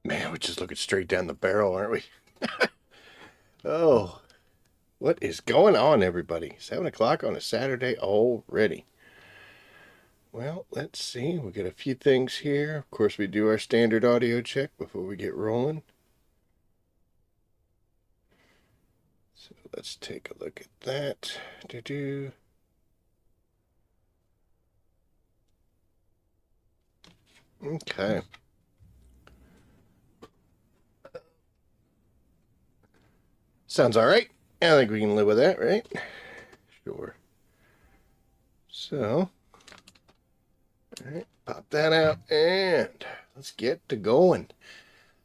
Man, we're just looking straight down the barrel, aren't we? Oh, what is going on, everybody? 7 o'clock on a Saturday already. Well, let's see. We got a few things here. Of course, we do our standard audio check before we get rolling. So let's take a look at that. Do-do. Okay. Sounds all right. I think we can live with that, right? Sure. So, all right, pop that out and let's get to going.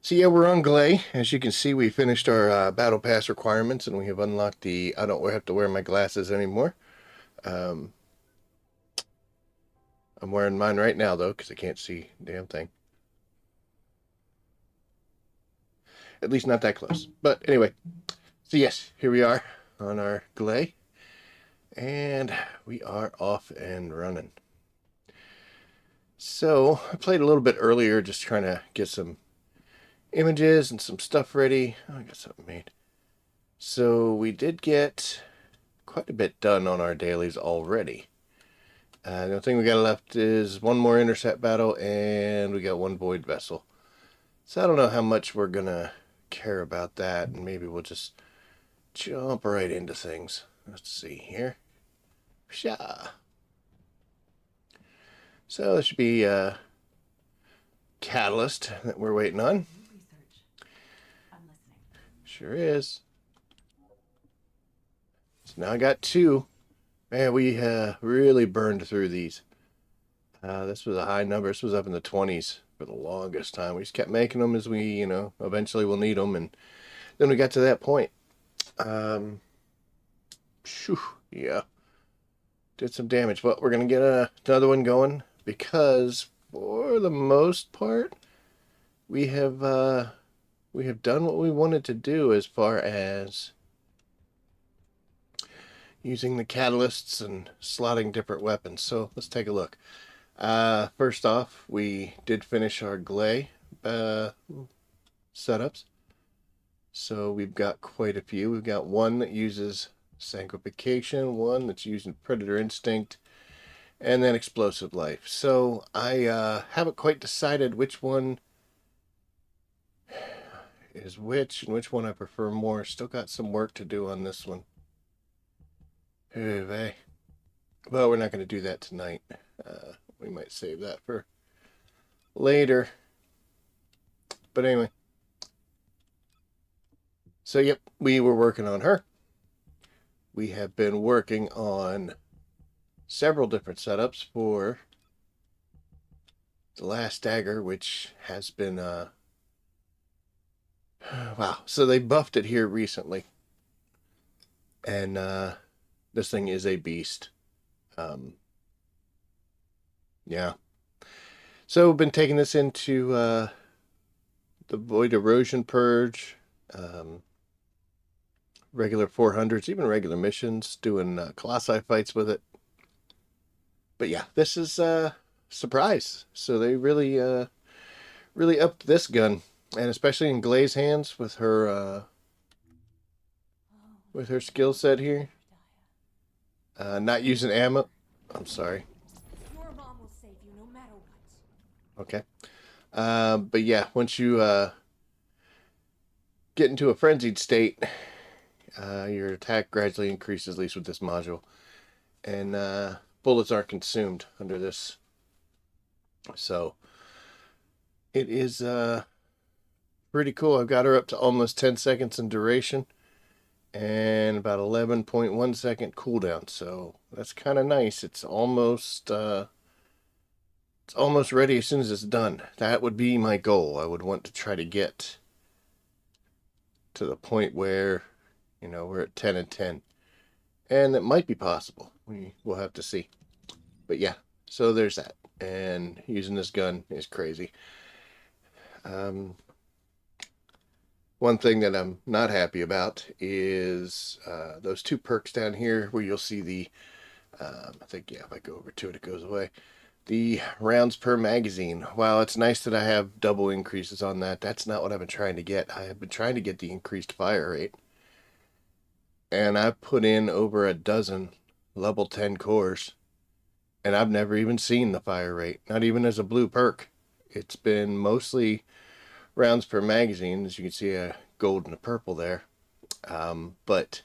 So yeah, we're on Glay. As you can see, we finished our Battle Pass requirements and we have unlocked the I don't have to wear my glasses anymore. I'm wearing mine right now, though, because I can't see a damn thing. At least not that close. But anyway, so yes, here we are on our Glay. And we are off and running. So I played a little bit earlier, just trying to get some images and some stuff ready. Oh, I got something made. So we did get quite a bit done on our dailies already. The only thing we got left is one more intercept battle, and we got one void vessel. So I don't know how much we're gonna care about that, and maybe we'll just jump right into things. Let's see here. Sha. So this should be a catalyst that we're waiting on. Sure is. So now I got two. Man, we really burned through these. This was a high number. This was up in the 20s for the longest time. We just kept making them as we, eventually we'll need them. And then we got to that point. Yeah. Did some damage. But we're going to get another one going because for the most part, we have done what we wanted to do as far as using the catalysts and slotting different weapons. So let's take a look. First off, we did finish our Glay setups. So we've got quite a few. We've got one that uses Sanctification, one that's using Predator Instinct, and then Explosive Life. So I haven't quite decided which one is which and which one I prefer more. Still got some work to do on this one. Well, we're not going to do that tonight. We might save that for later. But anyway. So, yep, we were working on her. We have been working on several different setups for the last dagger, which has been, wow. So they buffed it here recently. And, this thing is a beast. Yeah. So we've been taking this into the Void Erosion Purge, regular 400s, even regular missions, doing Colossi fights with it. But yeah, this is a surprise. So they really upped this gun, and especially in Glay's hands with her skill set here. Not using ammo. I'm sorry. Your mom will save you no matter what. Okay. But yeah, once you get into a frenzied state, your attack gradually increases, at least with this module. And bullets aren't consumed under this. So it is pretty cool. I've got her up to almost 10 seconds in duration and about 11.1 second cooldown. So that's kind of nice. It's almost ready as soon as it's done. That would be my goal. I would want to try to get to the point where, we're at 10 and 10. And it might be possible. We'll have to see. But yeah, so there's that. And using this gun is crazy. One thing that I'm not happy about is those two perks down here where you'll see the, I think, yeah, if I go over to it, it goes away. The rounds per magazine. While it's nice that I have double increases on that, that's not what I've been trying to get. I have been trying to get the increased fire rate. And I've put in over a dozen level 10 cores. And I've never even seen the fire rate, not even as a blue perk. It's been mostly rounds per magazine. As you can see, a gold and a purple there. But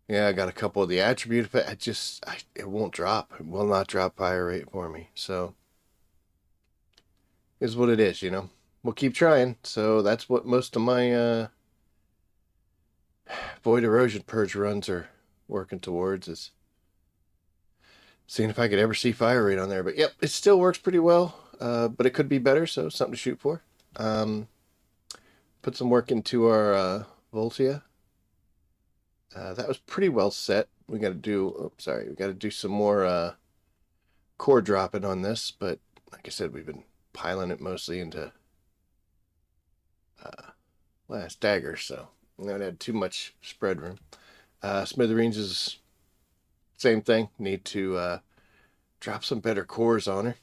yeah, I got a couple of the attribute, but it won't drop. It will not drop fire rate for me. So is what it is, you know. We'll keep trying. So that's what most of my void erosion purge runs are working towards, is seeing if I could ever see fire rate on there. But yep, it still works pretty well. But it could be better, so something to shoot for. Put some work into our Voltia. That was pretty well set. We got to do, we got to do some more core dropping on this, but like I said, we've been piling it mostly into last dagger, so we don't have too much spread room. Smithereens is same thing. Need to drop some better cores on her.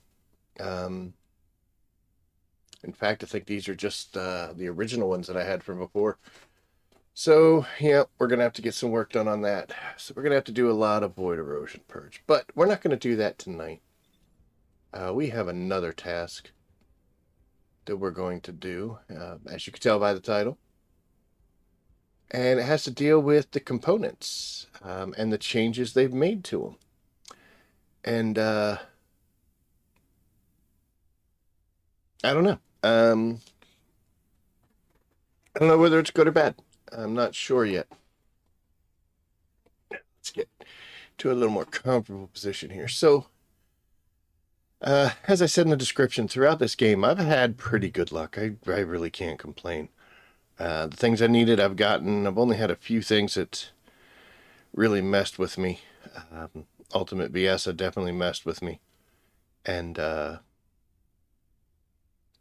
In fact, I think these are just the original ones that I had from before. So, yeah, we're going to have to get some work done on that. So we're going to have to do a lot of void erosion purge. But we're not going to do that tonight. We have another task that we're going to do, as you can tell by the title. And it has to deal with the components and the changes they've made to them. And I don't know. I don't know whether it's good or bad. I'm not sure yet. Let's get to a little more comfortable position here. So, as I said in the description, throughout this game, I've had pretty good luck. I really can't complain. The things I needed, I've gotten. I've only had a few things that really messed with me. Ultimate Viessa definitely messed with me. And that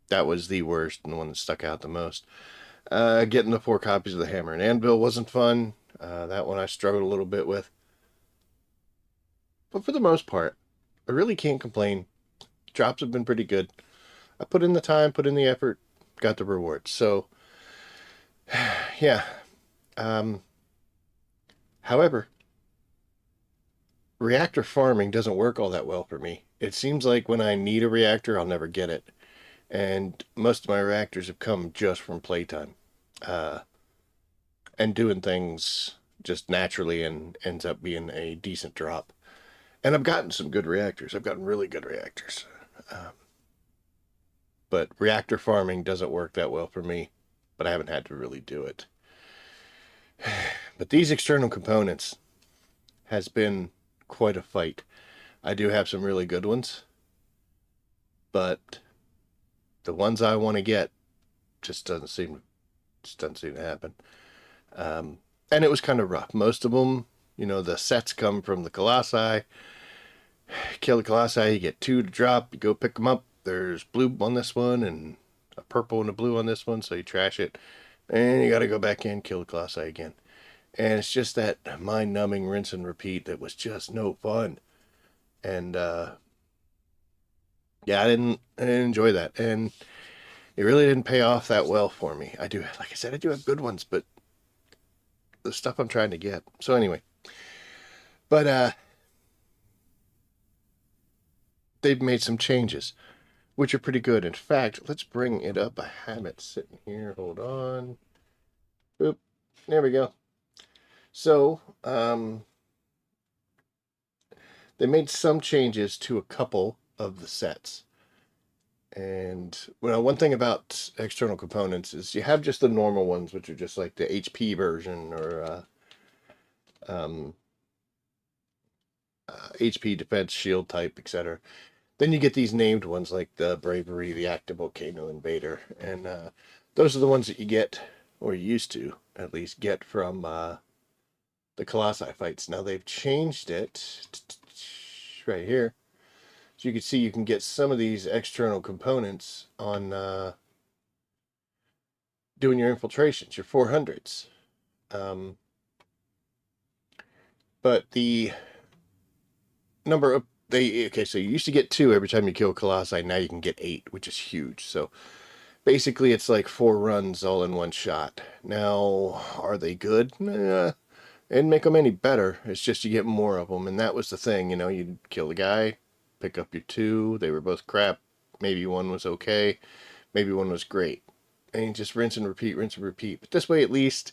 was the worst and the one that stuck out the most. Getting the 4 copies of the Hammer and Anvil wasn't fun. That one I struggled a little bit with. But for the most part, I really can't complain. Drops have been pretty good. I put in the time, put in the effort, got the rewards. So, yeah. However, reactor farming doesn't work all that well for me. It seems like when I need a reactor, I'll never get it. And most of my reactors have come just from playtime. And doing things just naturally and ends up being a decent drop. And I've gotten some good reactors. I've gotten really good reactors. But reactor farming doesn't work that well for me. But I haven't had to really do it. But these external components has been quite a fight. I do have some really good ones. But the ones I want to get just doesn't seem to happen. And it was kind of rough. Most of them, you know, the sets come from the Colossi. Kill the Colossi, you get 2 to drop. You go pick them up. There's blue on this one and a purple and a blue on this one, so you trash it. And you got to go back in, kill the Colossi again. And it's just that mind-numbing rinse and repeat that was just no fun. And, yeah, I didn't enjoy that. And it really didn't pay off that well for me. I do, like I said, I do have good ones, but the stuff I'm trying to get. So anyway, but they've made some changes, which are pretty good. In fact, let's bring it up. I have it sitting here. Hold on. Oop, there we go. So, they made some changes to a couple of the sets. And well, one thing about external components is you have just the normal ones, which are just like the HP version or HP defense shield type, etc. Then you get these named ones like the Bravery, the Active Volcano Invader, and those are the ones that you get, or you used to at least get from the Colossi fights. Now they've changed it right here. So you can see you can get some of these external components on doing your infiltrations, your 400s. But the number of Okay, so you used to get 2 every time you kill Colossi. Now you can get 8, which is huge. So basically, it's like 4 runs all in one shot. Now, are they good? Nah, it didn't make them any better. It's just you get more of them, and that was the thing. You know, you'd kill the guy, pick up your 2. They were both crap. Maybe one was okay. Maybe one was great. And you just rinse and repeat, rinse and repeat. But this way, at least,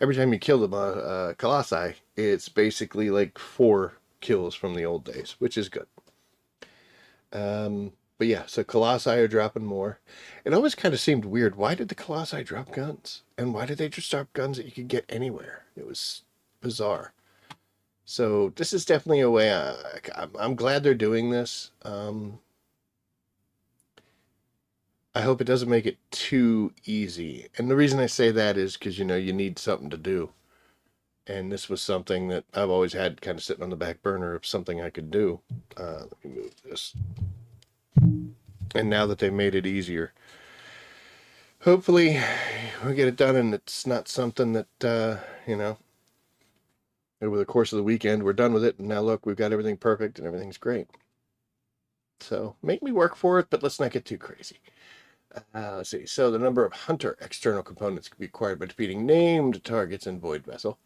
every time you kill the Colossi, it's basically like 4 kills from the old days, which is good. But yeah, so Colossi are dropping more. It always kind of seemed weird. Why did the Colossi drop guns? And why did they just drop guns that you could get anywhere? It was bizarre. So this is definitely a way. I'm glad they're doing this. I hope it doesn't make it too easy. And the reason I say that is because, you know, you need something to do. And this was something that I've always had kind of sitting on the back burner of something I could do. Let me move this. And now that they made it easier, hopefully we'll get it done and it's not something that, you know, over the course of the weekend, we're done with it. And now look, we've got everything perfect and everything's great. So make me work for it, but let's not get too crazy. Let's see. So the number of Hunter external components can be acquired by defeating named targets in Void Vessel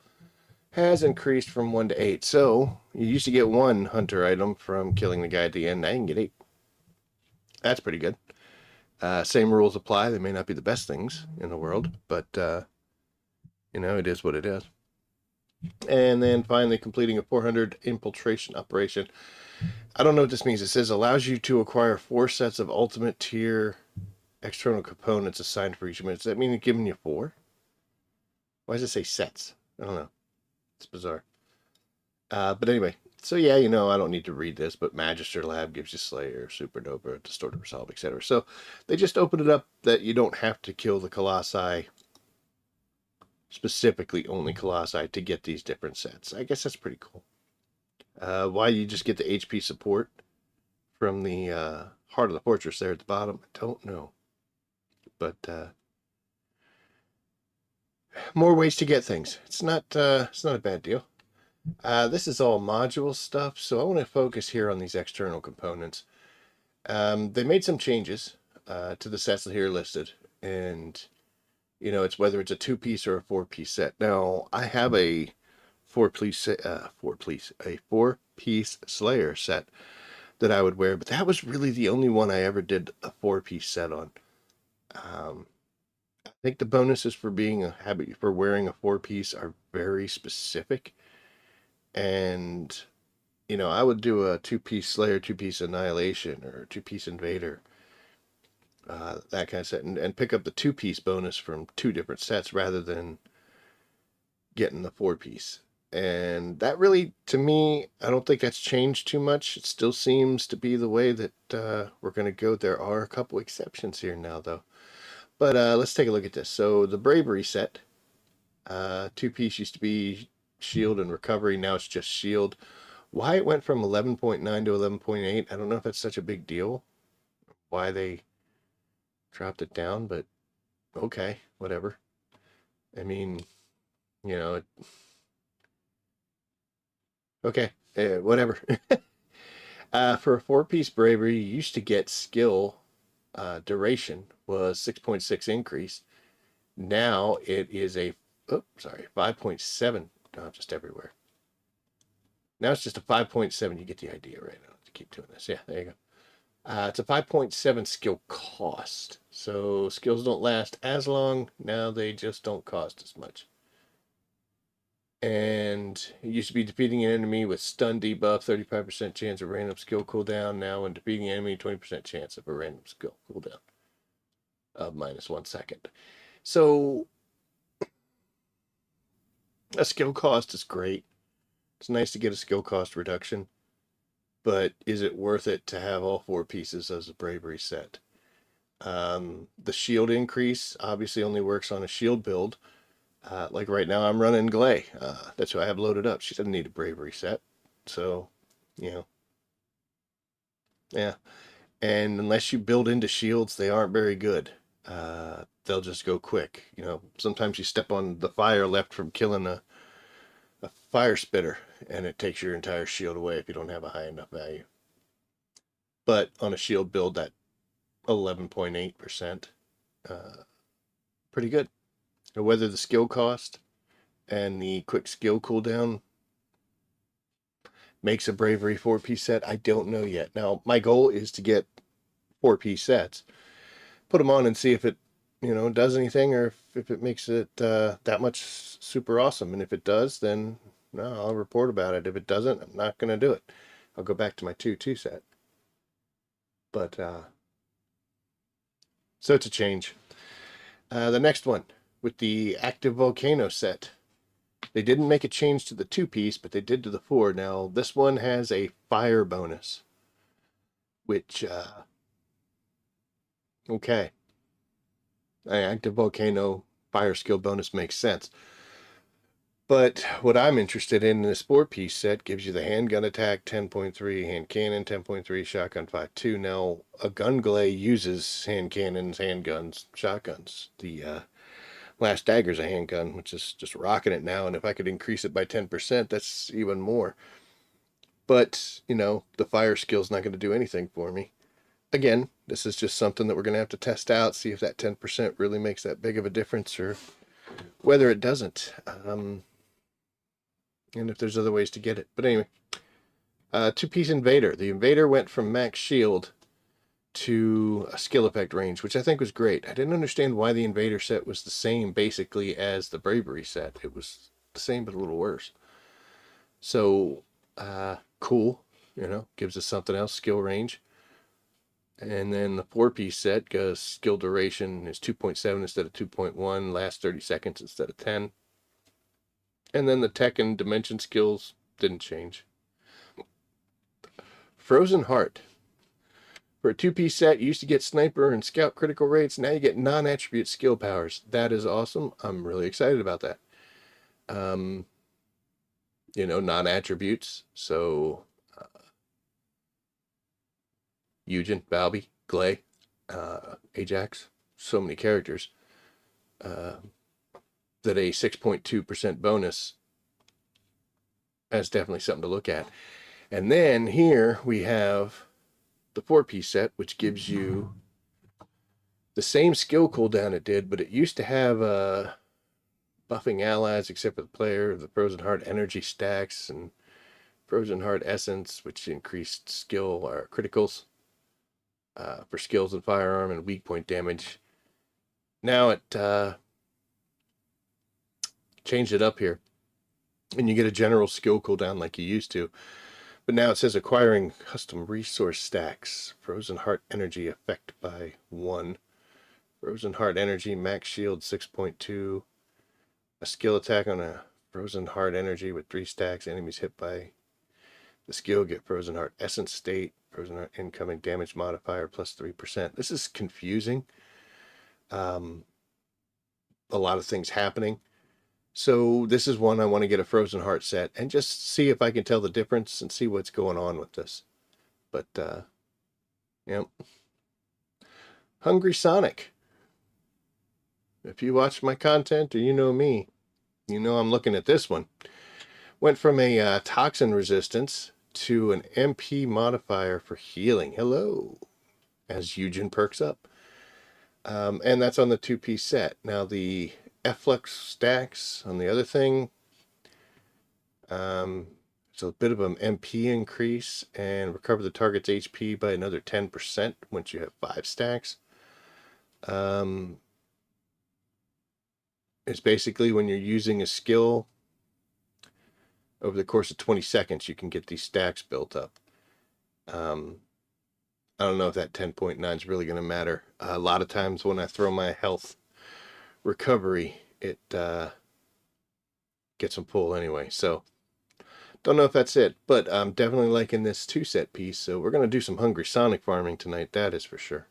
has increased from 1 to 8. So you used to get 1 Hunter item from killing the guy at the end. Now you can get 8. That's pretty good. Same rules apply. They may not be the best things in the world, but, you know, it is what it is. And then finally, completing a 400 infiltration operation. I don't know what this means. It says allows you to acquire 4 sets of ultimate tier external components assigned for each minute. Does that mean it's giving you 4? Why does it say sets? I don't know. It's bizarre. But anyway, so yeah, you know, I don't need to read this, but Magister Lab gives you Slayer, Supernova, Distorted Resolve, etc. So they just opened it up that you don't have to kill the Colossi, specifically only Colossi, to get these different sets. I guess that's pretty cool. Why you just get the HP support from the Heart of the Fortress there at the bottom, I don't know. But more ways to get things. It's not a bad deal. This is all module stuff, so I want to focus here on these external components. They made some changes to the sets here listed, and you know, it's whether it's a 2-piece or a 4-piece set. Now, I have a 4-piece Slayer set that I would wear, but that was really the only one I ever did a 4-piece set on. I think the bonuses for wearing a 4-piece are very specific. And, you know, I would do a 2-piece Slayer, 2-piece Annihilation, or 2-piece Invader, that kind of set, and pick up the 2-piece bonus from 2 different sets rather than getting the 4-piece. And that really, to me, I don't think that's changed too much. It still seems to be the way that we're going to go. There are a couple exceptions here now, though. But let's take a look at this. So the Bravery set, 2-piece used to be Shield and Recovery. Now it's just Shield. Why it went from 11.9 to 11.8, I don't know if that's such a big deal. Why they dropped it down, but okay, whatever. I mean, you know, okay, whatever. For a 4-piece Bravery, you used to get skill duration was 6.6 increase. Now it is a 5.7. Just everywhere. Now it's just a 5.7. You get the idea, right? I don't have to keep doing this. Yeah, there you go. It's a 5.7 skill cost. So skills don't last as long. Now they just don't cost as much. And it used to be defeating an enemy with stun debuff, 35% chance of random skill cooldown. Now when defeating an enemy, 20% chance of a random skill cooldown of -1 second. So a skill cost is great. It's nice to get a skill cost reduction, but is it worth it to have all 4 pieces as a Bravery set? The shield increase obviously only works on a shield build. Like right now I'm running Glay. That's who I have loaded up. She doesn't need a Bravery set. So, you know, yeah. And unless you build into shields, they aren't very good. They'll just go quick. You know, sometimes you step on the fire left from killing a fire spitter, and it takes your entire shield away if you don't have a high enough value. but on a shield build, that 11.8%, pretty good. And whether the skill cost and the quick skill cooldown makes a bravery 4-piece set, I don't know yet. Now, my goal is to get 4-piece sets, put them on and see if it, does anything, or if it makes it that much super awesome. And if it does, then no, I'll report about it. If it doesn't, I'm not going to do it. I'll go back to my 2-2 set. But so it's a change. The next one with the active volcano set. They didn't make a change to the 2-piece, but they did to the 4. Now, this one has a fire bonus, which, okay. An active volcano fire skill bonus makes sense. But what I'm interested in this 4-piece set gives you the handgun attack 10.3, hand cannon 10.3, shotgun 5.2. Now, a gun glay uses hand cannons, handguns, shotguns. The Last Dagger's a handgun, which is just rocking it now. And if I could increase it by 10%, that's even more. But, the fire skill's not going to do anything for me. Again, this is just something that we're going to have to test out, see if that 10% really makes that big of a difference or whether it doesn't. And if there's other ways to get it. But anyway, 2-piece Invader. The Invader went from max shield to a skill effect range, which I think was great. I didn't understand why the Invader set was the same basically as the Bravery set. It was the same but a little worse. So, cool. Gives us something else, skill range. And then the 4-piece set goes skill duration is 2.7 instead of 2.1, lasts 30 seconds instead of 10. And then the tech and dimension skills didn't change. Frozen Heart. For a 2-piece set, you used to get sniper and scout critical rates. Now you get non-attribute skill powers. That is awesome. I'm really excited about that. Non-attributes. So, Eugen, Balby, Glay, Ajax. So many characters. That a 6.2% bonus is definitely something to look at. And then here we have the 4-piece set, which gives you the same skill cooldown it did, but it used to have buffing allies except for the player, the Frozen Heart energy stacks, and Frozen Heart essence, which increased skill or criticals for skills and firearm and weak point damage. Now it changed it up here, and you get a general skill cooldown like you used to. But now it says acquiring custom resource stacks. Frozen Heart energy effect by 1. Frozen Heart energy max shield 6.2. A skill attack on a Frozen Heart energy with 3 stacks. Enemies hit by the skill get Frozen Heart essence state. Frozen Heart incoming damage modifier plus 3%. This is confusing. A lot of things happening. So this is one I want to get a Frozen Heart set and just see if I can tell the difference and see what's going on with this. But, yep. Hungry Sonic. If you watch my content or you know me, you know I'm looking at this one. Went from a toxin resistance to an MP modifier for healing. Hello. As Eugen perks up. And that's on the 2-piece set. Now the F-Flux stacks on the other thing. It's a bit of an MP increase and recover the target's HP by another 10% once you have 5 stacks. It's basically when you're using a skill over the course of 20 seconds, you can get these stacks built up. I don't know if that 10.9 is really going to matter. A lot of times when I throw my health recovery, it gets some pull anyway. So don't know if that's it, but I'm definitely liking this 2-set piece. So we're going to do some Hungry Sonic farming tonight. That is for sure.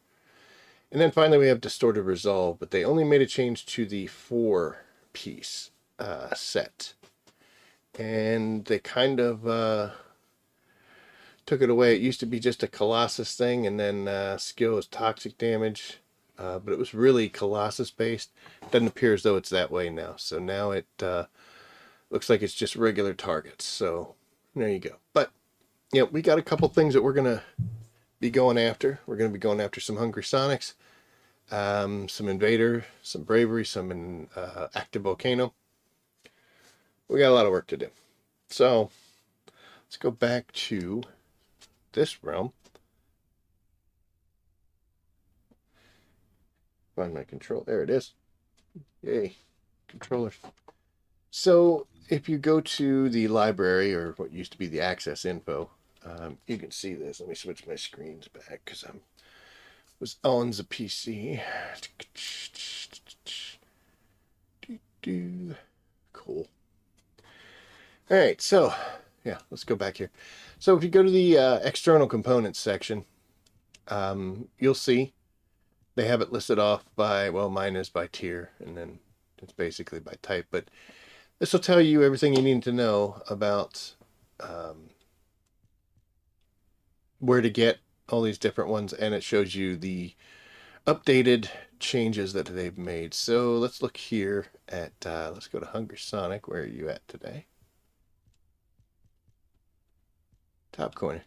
And then finally we have Distorted Resolve, but they only made a change to the 4-piece set. And they kind of took it away. It used to be just a Colossus thing, and then skill is toxic damage. But it was really Colossus based. Doesn't appear as though it's that way now. So now it looks like it's just regular targets. So there you go. But we got a couple things that we're gonna be going after. We're going to be going after some Hungry Sonics, some Invader, some Bravery, some Active Volcano. We got a lot of work to do. So let's go back to this realm. Find my control. There it is. Yay. Controllers. So if you go to the library, or what used to be the access info, you can see this. Let me switch my screens back because I was on the PC. Cool. All right, so yeah, let's go back here. So if you go to the external components section, you'll see they have it listed off by, well, mine is by tier, and then it's basically by type, but this will tell you everything you need to know about where to get all these different ones, and it shows you the updated changes that they've made. So let's look here at, let's go to Hungry Sonic. Where are you at today? Top corner.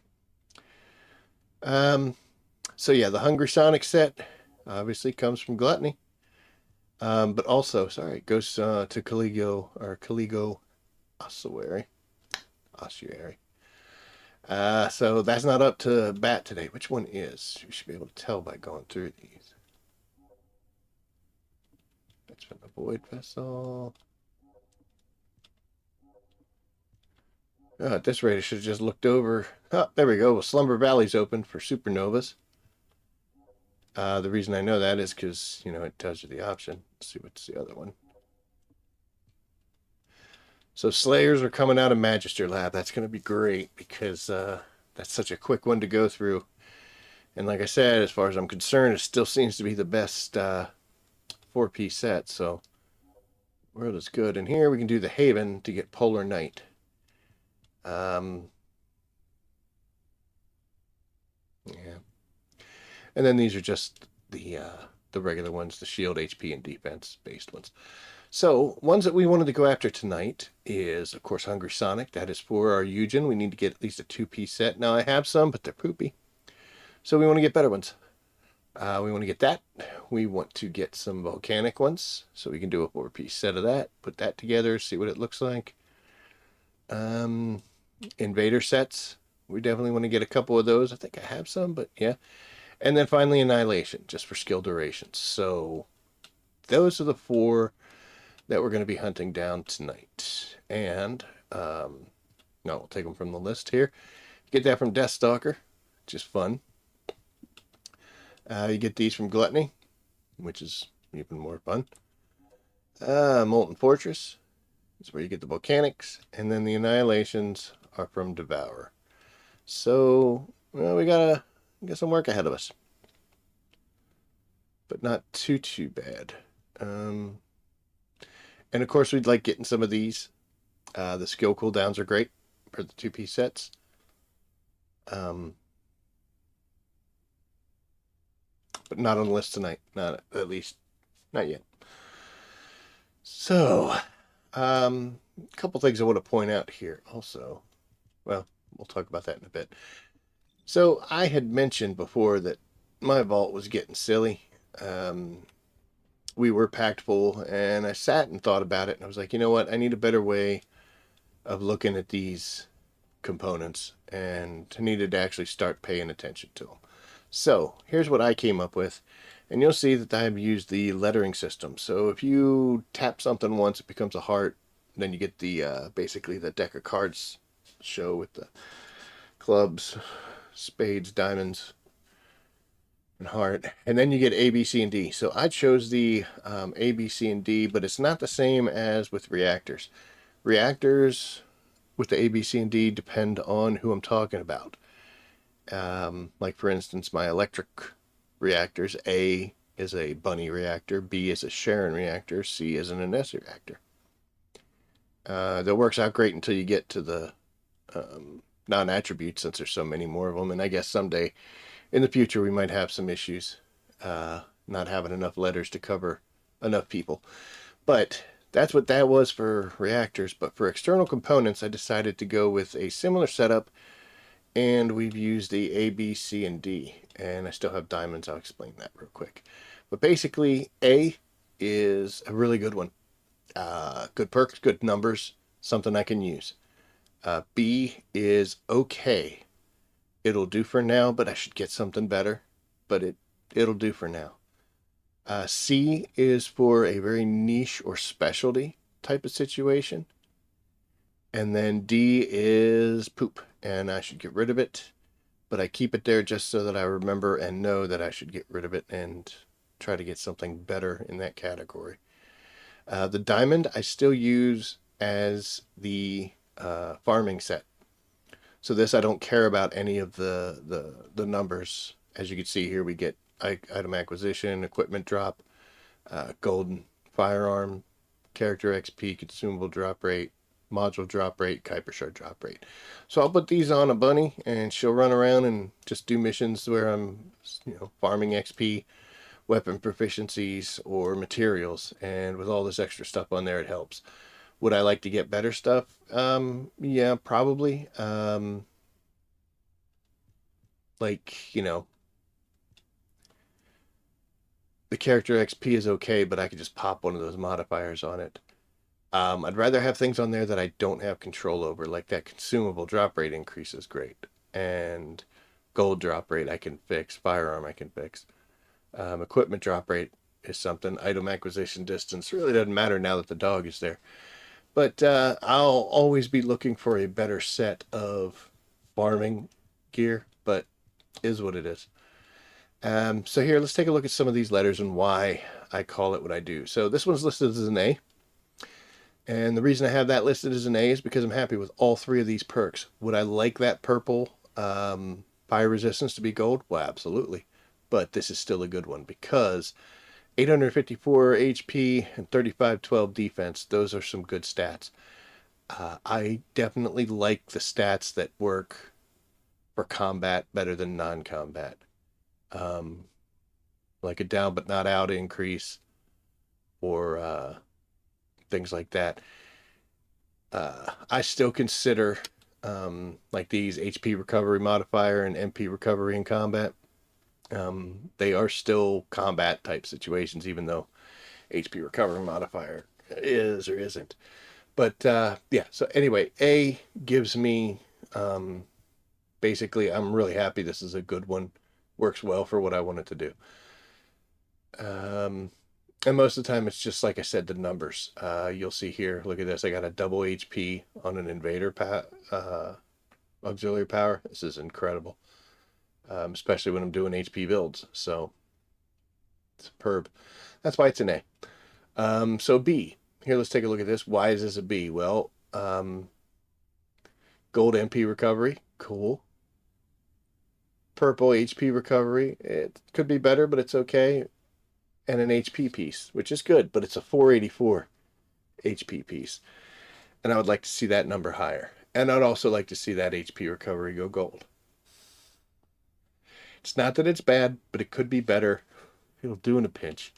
So yeah, the Hungry Sonic set obviously comes from Gluttony. But also, sorry, it goes to Caligo Ossuary. So that's not up to bat today. Which one is? You should be able to tell by going through these. That's from the Void Vessel. At this rate, I should have just looked over. Oh, there we go. Well, Slumber Valley's open for supernovas. The reason I know that is because, it tells you the option. Let's see what's the other one. So Slayers are coming out of Magister Lab. That's going to be great because that's such a quick one to go through. And like I said, as far as I'm concerned, it still seems to be the best 4-piece set. So world is good. And here we can do the Haven to get Polar Knight. Yeah. And then these are just the regular ones, the shield, HP, and defense based ones. So ones that we wanted to go after tonight is, of course, Hungry Sonic. That is for our Eugen. We need to get at least a 2-piece set. Now I have some, but they're poopy. So we want to get better ones. We want to get that. We want to get some volcanic ones. So we can do a 4-piece set of that. Put that together, see what it looks like. Invader sets. We definitely want to get a couple of those. I think I have some, but yeah. And then finally Annihilation, just for skill durations. So those are the 4 that we're going to be hunting down tonight. And, no, we'll take them from the list here. Get that from Deathstalker, which is fun. You get these from Gluttony, which is even more fun. Molten Fortress is where you get the Volcanics. And then the Annihilations are from Devour. So, well, we got some work ahead of us. But not too bad. And of course, we'd like getting some of these. The skill cooldowns are great for the 2-piece sets. But not on the list tonight. Not at least, not yet. So, a couple things I want to point out here also. Well, we'll talk about that in a bit. So I had mentioned before that my vault was getting silly. We were packed full, and I sat and thought about it, and I was like, you know what? I need a better way of looking at these components, and I needed to actually start paying attention to them. So here's what I came up with, and you'll see that I've used the lettering system. So if you tap something once, it becomes a heart. Then you get the basically the deck of cards show with the clubs, spades, diamonds, and heart, and then you get A, B, C, and D. So I chose the A, B, C, and D, but it's not the same as with reactors. Reactors with the A, B, C, and D depend on who I'm talking about. Like for instance, my electric reactors, A is a bunny reactor, B is a Sharon reactor, C is an Ines reactor. That works out great until you get to the non-attributes, since there's so many more of them, and I guess someday in the future we might have some issues not having enough letters to cover enough people. But that's what that was for reactors. But for external components, I decided to go with a similar setup And we've used the A, B, C, and D. And I still have diamonds. I'll explain that real quick. But basically, A is a really good one. Good perks, good numbers, something I can use. B is okay. It'll do for now, but I should get something better. But it'll do for now. C is for a very niche or specialty type of situation. And then D is poop, and I should get rid of it. But I keep it there just so that I remember and know that I should get rid of it and try to get something better in that category. The diamond I still use as the farming set. So this I don't care about any of the numbers. As you can see here, we get item acquisition, equipment drop, golden firearm, character XP, consumable drop rate, module drop rate, Kuiper shard drop rate. So I'll put these on a bunny, and she'll run around and just do missions where I'm, farming XP, weapon proficiencies, or materials. And with all this extra stuff on there, it helps. Would I like to get better stuff? Yeah, probably. Like, the character XP is okay, but I could just pop one of those modifiers on it. I'd rather have things on there that I don't have control over, like that consumable drop rate increase is great, and gold drop rate I can fix, firearm I can fix. Equipment drop rate is something. Item acquisition distance really doesn't matter now that the dog is there. But I'll always be looking for a better set of farming gear, but is what it is. So here, let's take a look at some of these letters and why I call it what I do. So this one's listed as an A. And the reason I have that listed as an A is because I'm happy with all three of these perks. Would I like that purple fire resistance to be gold? Well, absolutely. But this is still a good one because 854 HP and 3512 defense, those are some good stats. I definitely like the stats that work for combat better than non-combat. Like a down but not out increase, or things like that. I still consider like these HP recovery modifier and MP recovery in combat. They are still combat type situations, even though HP recovery modifier is or isn't. But yeah, so anyway, A gives me basically, I'm really happy this is a good one. Works well for what I want it to do. And most of the time, it's just like I said, the numbers. You'll see here, look at this. I got a double HP on an invader auxiliary power. This is incredible, especially when I'm doing HP builds. So, superb. That's why it's an A. So B. Here, let's take a look at this. Why is this a B? Well, gold MP recovery. Cool. Purple HP recovery. It could be better, but it's okay. And an HP piece, which is good, but it's a 484 HP piece. And I would like to see that number higher. And I'd also like to see that HP recovery go gold. It's not that it's bad, but it could be better. It'll do in a pinch.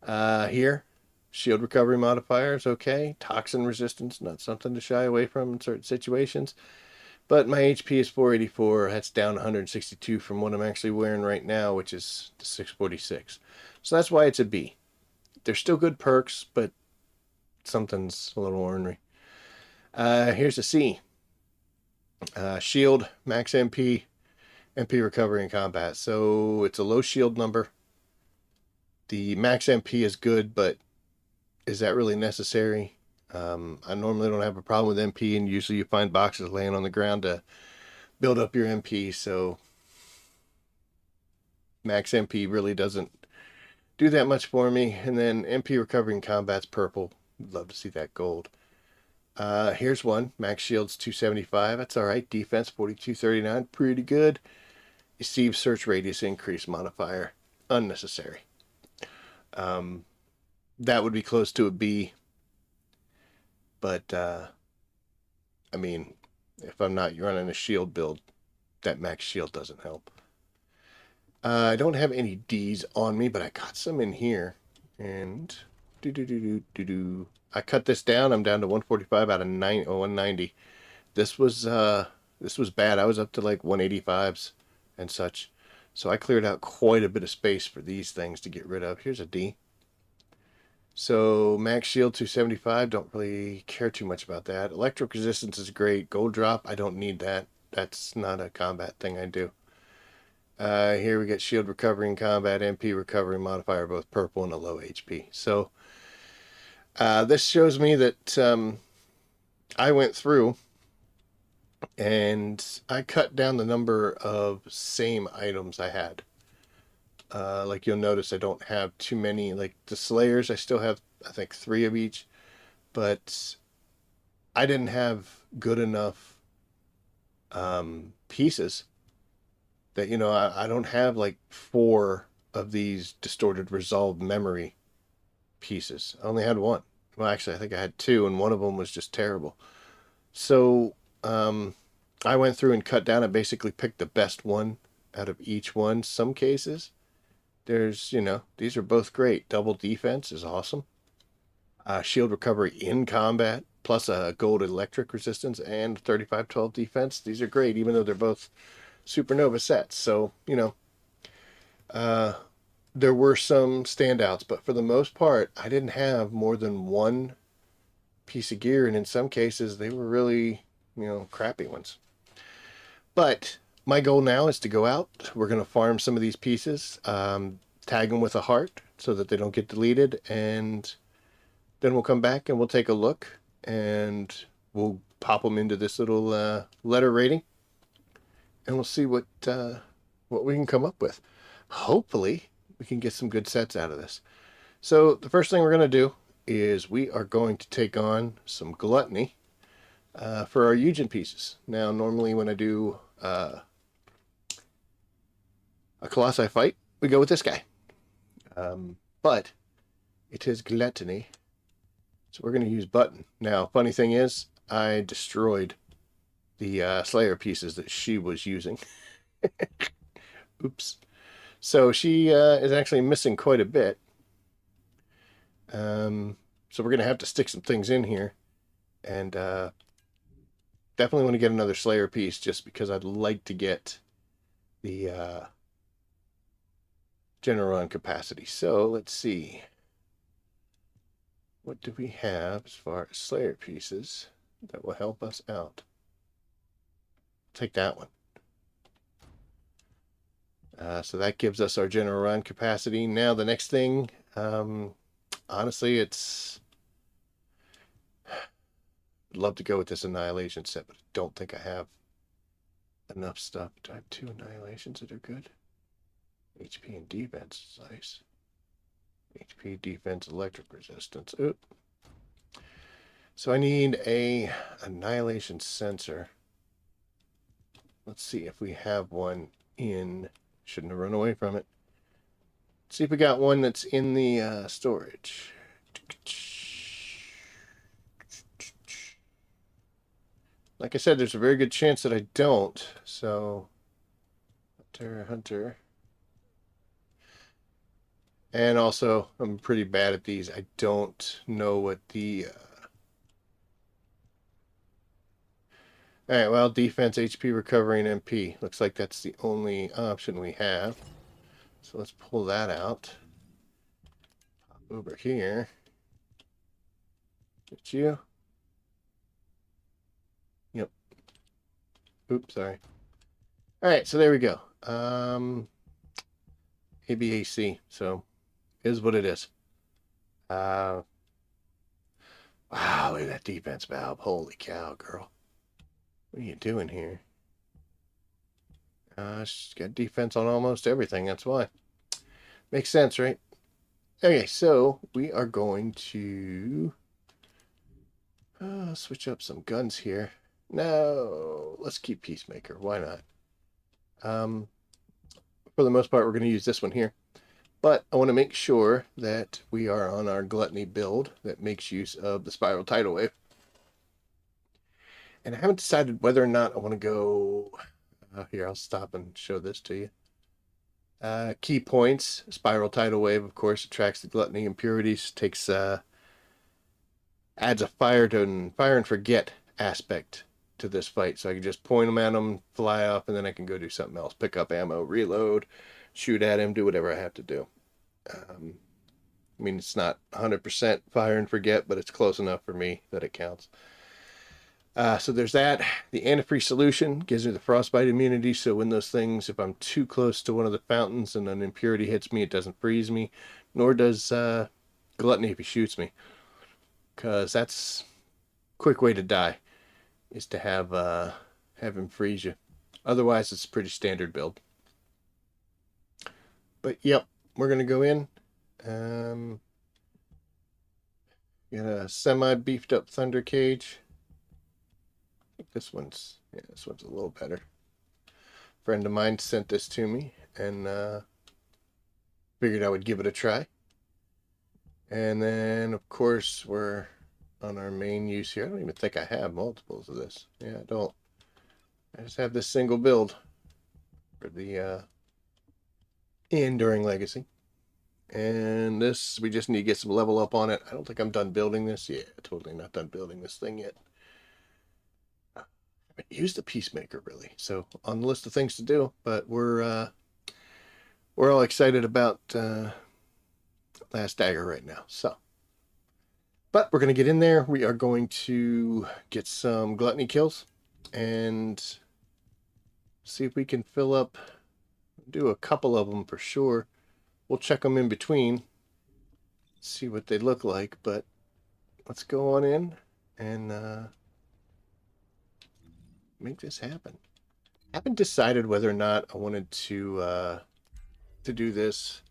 Here, shield recovery modifier is okay. Toxin resistance, not something to shy away from in certain situations. But my HP is 484. That's down 162 from what I'm actually wearing right now, which is 646. So that's why it's a B. They're still good perks, but something's a little ornery. Here's a C. Shield, max MP, MP recovery in combat. So it's a low shield number. The max MP is good, but is that really necessary? I normally don't have a problem with MP, and usually you find boxes laying on the ground to build up your MP, so max MP really doesn't do that much for me. And then MP recovery in combat's purple. Love to see that gold. Here's one. Max shield's 275. That's all right. Defense 4239. Pretty good. Receive search radius increase modifier. Unnecessary. That would be close to a B. But, I mean, if I'm not running a shield build, that max shield doesn't help. I don't have any D's on me, but I got some in here. And I cut this down. I'm down to 145 out of 190. This was This was bad. I was up to like 185s and such. So I cleared out quite a bit of space for these things to get rid of. Here's a D. So max shield 275. Don't really care too much about that. Electric resistance is great. Gold drop, I don't need that. That's not a combat thing I do. Here we get shield recovery in combat, MP recovery modifier, both purple and a low HP. So this shows me that I went through and I cut down the number of same items I had. Like you'll notice I don't have too many. Like the Slayers, I still have, I think, 3 of each. But I didn't have good enough pieces that, you know, I don't have like 4 of these distorted resolved memory pieces. I only had 1. Well, actually, I think I had 2, and one of them was just terrible. So I went through and cut down and basically picked the best one out of each one. Some cases, there's, you know, these are both great. Double defense is awesome. Shield recovery in combat, plus a gold electric resistance and 3512 defense. These are great, even though they're both supernova sets. So, you know, there were some standouts, but for the most part, I didn't have more than 1 piece of gear, and in some cases, they were really, you know, crappy ones. But my goal now is to go out. We're going to farm some of these pieces, tag them with a heart so that they don't get deleted, and then we'll come back and we'll take a look, and we'll pop them into this little letter rating, and we'll see what we can come up with. Hopefully, we can get some good sets out of this. So the first thing we're going to do is we are going to take on some gluttony for our Eugen pieces. Now, normally when I do a Colossi fight, we go with this guy. But it is gluttony, so we're going to use button. Now, funny thing is, I destroyed the Slayer pieces that she was using. Oops. So she is actually missing quite a bit. So we're going to have to stick some things in here. And definitely want to get another Slayer piece just because I'd like to get the general run capacity. So let's see. What do we have as far as Slayer pieces that will help us out? Take that one. So that gives us our general run capacity. Now the next thing, honestly, it's... I'd love to go with this Annihilation set, but I don't think I have enough stuff. Do I have 2 Annihilations that are good? HP and defense is nice. HP, defense, electric resistance. Oop. So I need a Annihilation sensor. Let's see if we have one in... Shouldn't have run away from it. Let's see if we got one that's in the storage. Like I said, there's a very good chance that I don't. So, Hunter. And also, I'm pretty bad at these. I don't know what the... Alright, well, defense, HP, recovery, and MP. Looks like that's the only option we have. So let's pull that out. Pop over here. Get you. Yep. Oops, sorry. Alright, so there we go. ABAC. So, is what it is. Wow, look at that defense valve. Holy cow, girl. What are you doing here? She's got defense on almost everything. That's why. Makes sense, right? Okay, so we are going to switch up some guns here. No, let's keep Peacemaker. Why not? For the most part, we're going to use this one here. But I want to make sure that we are on our gluttony build that makes use of the spiral tidal wave. And I haven't decided whether or not I want to go... here, I'll stop and show this to you. Key points. Spiral tidal wave, of course, attracts the gluttony impurities. Takes... adds a fire and forget aspect to this fight, so I can just point them at him, fly up, and then I can go do something else. Pick up ammo, reload, shoot at him, do whatever I have to do. I mean, it's not 100% fire and forget, but it's close enough for me that it counts. So there's that. The antifreeze solution gives me the frostbite immunity, so when those things, if I'm too close to one of the fountains and an impurity hits me, it doesn't freeze me, nor does Gluttony if he shoots me, because that's a quick way to die, is to have him freeze you. Otherwise, it's a pretty standard build. But yep, we're gonna go in. Got a semi beefed up thunder cage. I think this one's a little better. A friend of mine sent this to me, and figured I would give it a try. And then, of course, we're on our main use here. I don't even think I have multiples of this. Yeah, I don't. I just have this single build for the Enduring Legacy. And this, we just need to get some level up on it. I don't think I'm done building this. Yeah, totally not done building this thing yet. I haven't used the Peacemaker, really. So, on the list of things to do. But we're all excited about Last Dagger right now. So, but we're going to get in there. We are going to get some Gluttony kills and see if we can fill up, do a couple of them for sure. We'll check them in between, see what they look like, but let's go on in and make this happen. I haven't decided whether or not I wanted to do this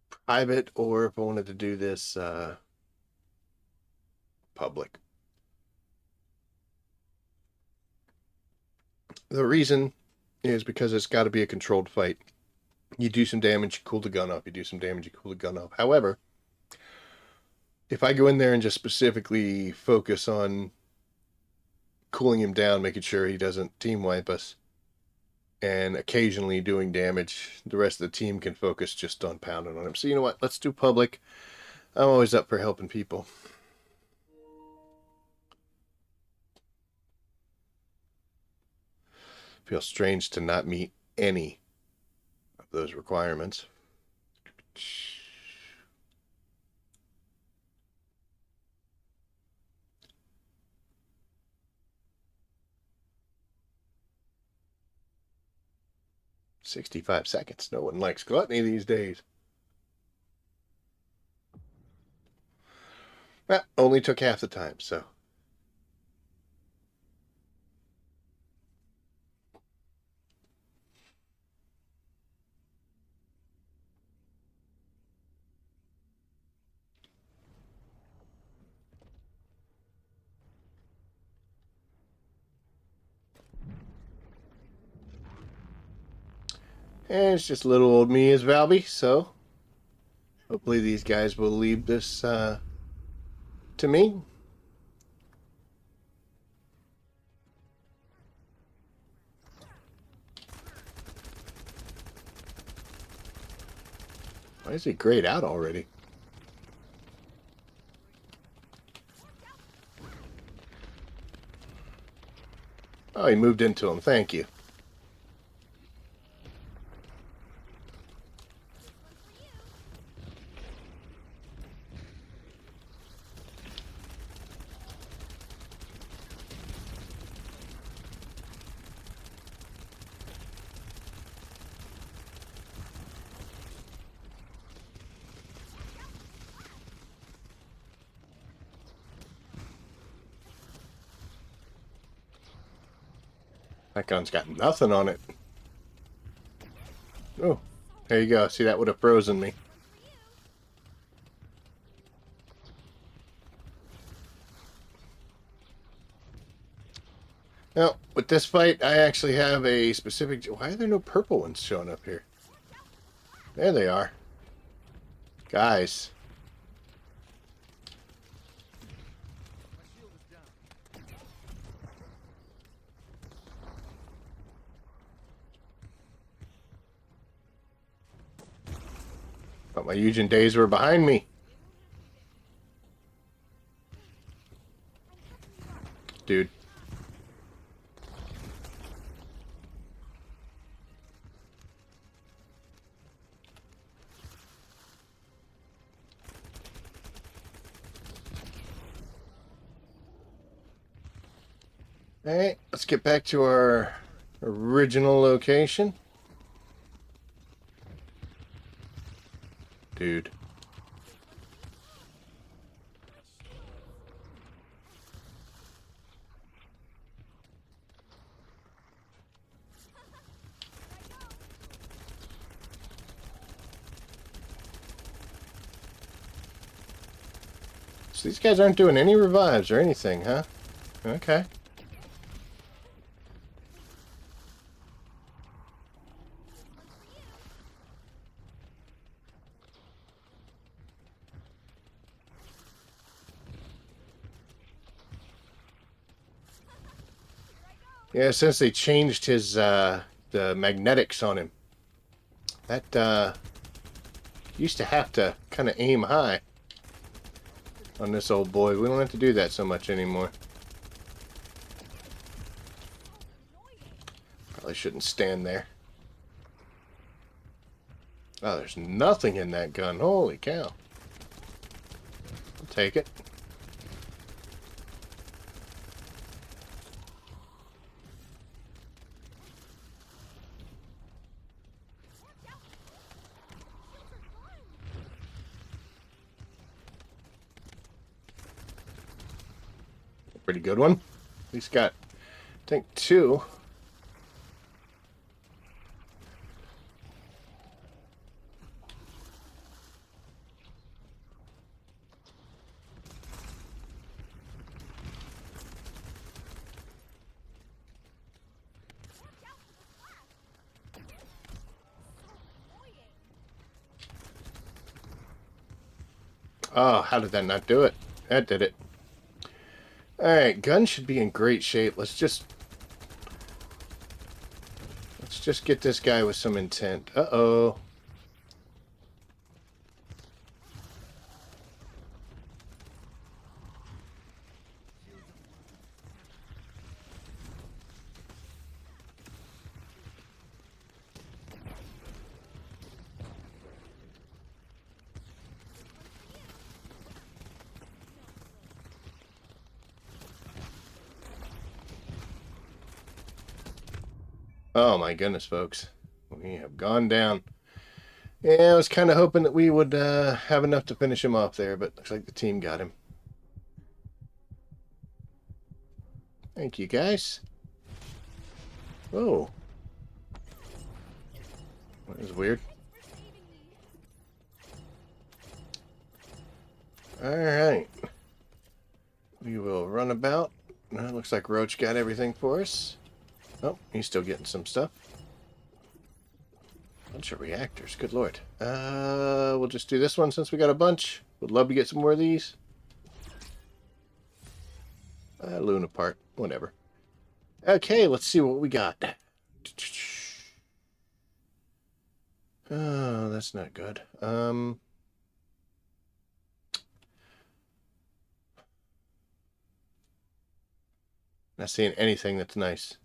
private or if I wanted to do this public. The reason is because it's got to be a controlled fight. You do some damage, you cool the gun off. You do some damage, you cool the gun off. However, if I go in there and just specifically focus on cooling him down, making sure he doesn't team wipe us, and occasionally doing damage, the rest of the team can focus just on pounding on him. So you know what? Let's do public. I'm always up for helping people. Feels strange to not meet any of those requirements. "65 seconds. No one likes gluttony these days." Well, only took half the time, so. And it's just little old me as Valby, so hopefully these guys will leave this to me. Why is it grayed out already? Oh, he moved into him. Thank you. That gun's got nothing on it. Oh, there you go. See, that would have frozen me. Now, with this fight, I actually have a specific... Why are there no purple ones showing up here? There they are. Guys. But my Eugen days were behind me. Dude, Alright, let's get back to our original location. Dude. So these guys aren't doing any revives or anything, huh? Okay. Yeah, since they changed his, the magnetics on him. That, used to have to kind of aim high on this old boy. We don't have to do that so much anymore. Probably shouldn't stand there. Oh, there's nothing in that gun. Holy cow. I'll take it. Pretty good one. At least got, I think, 2. Oh, how did that not do it? That did it. Alright, gun should be in great shape. Let's just get this guy with some intent. Uh-oh. Oh my goodness, folks. We have gone down. Yeah, I was kind of hoping that we would have enough to finish him off there, but looks like the team got him. Thank you, guys. Oh. That was weird. Alright. We will run about. Looks like Roach got everything for us. Oh, he's still getting some stuff. Bunch of reactors, good lord. We'll just do this one since we got a bunch. Would love to get some more of these. Luna part, whatever. Okay, let's see what we got. Oh, that's not good. Not seeing anything that's nice.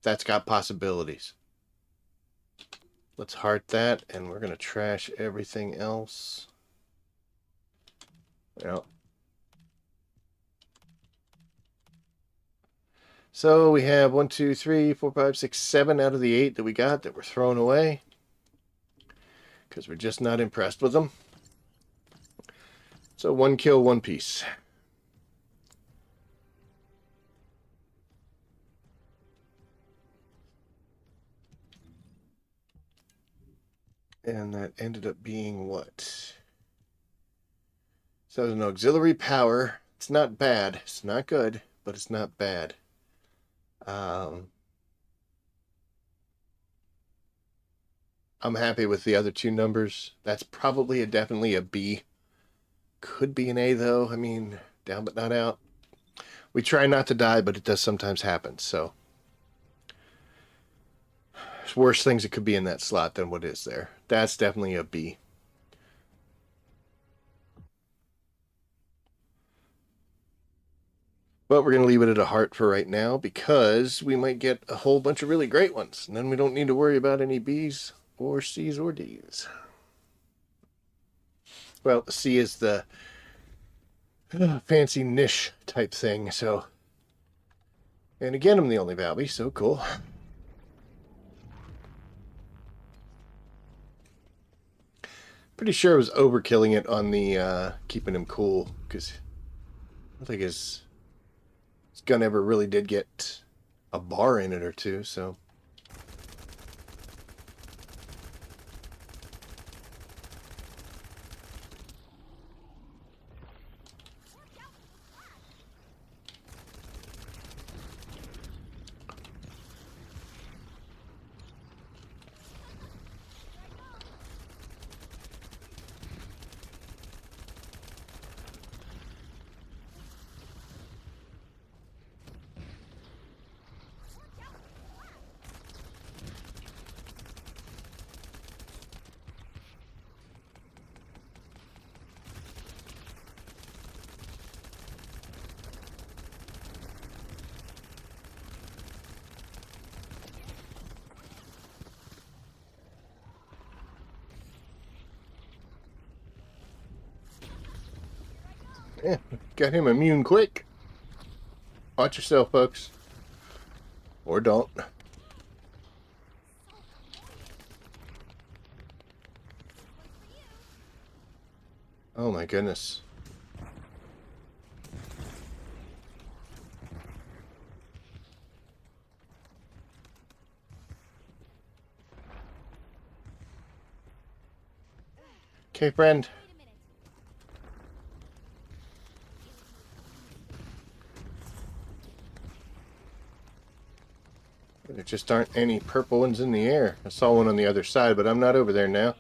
That's got possibilities. Let's heart that, and we're gonna trash everything else. Well. So we have 1, 2, 3, 4, 5, 6, 7 out of the 8 that we got that were thrown away. Because we're just not impressed with them. So 1 kill, 1 piece. And that ended up being what? So there's an auxiliary power. It's not bad. It's not good, but it's not bad. I'm happy with the other 2 numbers. That's probably definitely a B. Could be an A, though. I mean, down but not out. We try not to die, but it does sometimes happen, so. There's worse things that could be in that slot than what is there. That's definitely a B. But we're going to leave it at a heart for right now because we might get a whole bunch of really great ones. And then we don't need to worry about any Bs or Cs or Ds. Well, C is the fancy niche type thing, so. And again, I'm the only Valby, so cool. Pretty sure I was overkilling it on the keeping him cool, because I don't think his gun ever really did get a bar in it or two, so. Yeah, got him immune quick. Watch yourself, folks. Or don't. Oh my goodness. Okay, friend. There just aren't any purple ones in the air. I saw one on the other side, but I'm not over there now.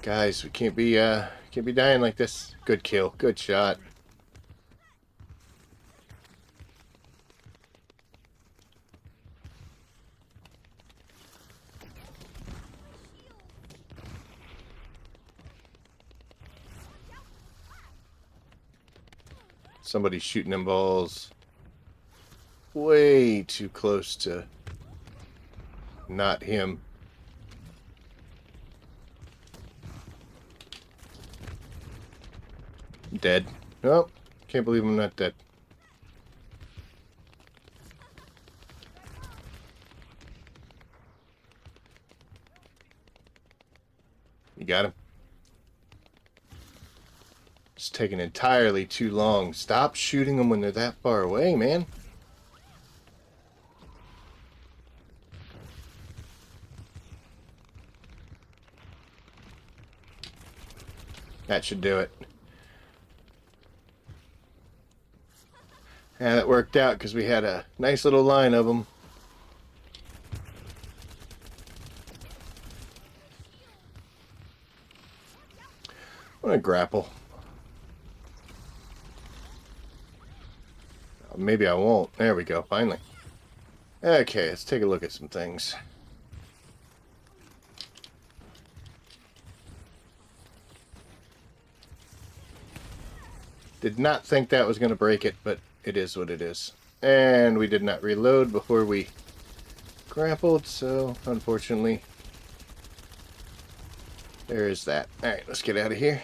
Guys, we can't be dying like this. Good kill. Good shot. Somebody's shooting them balls way too close to not him. Dead. Oh, can't believe I'm not dead. You got him. It's taking entirely too long. Stop shooting them when they're that far away, man. That should do it. Yeah, that worked out because we had a nice little line of them. I'm gonna grapple. Maybe I won't. There we go, finally. Okay, let's take a look at some things. Did not think that was going to break it, but it is what it is. And we did not reload before we grappled, so unfortunately, there is that. Alright, let's get out of here.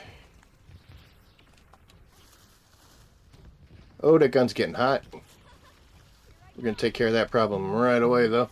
Oh, that gun's getting hot. We're going to take care of that problem right away, though.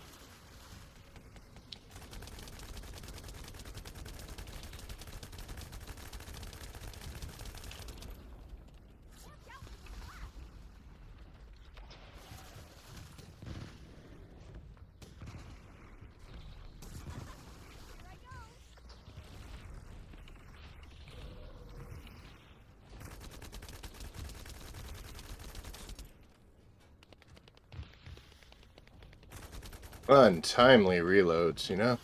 Untimely reloads, you know?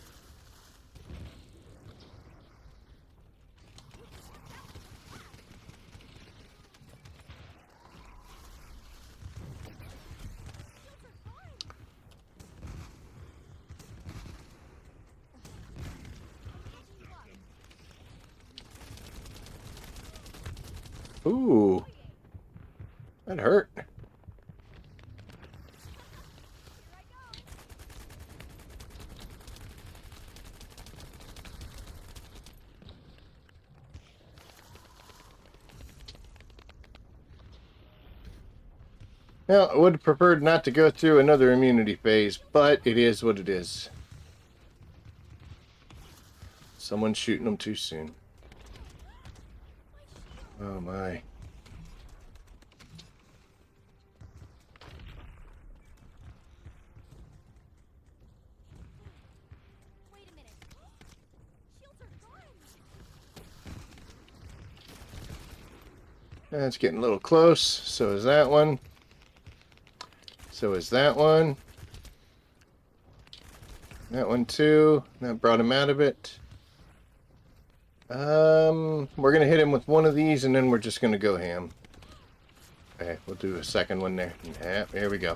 Ooh. That hurt. Now, I would have preferred not to go through another immunity phase, but it is what it is. Someone's shooting them too soon. Oh my. Wait a minute. Shields are gone. That's getting a little close. So is that one. So is that one. That one too. That brought him out of it. We're gonna hit him with one of these, and then we're just gonna go ham. Okay, we'll do a second one there. Yeah, there we go.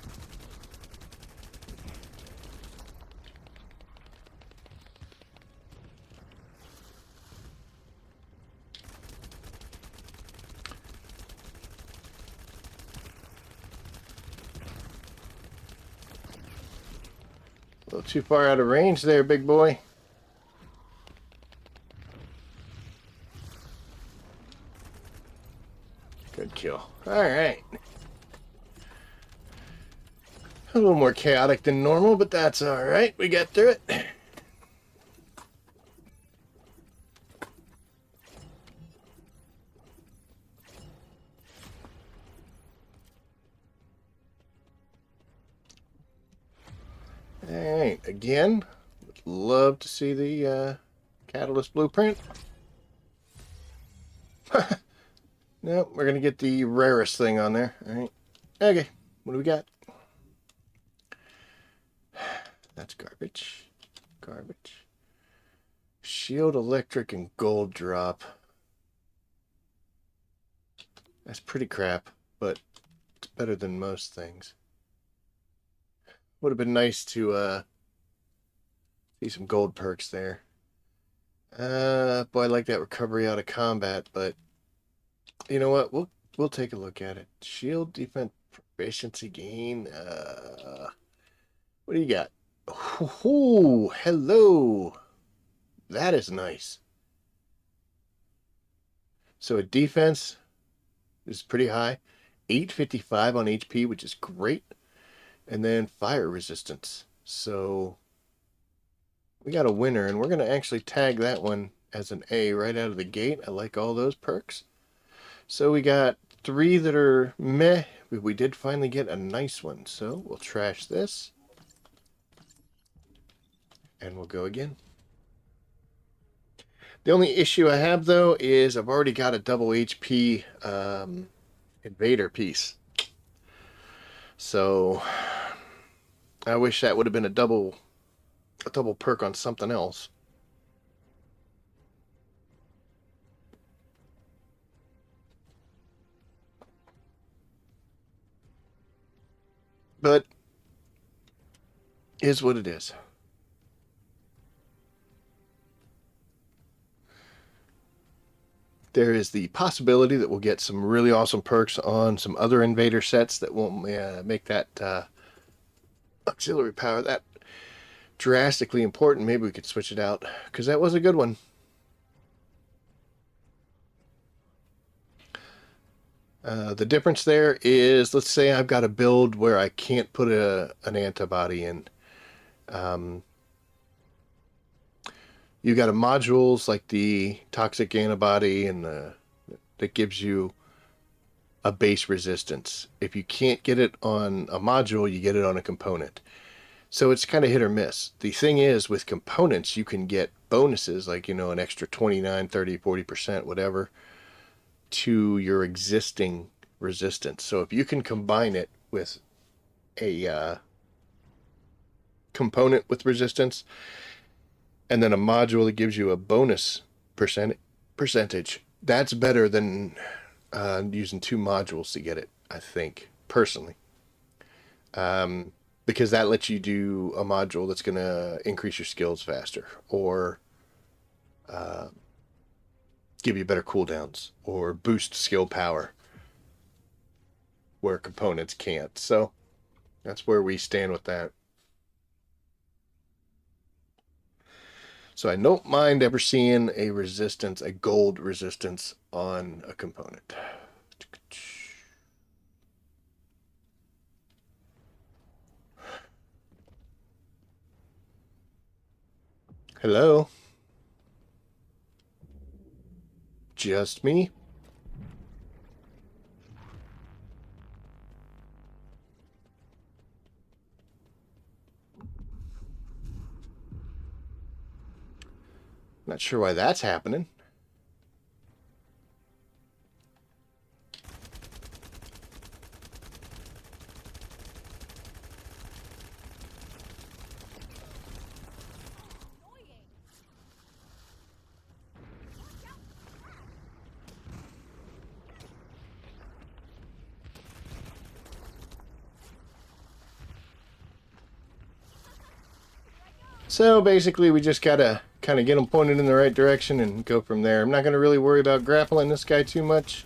A little too far out of range there, big boy. Good kill. Alright. A little more chaotic than normal, but that's alright. We got through it. Alright, again, would love to see the catalyst blueprint. Nope, we're gonna get the rarest thing on there. Alright. Okay, what do we got? That's garbage. Garbage. Shield, electric, and gold drop. That's pretty crap, but it's better than most things. Would have been nice to see some gold perks there. Boy, I like that recovery out of combat, but you know what? We'll take a look at it. Shield defense proficiency gain. What do you got? Oh, hello. That is nice. So a defense is pretty high. 855 on HP, which is great. And then fire resistance. So we got a winner, and we're going to actually tag that one as an A right out of the gate. I like all those perks. So we got 3 that are meh, but we did finally get a nice one. So we'll trash this. And we'll go again. The only issue I have, though, is I've already got a double HP invader piece. So I wish that would have been a double perk on something else. But is what it is. There is the possibility that we'll get some really awesome perks on some other invader sets that won't make that auxiliary power that drastically important. Maybe we could switch it out, because that was a good one. The difference there is, let's say I've got a build where I can't put an antibody in. You got a modules like the toxic antibody and that gives you a base resistance. If you can't get it on a module, you get it on a component. So it's kind of hit or miss. The thing is, with components, you can get bonuses like, an extra 29, 30, 40%, whatever, to your existing resistance. So if you can combine it with a component with resistance, and then a module that gives you a bonus percentage, that's better than using 2 modules to get it, I think, personally. Because that lets you do a module that's going to increase your skills faster, or give you better cooldowns, or boost skill power where components can't. So that's where we stand with that. So I don't mind ever seeing a resistance, a gold resistance on a component. Hello? Just me? Not sure why that's happening. So basically we just gotta kind of get them pointed in the right direction and go from there. I'm not gonna really worry about grappling this guy too much.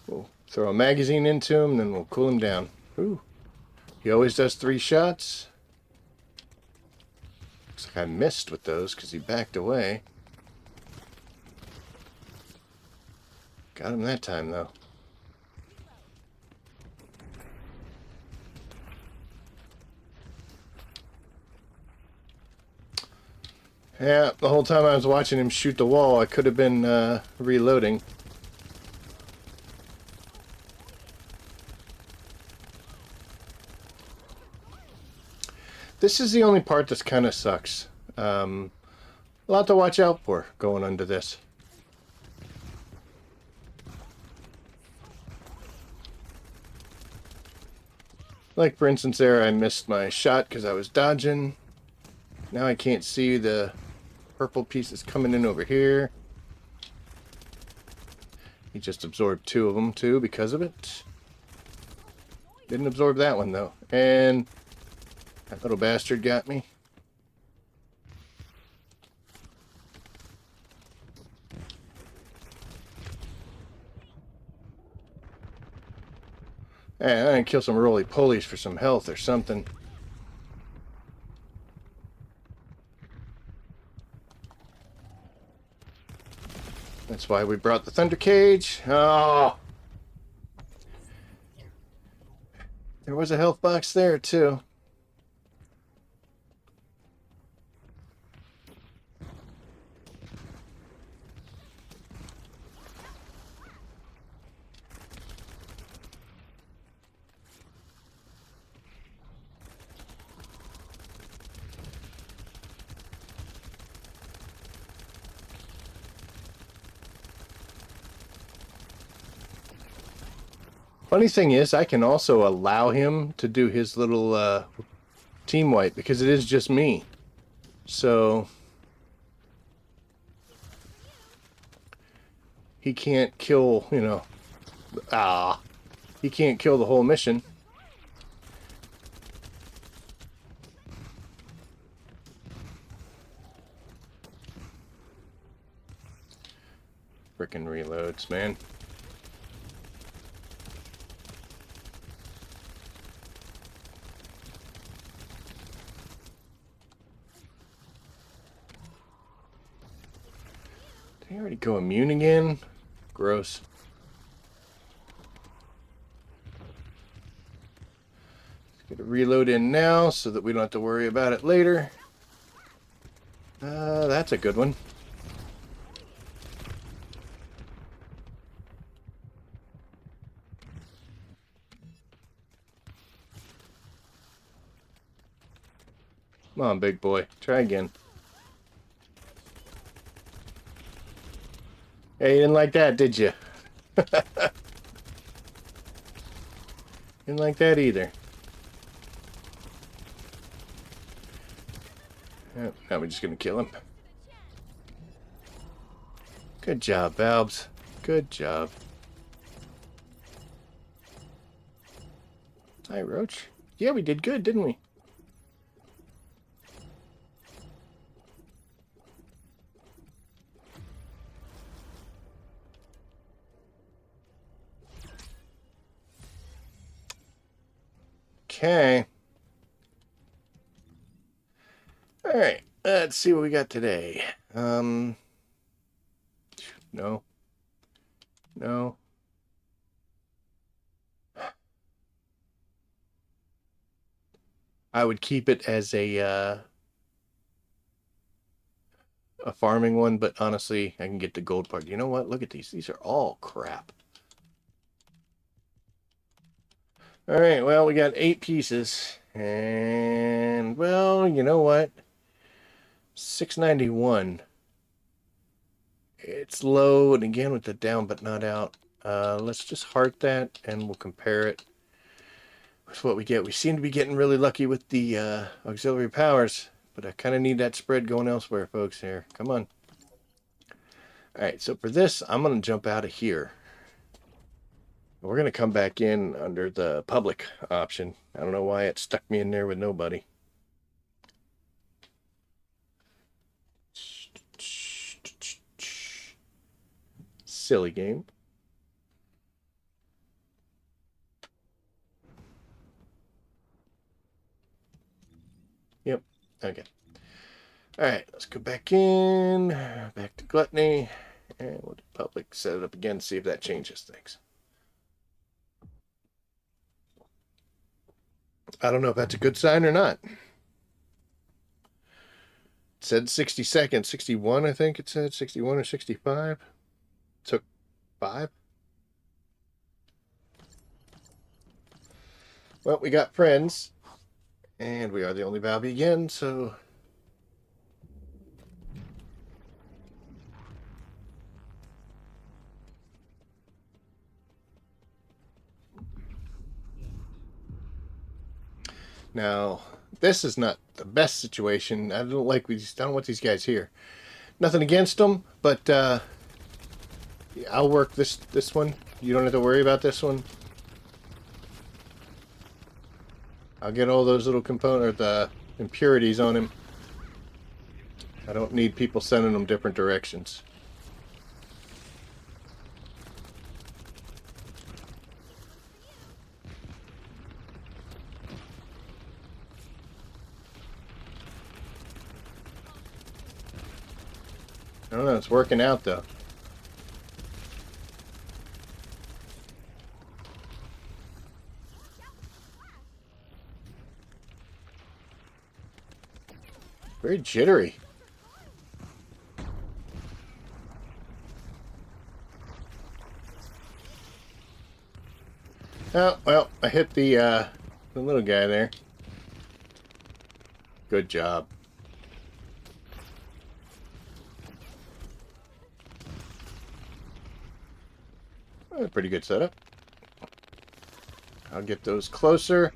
We'll throw a magazine into him, then we'll cool him down. Ooh. He always does 3 shots. Looks like I missed with those because he backed away. Got him that time, though. Yeah, the whole time I was watching him shoot the wall, I could have been reloading. This is the only part that's kind of sucks. A lot to watch out for going under this. Like, for instance, there I missed my shot because I was dodging. Now I can't see the purple pieces coming in over here. He just absorbed 2 of them, too, because of it. Didn't absorb that one, though. And that little bastard got me. And I can kill some roly-polies for some health or something. That's why we brought the Thunder Cage. Oh! There was a health box there, too. Funny thing is, I can also allow him to do his little team wipe because it is just me. So he can't kill, you know, he can't kill the whole mission. Frickin' reloads, man. Did he already go immune again? Gross. Let's get a reload in now so that we don't have to worry about it later. That's a good one. Come on, big boy. Try again. Hey, you didn't like that, did you? Didn't like that either. Yep, now we're just gonna kill him. Good job, Valves. Good job. Hi, Roach. Yeah, we did good, didn't we? Okay. Alright, let's see what we got today. No. No. I would keep it as a farming one, but honestly, I can get the gold part. You know what? Look at these. These are all crap. All right, well, we got 8 pieces. And, well, you know what? 691. It's low, and again with the down but not out. Let's just heart that, and we'll compare it with what we get. We seem to be getting really lucky with the auxiliary powers, but I kind of need that spread going elsewhere, folks, here. Come on. All right, so for this, I'm going to jump out of here. We're going to come back in under the public option. I don't know why it stuck me in there with nobody. Silly game. Yep. Okay. All right, let's go back in. Back to Gluttony. And we'll do public. Set it up again. See if that changes things. I don't know if that's a good sign or not. It said 60 seconds. 61, I think it said. 61 or 65. Took 5. Well, we got friends. And we are the only Valby again, so... Now, this is not the best situation. I don't like these. I don't want these guys here. Nothing against them, but I'll work this one. You don't have to worry about this one. I'll get all those little component or the impurities on him. I don't need people sending them different directions. I don't know. It's working out though. Very jittery. Oh, well, I hit the little guy there. Good job. Pretty good setup. I'll get those closer.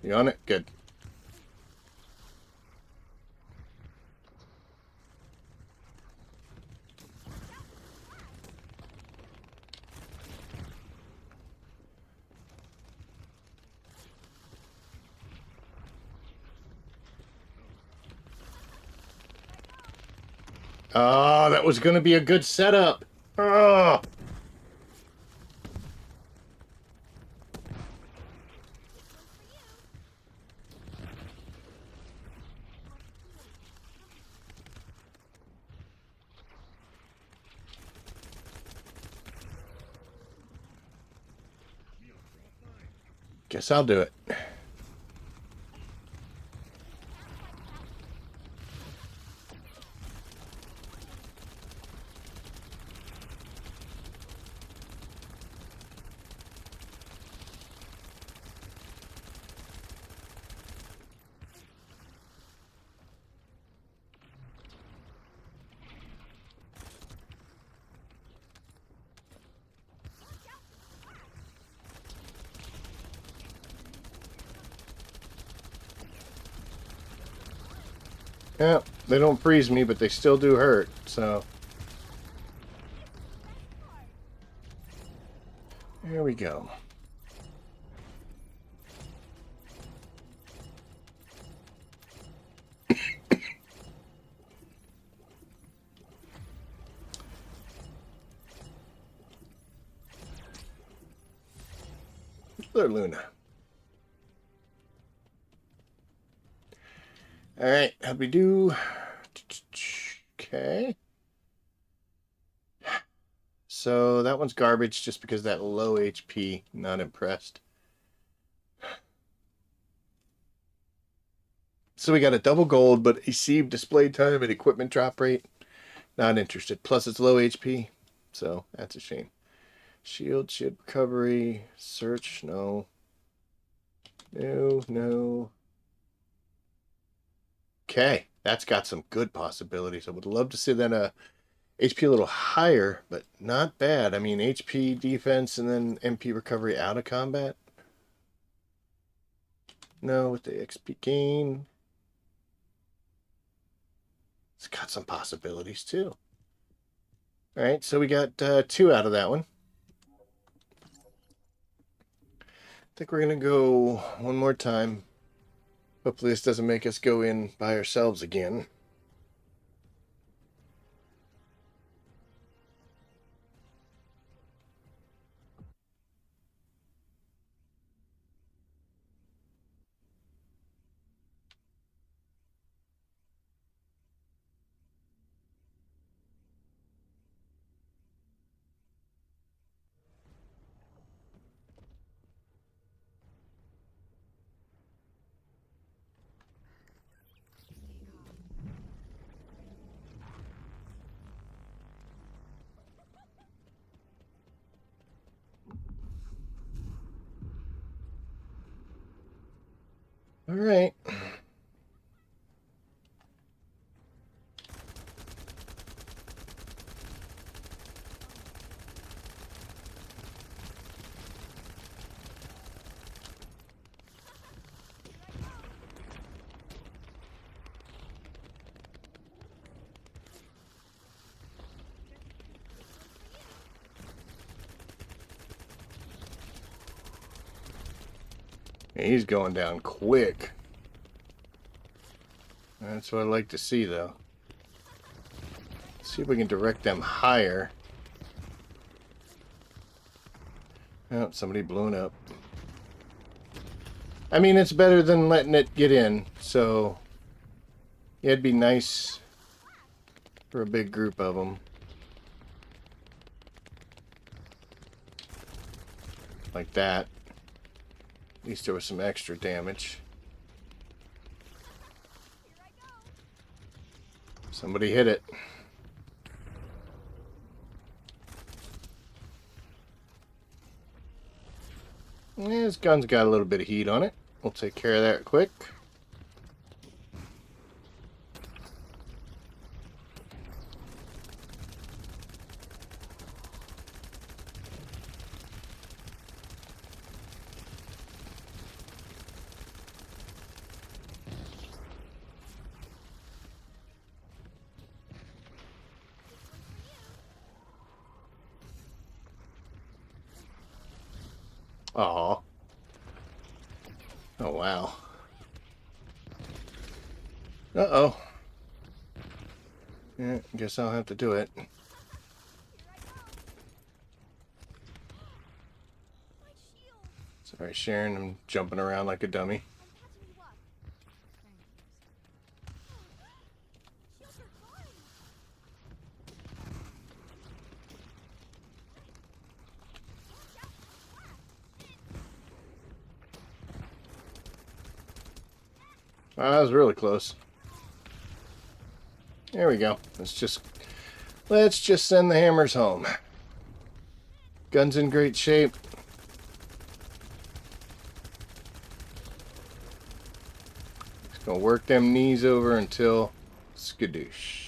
You on it? Good. Oh, that was going to be a good setup. Oh. Guess I'll do it. Yeah, they don't freeze me, but they still do hurt, so... There we go. There, Luna. Alright, how'd we do? Okay. So that one's garbage just because that low HP. Not impressed. So we got a double gold, but received display time and equipment drop rate. Not interested. Plus it's low HP, so that's a shame. Shield recovery, search, no. No, no. Okay, that's got some good possibilities. I would love to see that HP a little higher, but not bad. I mean, HP, defense, and then MP recovery out of combat. No, with the XP gain. It's got some possibilities too. All right, so we got 2 out of that one. I think we're going to go one more time. Hopefully this doesn't make us go in by ourselves again. All right. He's going down quick. That's what I like to see, though. See if we can direct them higher. Oh, somebody blew up. I mean, it's better than letting it get in, so yeah, it'd be nice for a big group of them. Like that. At least there was some extra damage. Somebody hit it. Yeah, his gun's got a little bit of heat on it. We'll take care of that quick. Aw. Oh, wow. Uh-oh. Yeah, guess I'll have to do it. Sorry, Sharon, I'm jumping around like a dummy. Ah, that was really close. There we go. Let's just send the hammers home. Gun's in great shape. Just gonna work them knees over until skadoosh.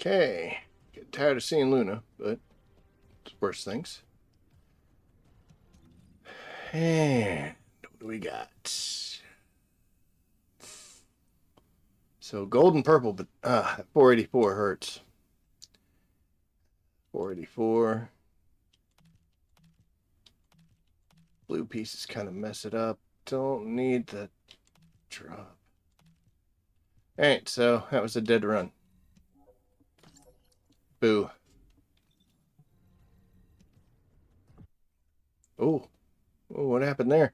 Okay. Getting tired of seeing Luna, but it's worse things. And what do we got? So gold and purple, but 484 hurts. 484. Blue pieces kind of mess it up. Don't need the drop. Alright, so that was a dead run. Boo. Oh, oh, what happened there?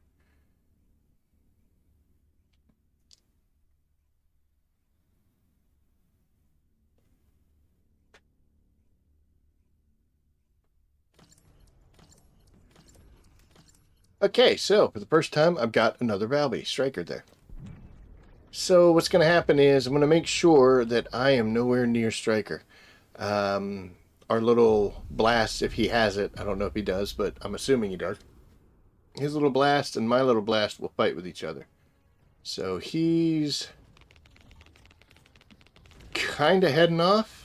Okay, so for the first time, I've got another Valby striker there. So what's going to happen is I'm going to make sure that I am nowhere near striker. Our little blast, if he has it, I don't know if he does, but I'm assuming he does. His little blast and my little blast will fight with each other. So he's kind of heading off.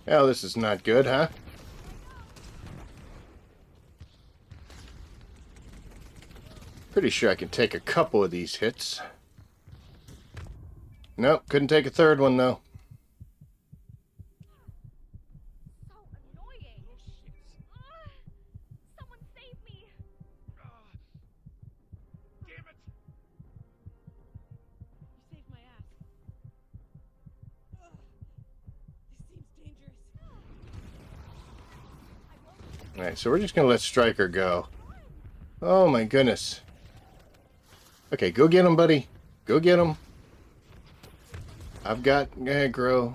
Oh, this is not good, huh? Pretty sure I can take a couple of these hits. Nope, couldn't take a third one, though. So annoying. Ugh. Someone save me. Damn it! You saved my ass. This seems dangerous. Alright, so we're just going to let Striker go. Oh my goodness. Okay, go get him, buddy. Go get him. I've got aggro.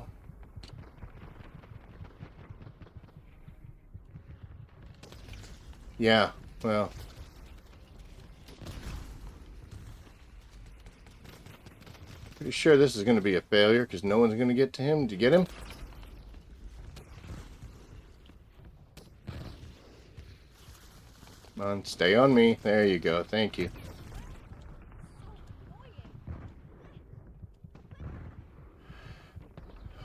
Yeah, well. Pretty sure this is going to be a failure because no one's going to get to him. Did you get him? Come on, stay on me. There you go. Thank you.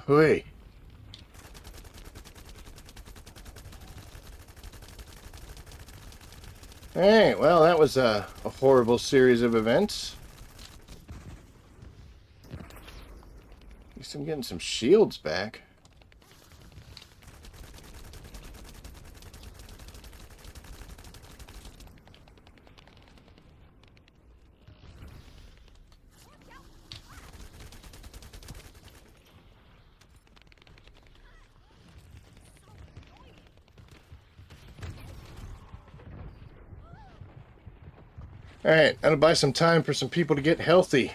Hooey. Alright, well, that was a horrible series of events. At least I'm getting some shields back. Alright, gotta buy some time for some people to get healthy.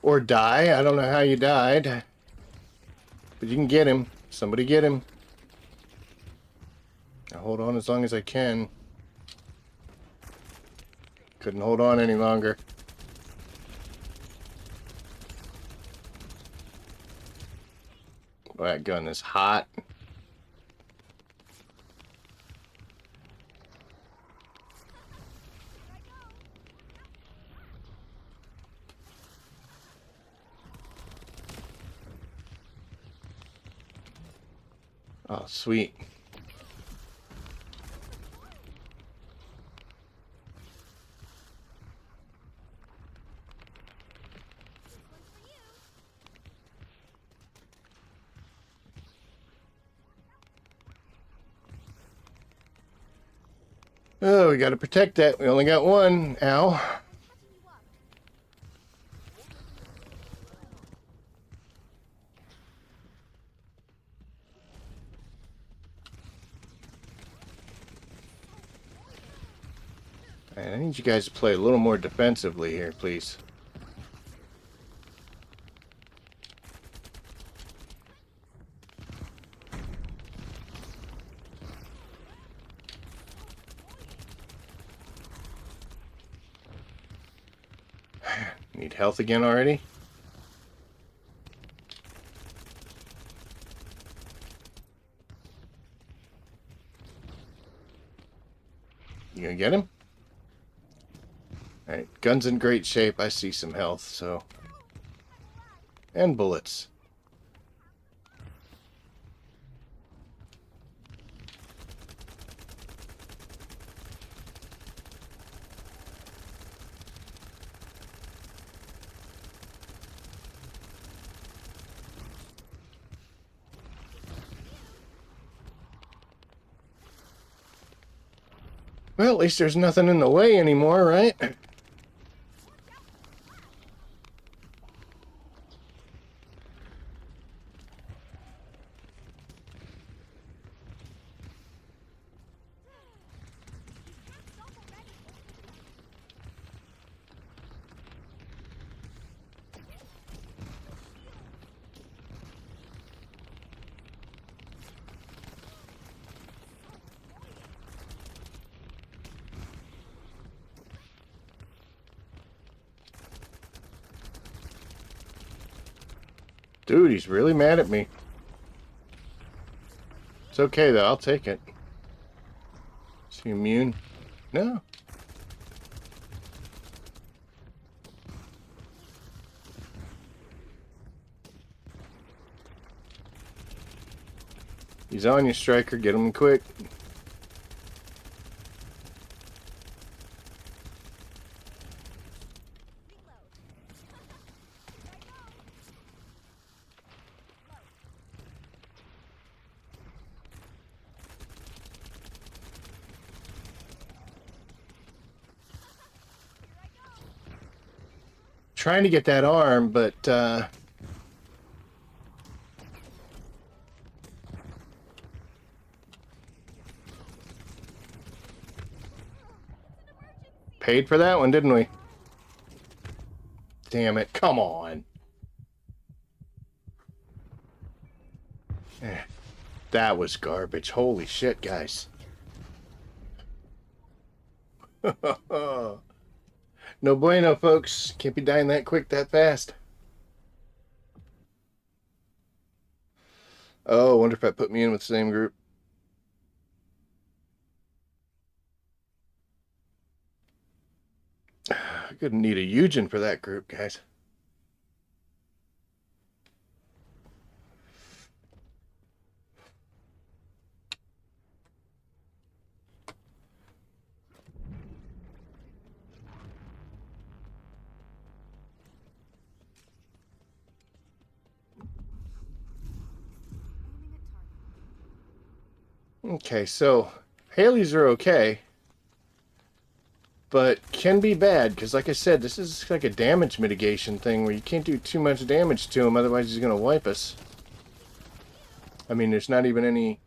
Or die. I don't know how you died. But you can get him. Somebody get him. I'll hold on as long as I can. Couldn't hold on any longer. Boy, that gun is hot. Oh, sweet. Oh, we gotta protect that. We only got one. Ow. Alright, I need you guys to play a little more defensively here, please. Need health again already? You gonna get him? Alright, gun's in great shape. I see some health, so... And bullets. Well, at least there's nothing in the way anymore, right? Dude, he's really mad at me. It's okay, though. I'll take it. Is he immune? No. He's on you, Striker. Get him quick. Trying to get that arm, but paid for that one, didn't we? Damn it, come on. That was garbage. Holy shit, guys. No bueno, folks. Can't be dying that quick, that fast. Oh, I wonder if that put me in with the same group. I could need a Eugen for that group, guys. Okay, so Haley's are okay, but can be bad because, like I said, this is like a damage mitigation thing where you can't do too much damage to him, otherwise he's gonna wipe us. I mean, there's not even any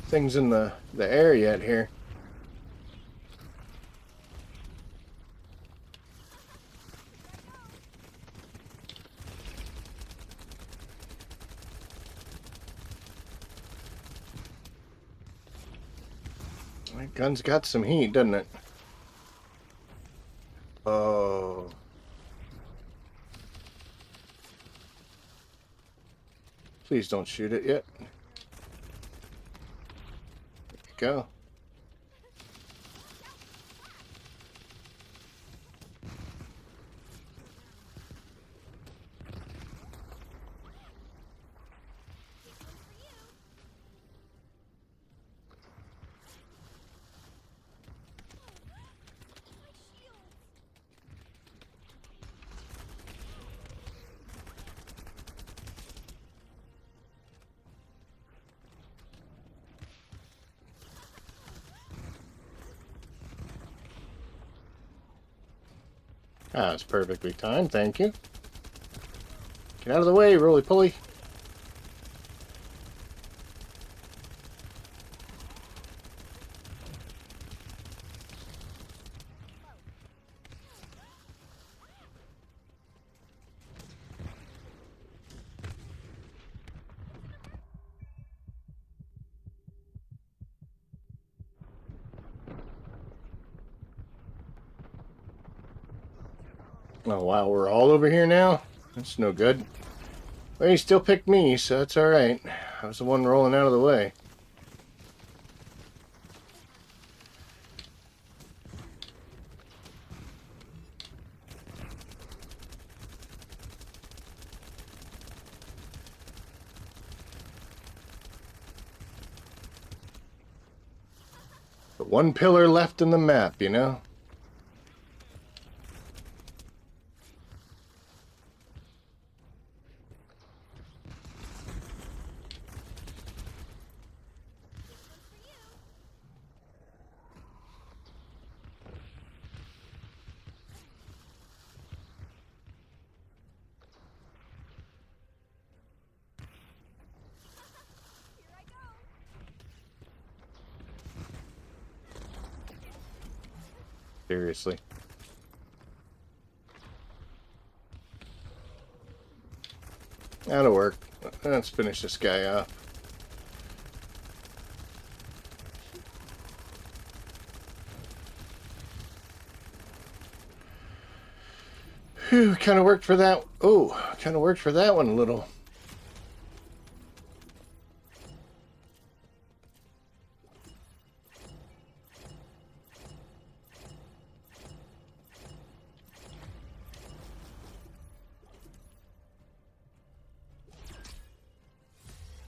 things in the air yet here. My gun's got some heat, doesn't it? Oh. Please don't shoot it yet. There you go. Ah, it's perfectly timed, thank you. Get out of the way, roly-poly. Oh wow, we're all over here now? That's no good. Well, he still picked me, so that's alright. I was the one rolling out of the way. The one pillar left in the map, you know? Here I go. Seriously. That'll work. Let's finish this guy off. Whew, kind of worked for that. Oh, kind of worked for that one a little.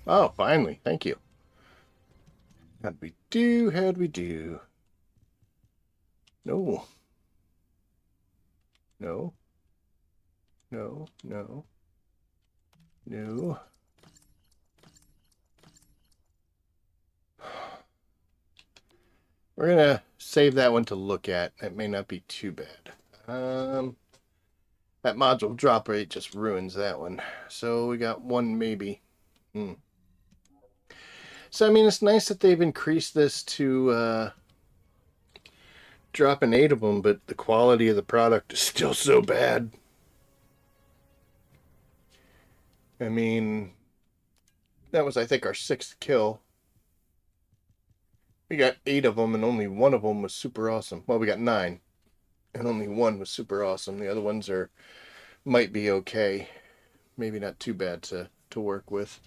Oh, finally. Thank you. How'd we do? How'd we do? No. No. No. No. No. We're gonna save that one to look at. That may not be too bad. That module drop rate just ruins that one. So we got one maybe. So I mean, it's nice that they've increased this to dropping 8 of them, but the quality of the product is still so bad. I mean, that was, I think, our 6th kill. We got 8 of them, and only one of them was super awesome. Well, we got 9, and only one was super awesome. The other ones might be okay, maybe not too bad to work with.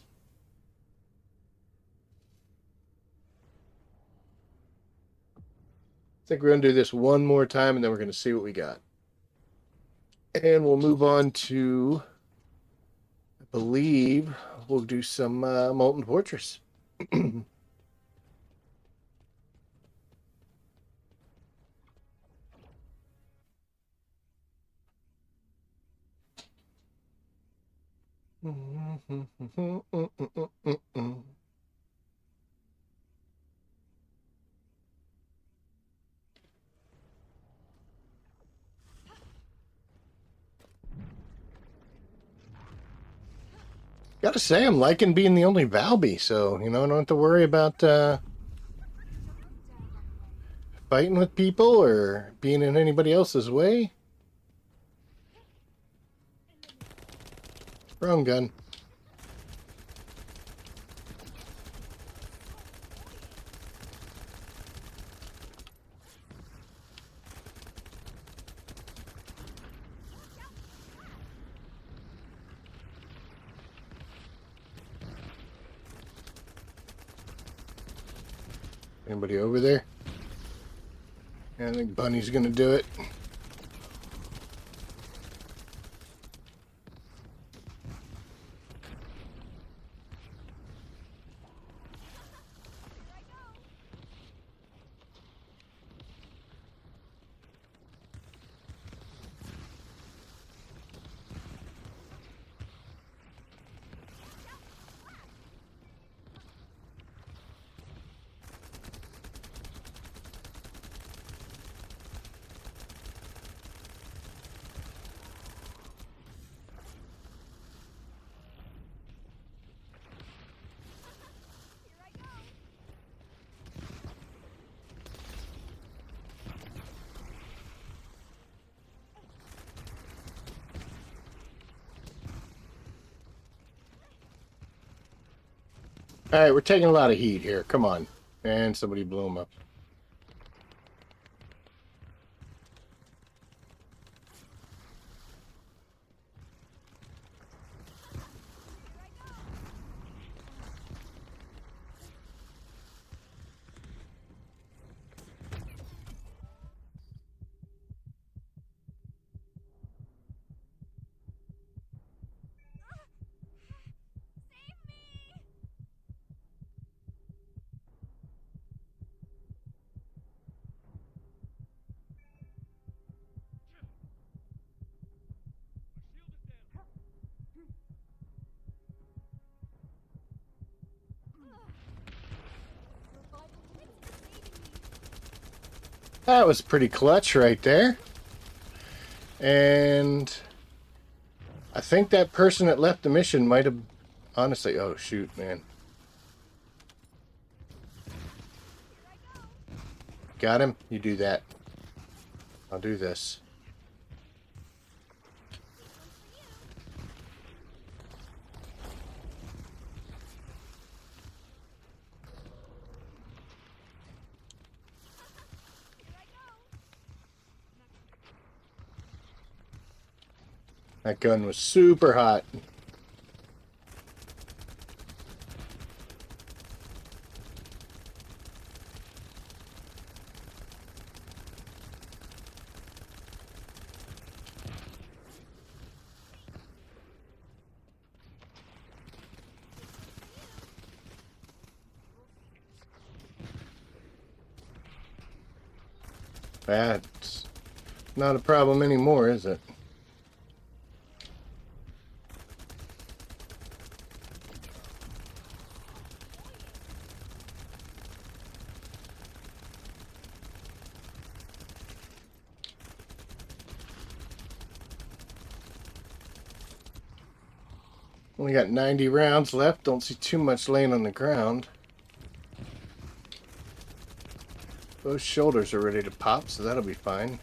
I think we're gonna do this one more time, and then we're gonna see what we got, and we'll move on to, I believe, we'll do some Molten Fortress. Gotta say, I'm liking being the only Valby, so, you know, I don't have to worry about fighting with people or being in anybody else's way. Wrong gun. Anybody over there? Yeah, I think Bunny's gonna do it. All right, we're taking a lot of heat here. Come on. And somebody blew him up. That was pretty clutch right there. And I think that person that left the mission might have... Honestly, oh shoot, man. Got him? You do that. I'll do this. That gun was super hot. That's not a problem anymore, is it? Only got 90 rounds left. Don't see too much laying on the ground. Those shoulders are ready to pop, so that'll be fine.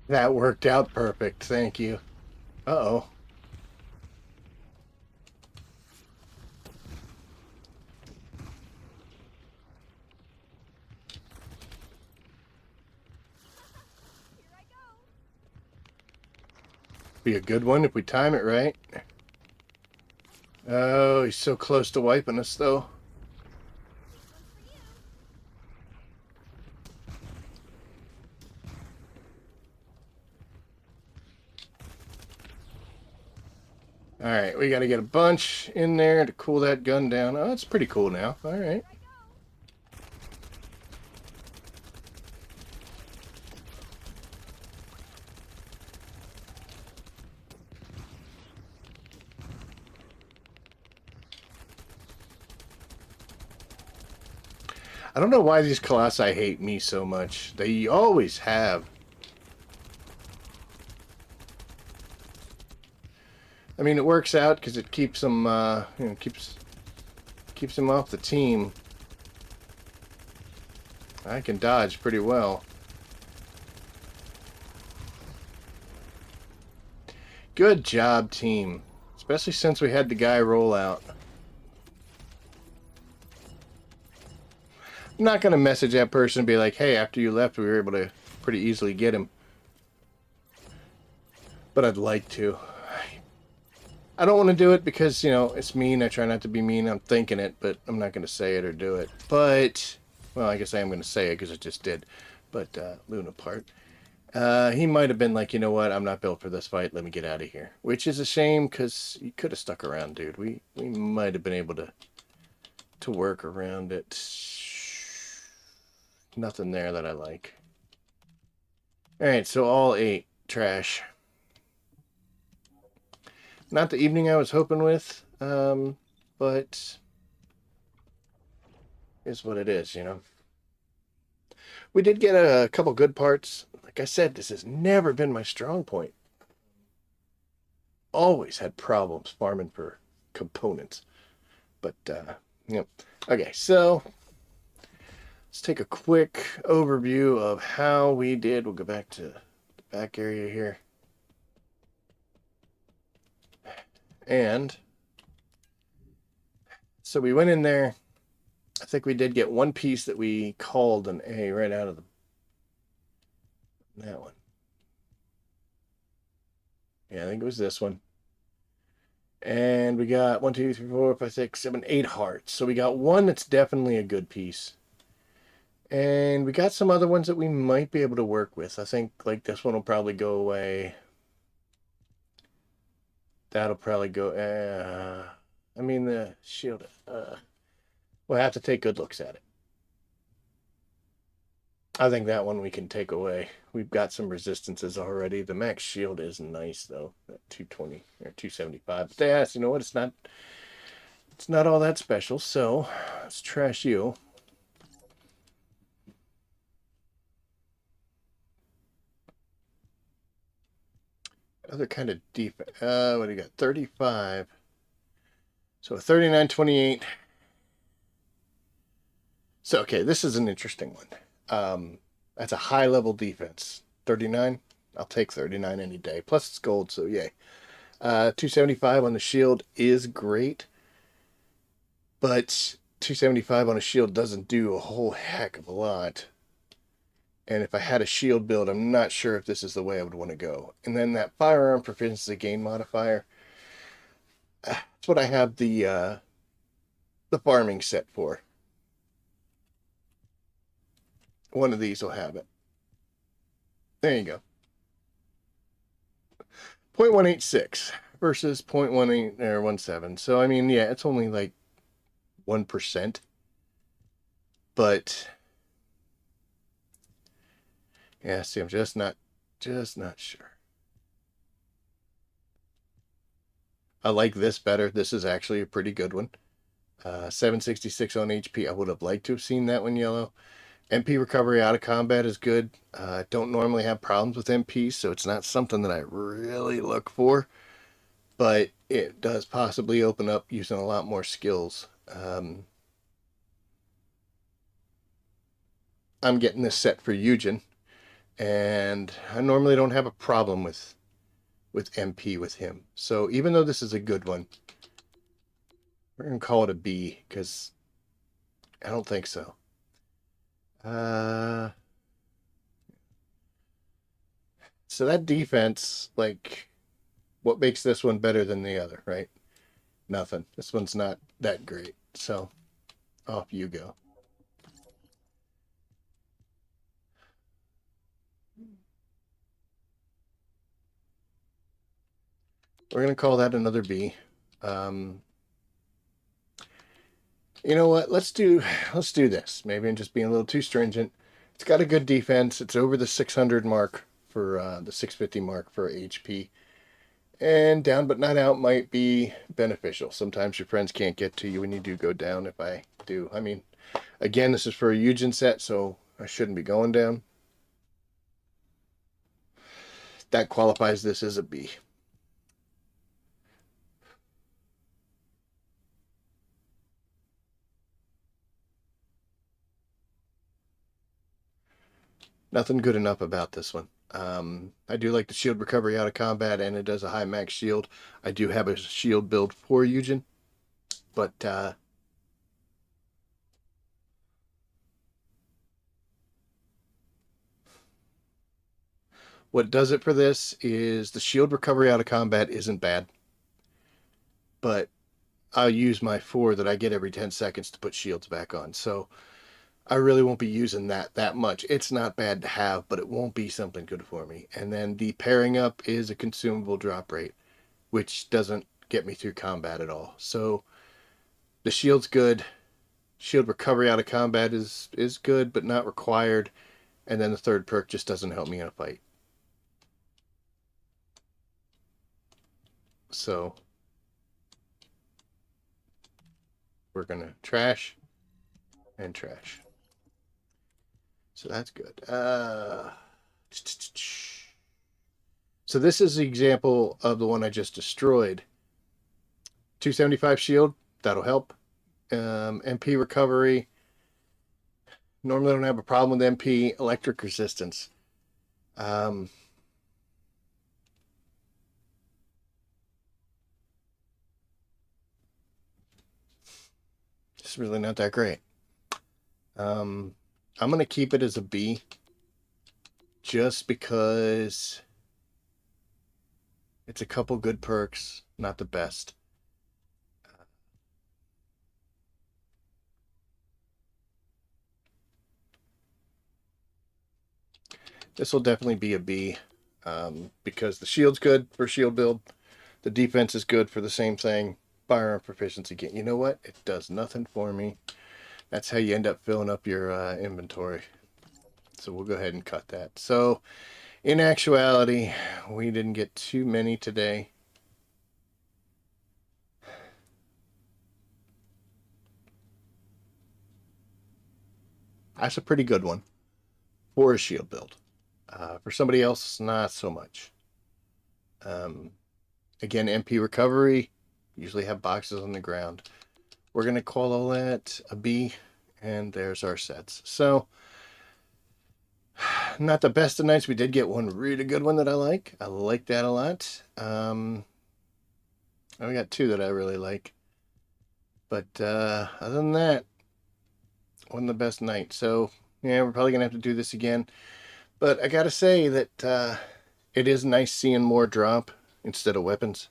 That worked out perfect. Thank you. Uh-oh. Be a good one if we time it right. Oh, he's so close to wiping us, though. Alright, we gotta get a bunch in there to cool that gun down. Oh, it's pretty cool now. Alright. I don't know why these Colossi hate me so much. They always have. I mean, it works out because it keeps them, you know, keeps them off the team. I can dodge pretty well. Good job, team. Especially since we had the guy roll out. I'm not going to message that person and be like, hey, after you left, we were able to pretty easily get him. But I'd like to. I don't want to do it because, you know, it's mean. I try not to be mean. I'm thinking it, but I'm not going to say it or do it. But, well, I guess I am going to say it because I just did. But, Luna part. He might have been like, you know what, I'm not built for this fight. Let me get out of here. Which is a shame because you could have stuck around, dude. We might have been able to work around it. Nothing there that I like. Alright, so all 8. Trash. Not the evening I was hoping with, but is what it is, you know. We did get a couple good parts. Like I said, this has never been my strong point. Always had problems farming for components. But, yep. Okay, so let's take a quick overview of how we did. We'll go back to the back area here. And so we went in there. I think we did get one piece that we called an A right out of that one. Yeah, I think it was this one. And we got 1, 2, 3, 4, 5, 6, 7, 8 hearts. So we got one that's definitely a good piece. And we got some other ones that we might be able to work with. I think like this one will probably go away. That'll probably go. I mean the shield. We'll have to take good looks at it. I think that one we can take away. We've got some resistances already. The max shield is nice though, at 220 or 275. But they asked, you know what? It's not all that special. So let's trash you. Other kind of deep. What do you got? 35. So a 39.28. So okay, this is an interesting one. That's a high level defense. 39. I'll take 39 any day. Plus it's gold, so yay. 275 on the shield is great, but 275 on a shield doesn't do a whole heck of a lot. And if I had a shield build, I'm not sure if this is the way I would want to go. And then that firearm proficiency gain modifier. That's what I have the farming set for. One of these will have it. There you go. 0.186 versus 0.18 or 17. So I mean, yeah, it's only like 1%. But yeah, see, I'm just not sure. I like this better. This is actually a pretty good one. 766 on HP. I would have liked to have seen that one yellow. MP recovery out of combat is good. I don't normally have problems with MP, so it's not something that I really look for. But it does possibly open up using a lot more skills. I'm getting this set for Eugen, and I normally don't have a problem with MP with him. So even though this is a good one, we're going to call it a B because I don't think so. So that defense, like, what makes this one better than the other, right? Nothing. This one's not that great. So off you go. We're going to call that another B. You know what? Let's do this. Maybe I'm just being a little too stringent. It's got a good defense. It's over the 600 mark for the 650 mark for HP. And down but not out might be beneficial. Sometimes your friends can't get to you when you do go down. If I do, I mean, again, this is for a Eugen set, so I shouldn't be going down. That qualifies this as a B. Nothing good enough about this one. I do like the shield recovery out of combat, and it does a high max shield. I do have a shield build for Eugen, but what does it for this is the shield recovery out of combat isn't bad, but I'll use my 4 that I get every 10 seconds to put shields back on. So I really won't be using that much. It's not bad to have, but it won't be something good for me. And then the pairing up is a consumable drop rate, which doesn't get me through combat at all. So the shield's good. Shield recovery out of combat is good, but not required. And then the third perk just doesn't help me in a fight. So we're going to trash and trash. So that's good. So this is the example of the one I just destroyed. 275 shield, that'll help. MP recovery. Normally I don't have a problem with MP. Electric resistance. This is really not that great. I'm going to keep it as a B just because it's a couple good perks, not the best. This will definitely be a B because the shield's good for shield build. The defense is good for the same thing. Firearm proficiency gain. You know what? It does nothing for me. That's how you end up filling up your inventory. So we'll go ahead and cut that. So in actuality, we didn't get too many today. That's a pretty good one for a shield build. For somebody else, not so much. Again, MP recovery, usually have boxes on the ground. We're going to call all that a B, and there's our sets. So, not the best of nights. We did get one really good one that I like. I like that a lot. We got two that I really like. But other than that, wasn't the best night. So, yeah, we're probably going to have to do this again. But I got to say that it is nice seeing more drop instead of weapons.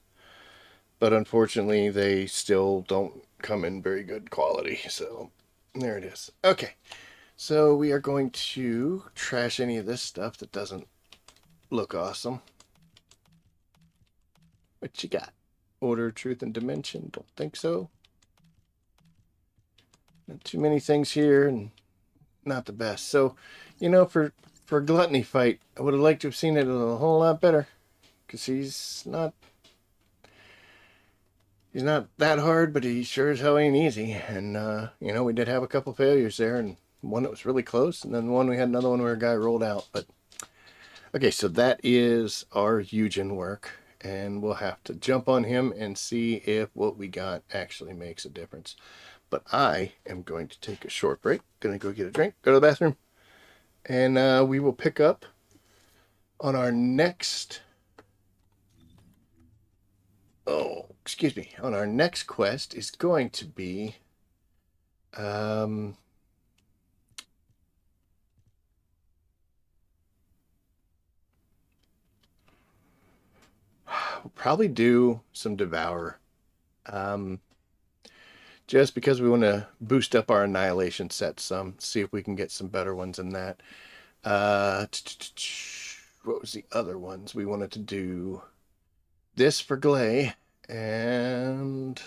But unfortunately, they still don't come in very good quality. So, there it is. Okay. So we are going to trash any of this stuff that doesn't look awesome. What you got? Order, truth, and dimension. Don't think so. Not too many things here, and not the best. So, you know, for a gluttony fight, I would have liked to have seen it a whole lot better, because he's not that hard, but he sure as hell ain't easy. And you know, we did have a couple failures there, and one that was really close, and then one we had another one where a guy rolled out. But okay, so that is our Eugen work, and we'll have to jump on him and see if what we got actually makes a difference. But I am going to take a short break. Gonna go get a drink, go to the bathroom, and we will pick up on our next. Oh, excuse me. On our next quest is going to be. We'll probably do some Devour. Just because we want to boost up our Annihilation set some, see if we can get some better ones in that. What was the other ones? We wanted to do this for Glay, and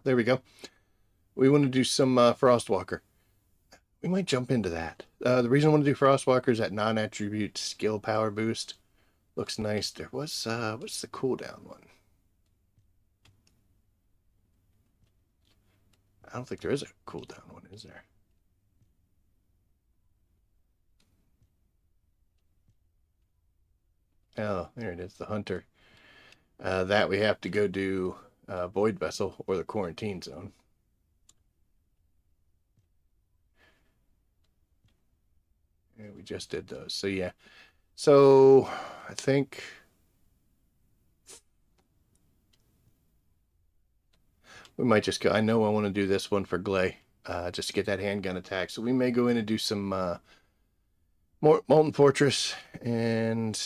there we go. We want to do some Frostwalker. We might jump into that. The reason I want to do Frostwalker is that non-attribute skill power boost. Looks nice. There was, what's the cooldown one? I don't think there is a cooldown one, is there? Oh, there it is, the Hunter. That we have to go do Void Vessel or the Quarantine Zone. Yeah, we just did those. So, yeah. So, I think we might just go. I know I want to do this one for Glay, just to get that handgun attack. So we may go in and do some more Molten Fortress, and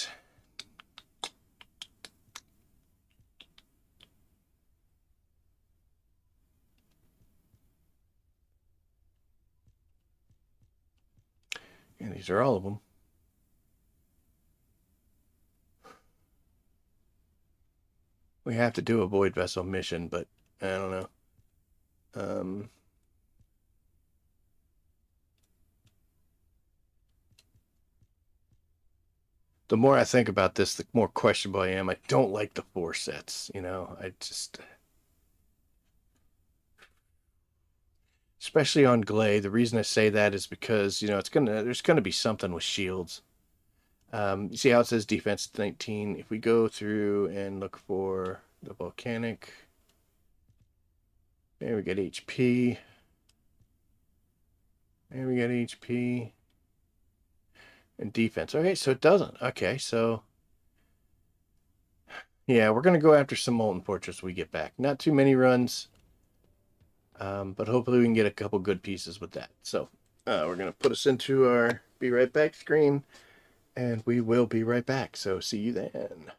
these are all of them. We have to do a Void Vessel mission, but I don't know. The more I think about this, the more questionable I am. I don't like the 4 sets, you know. I just, especially on Glay. The reason I say that is because, you know, there's gonna be something with shields. You see how it says defense 19? If we go through and look for the volcanic, there we get HP. There we get HP. And defense. Okay, so it doesn't. Okay, so yeah, we're gonna go after some Molten Fortress when we get back. Not too many runs, but hopefully we can get a couple good pieces with that. So we're gonna put us into our be right back screen, and we will be right back. So see you then.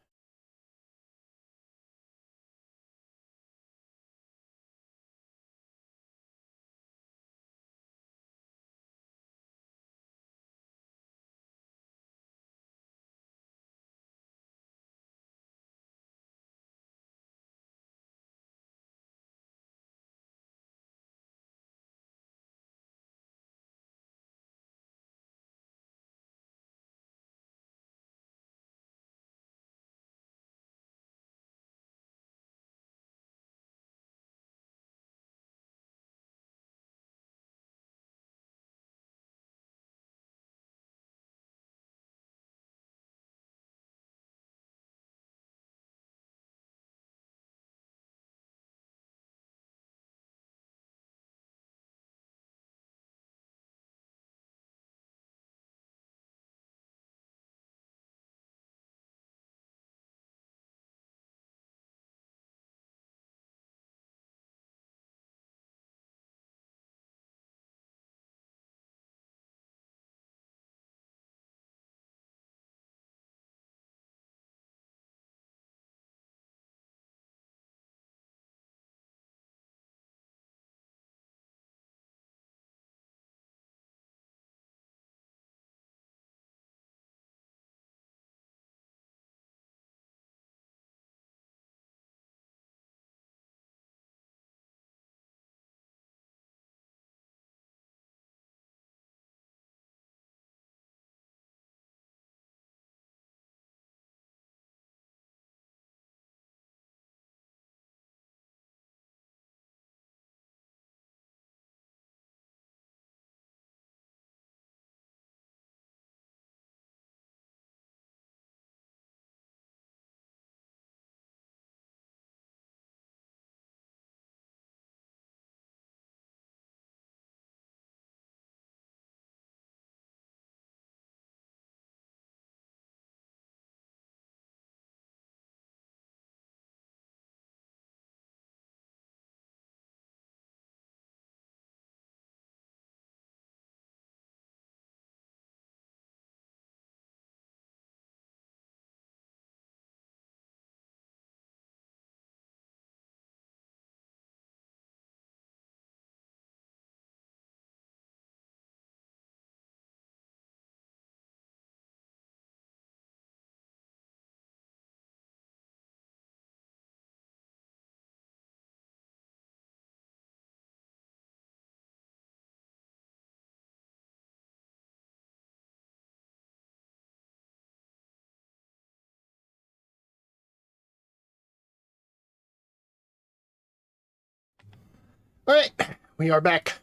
All right, we are back.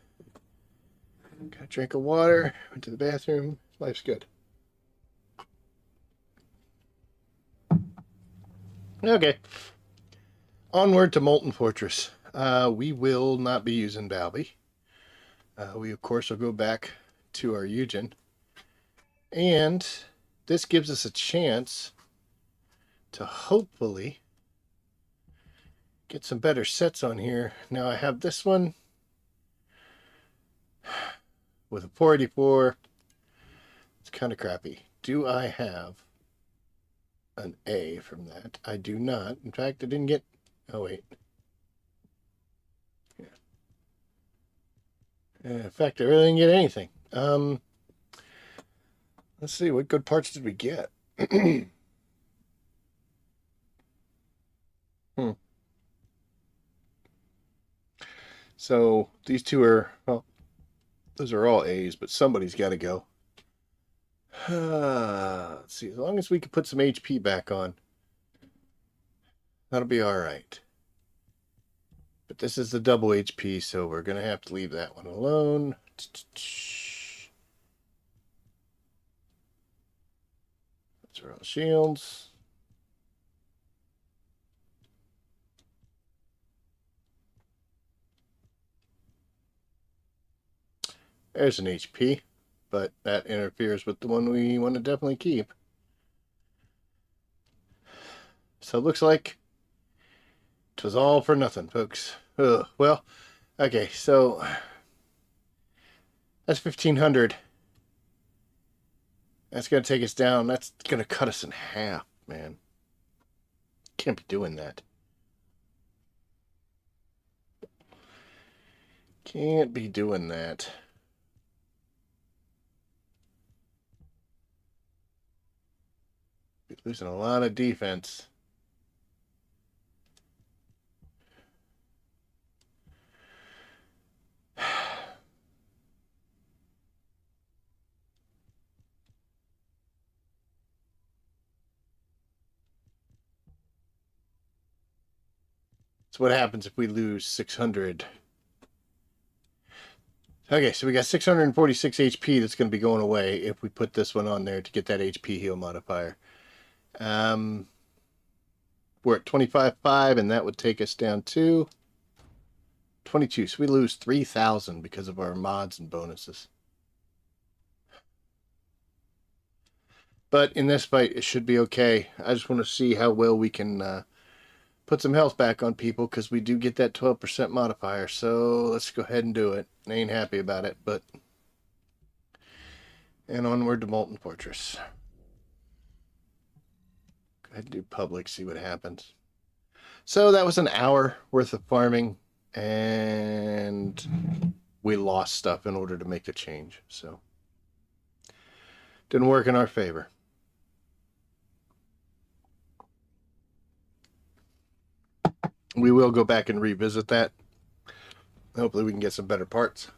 Got a drink of water, went to the bathroom. Life's good. Okay. Onward to Molten Fortress. We will not be using Balby. We, of course, will go back to our Eugen. And this gives us a chance to hopefully get some better sets on here. Now I have this one with a 484. It's kind of crappy. Do I have an A from that? I do not. In fact, I didn't get... Oh, wait. Yeah. In fact, I really didn't get anything. Let's see. What good parts did we get? So these two are... Well, those are all A's, but somebody's got to go. Let's see. As long as we can put some HP back on, that'll be all right. But this is the double HP, so we're going to have to leave that one alone. That's our all shields. There's an HP, but that interferes with the one we want to definitely keep. So it looks like it was all for nothing, folks. Ugh. Well, okay, so that's 1,500. That's going to take us down. That's going to cut us in half, man. Can't be doing that. Can't be doing that. Be losing a lot of defense. So what happens if we lose 600? Okay, so we got 646 HP that's going to be going away if we put this one on there to get that HP heal modifier. We're at 25.5, and that would take us down to 22. So we lose 3,000 because of our mods and bonuses. But in this fight, it should be okay. I just want to see how well we can put some health back on people, because we do get that 12% modifier. So let's go ahead and do it. I ain't happy about it, but... And onward to Molten Fortress. Go ahead and do public, see what happens. So that was an hour worth of farming, and we lost stuff in order to make the change. So didn't work in our favor. We will go back and revisit that. Hopefully we can get some better parts.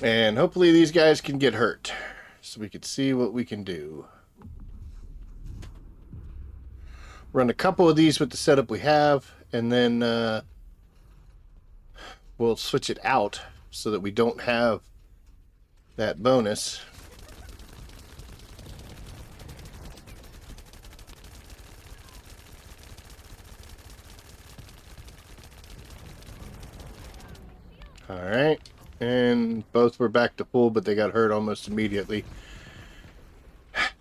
And hopefully these guys can get hurt, so we can see what we can do. Run a couple of these with the setup we have, and then we'll switch it out so that we don't have that bonus. Alright, and both were back to full, but they got hurt almost immediately.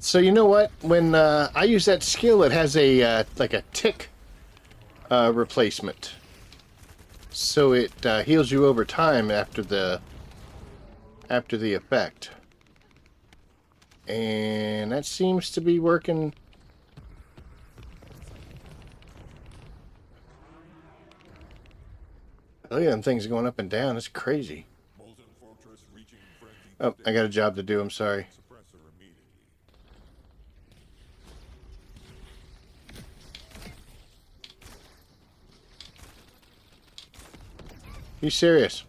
So you know what? When I use that skill, it has a like a tick replacement. So it heals you over time after the effect. And that seems to be working. Look at them things going up and down. It's crazy. Oh, I got a job to do. I'm sorry. You serious?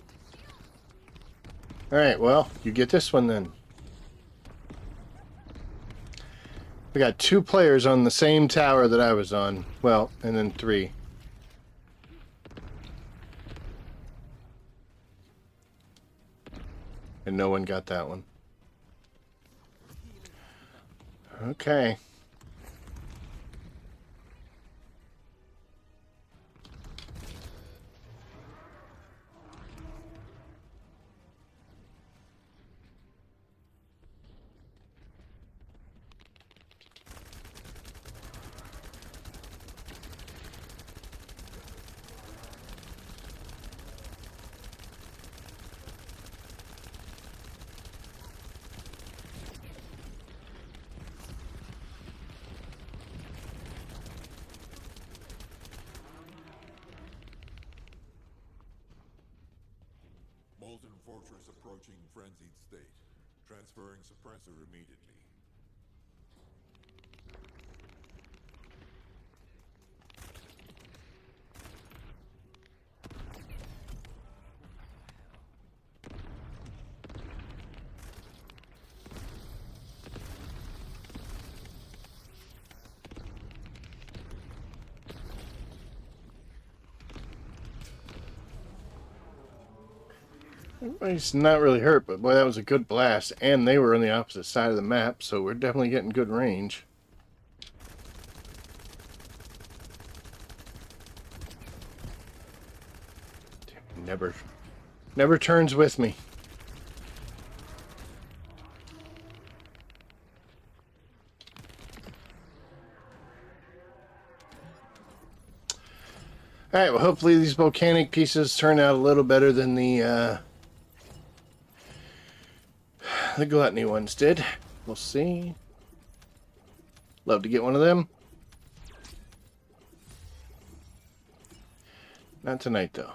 Alright, well, you get this one then. We got 2 players on the same tower that I was on. Well, and then 3. And no one got that one. Okay. Molten Fortress approaching frenzied state. Transferring suppressor immediately. He's not really hurt, but boy, that was a good blast. And they were on the opposite side of the map, so we're definitely getting good range. Never turns with me. Alright, well hopefully these volcanic pieces turn out a little better than the gluttony ones did. We'll see. Love to get one of them. Not tonight, though.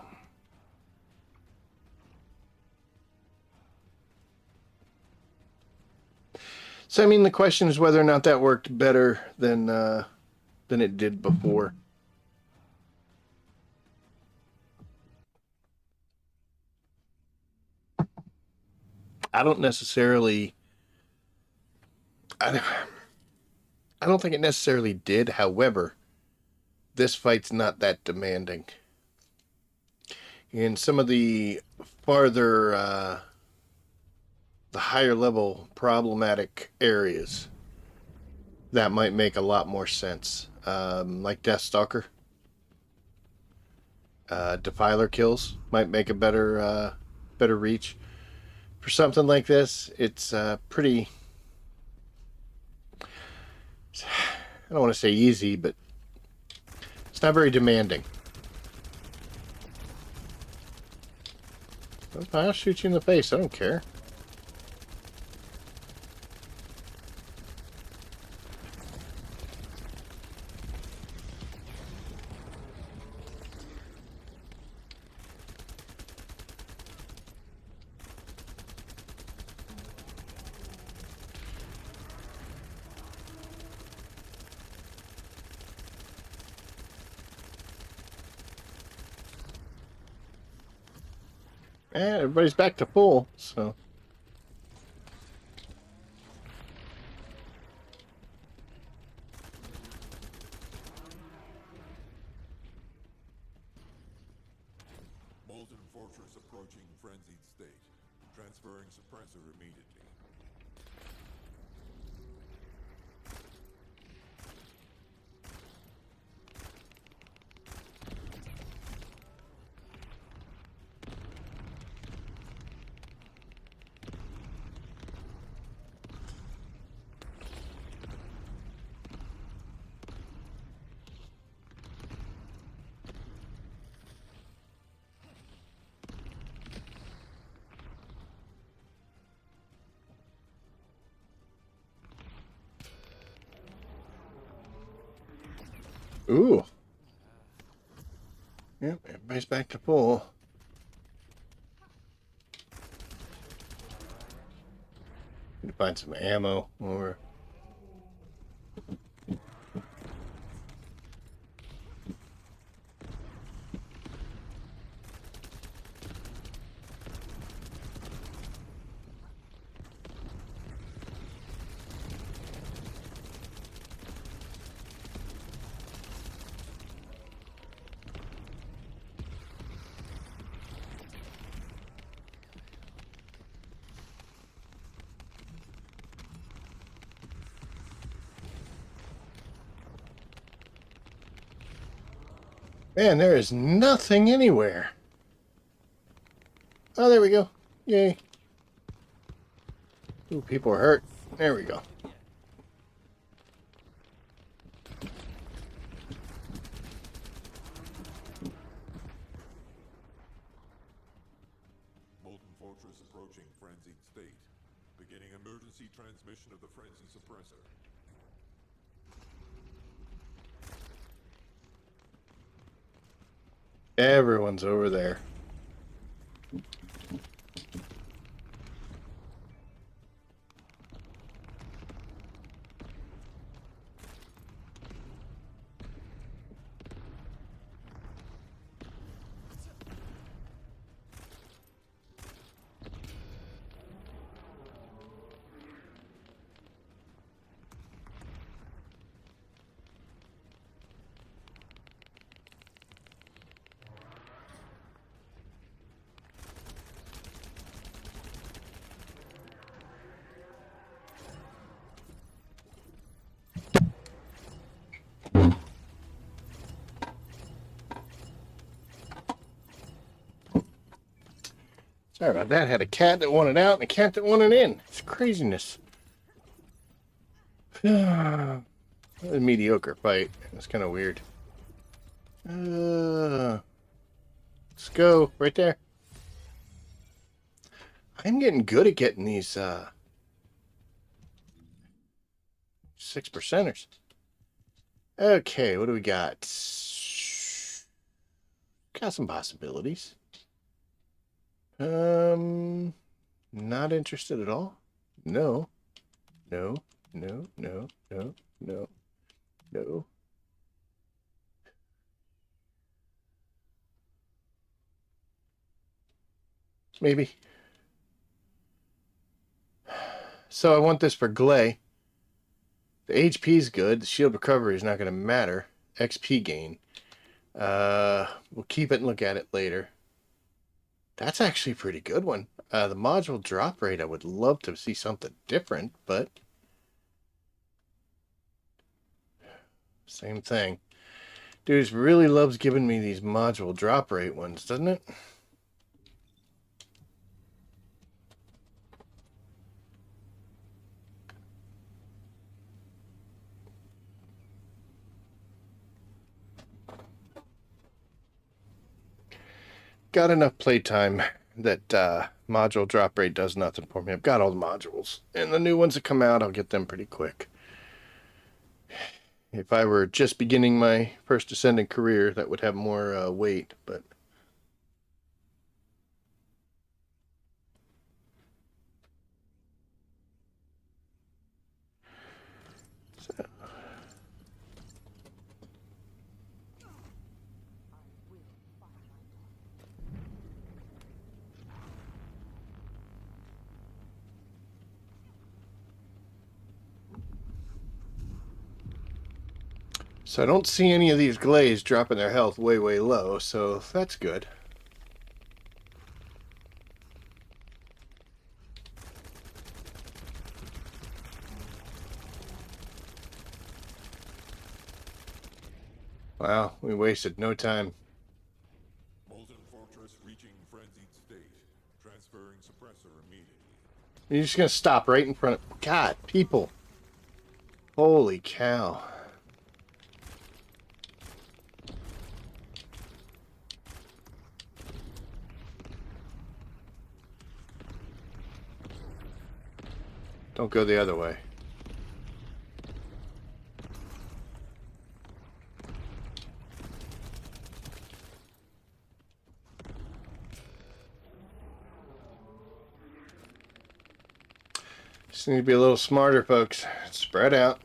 So, I mean, the question is whether or not that worked better than it did before. I don't necessarily... I don't think it necessarily did. However, this fight's not that demanding. In some of the farther, the higher level problematic areas, that might make a lot more sense. Like Deathstalker. Defiler kills might make a better reach. For something like this, it's pretty... I don't want to say easy, but it's not very demanding. I'll shoot you in the face. I don't care. And everybody's back to full, so... Molten Fortress approaching frenzied state. Transferring suppressor immediately. Ooh. Yep, everybody's back to full. Need to find some ammo or... Man, there is nothing anywhere. Oh, there we go. Yay. Ooh, people are hurt. There we go. Molten Fortress approaching frenzied state. Beginning emergency transmission of the frenzy suppressor. Everyone's over there. Sorry about that. Had a cat that wanted out and a cat that wanted in. It's craziness. A mediocre fight. It's kind of weird. Let's go. Right there. I'm getting good at getting these 6%ers. Okay, what do we got? Got some possibilities. Not interested at all. No. No. No. No. No. No. No. Maybe. So I want this for Glay. The HP is good. The shield recovery is not going to matter. XP gain. We'll keep it and look at it later. That's actually a pretty good one. The module drop rate, I would love to see something different, but same thing. Dude really loves giving me these module drop rate ones, doesn't it? Got enough playtime that module drop rate does nothing for me. I've got all the modules. And the new ones that come out, I'll get them pretty quick. If I were just beginning my first Descendant career, that would have more weight, but... So. So I don't see any of these Glaze dropping their health way, way low, so that's good. Wow, we wasted no time. Molten Fortress reaching frenzied state. Transferring suppressor immediately. You're just gonna stop right in front of... God, people. Holy cow. Don't go the other way. Just need to be a little smarter, folks. Spread out.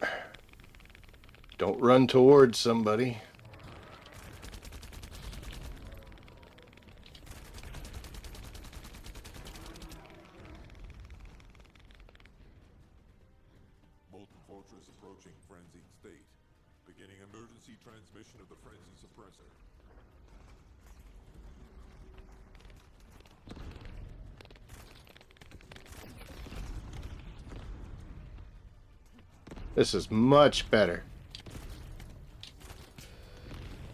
Don't run towards somebody. Molten Fortress approaching frenzied state. Beginning emergency transmission of the frenzy suppressor. This is much better.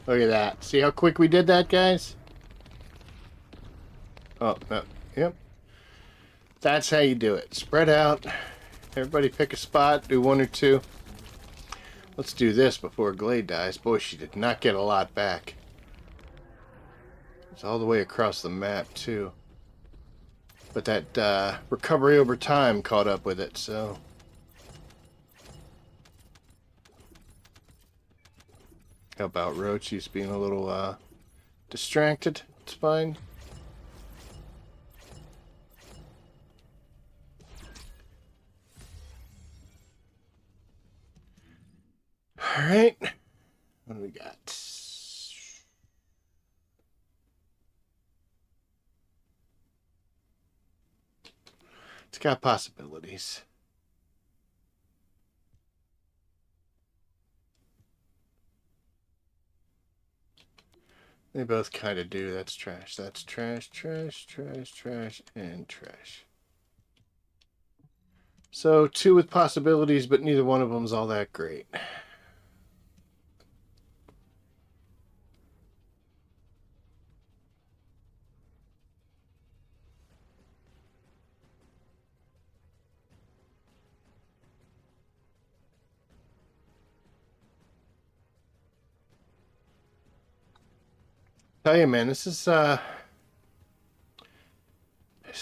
Look at that. See how quick we did that, guys? Oh, no. Yep. That's how you do it. Spread out. Everybody pick a spot. Do one or two. Let's do this before Glade dies. Boy, she did not get a lot back. It's all the way across the map, too. But that recovery over time caught up with it, so... How about Roach? He's being a little distracted. It's fine. Alright. What do we got? It's got possibilities. They both kind of do. That's trash. That's trash, trash, trash, trash, and trash. So, two with possibilities, but neither one of them's all that great. Tell you, man, this is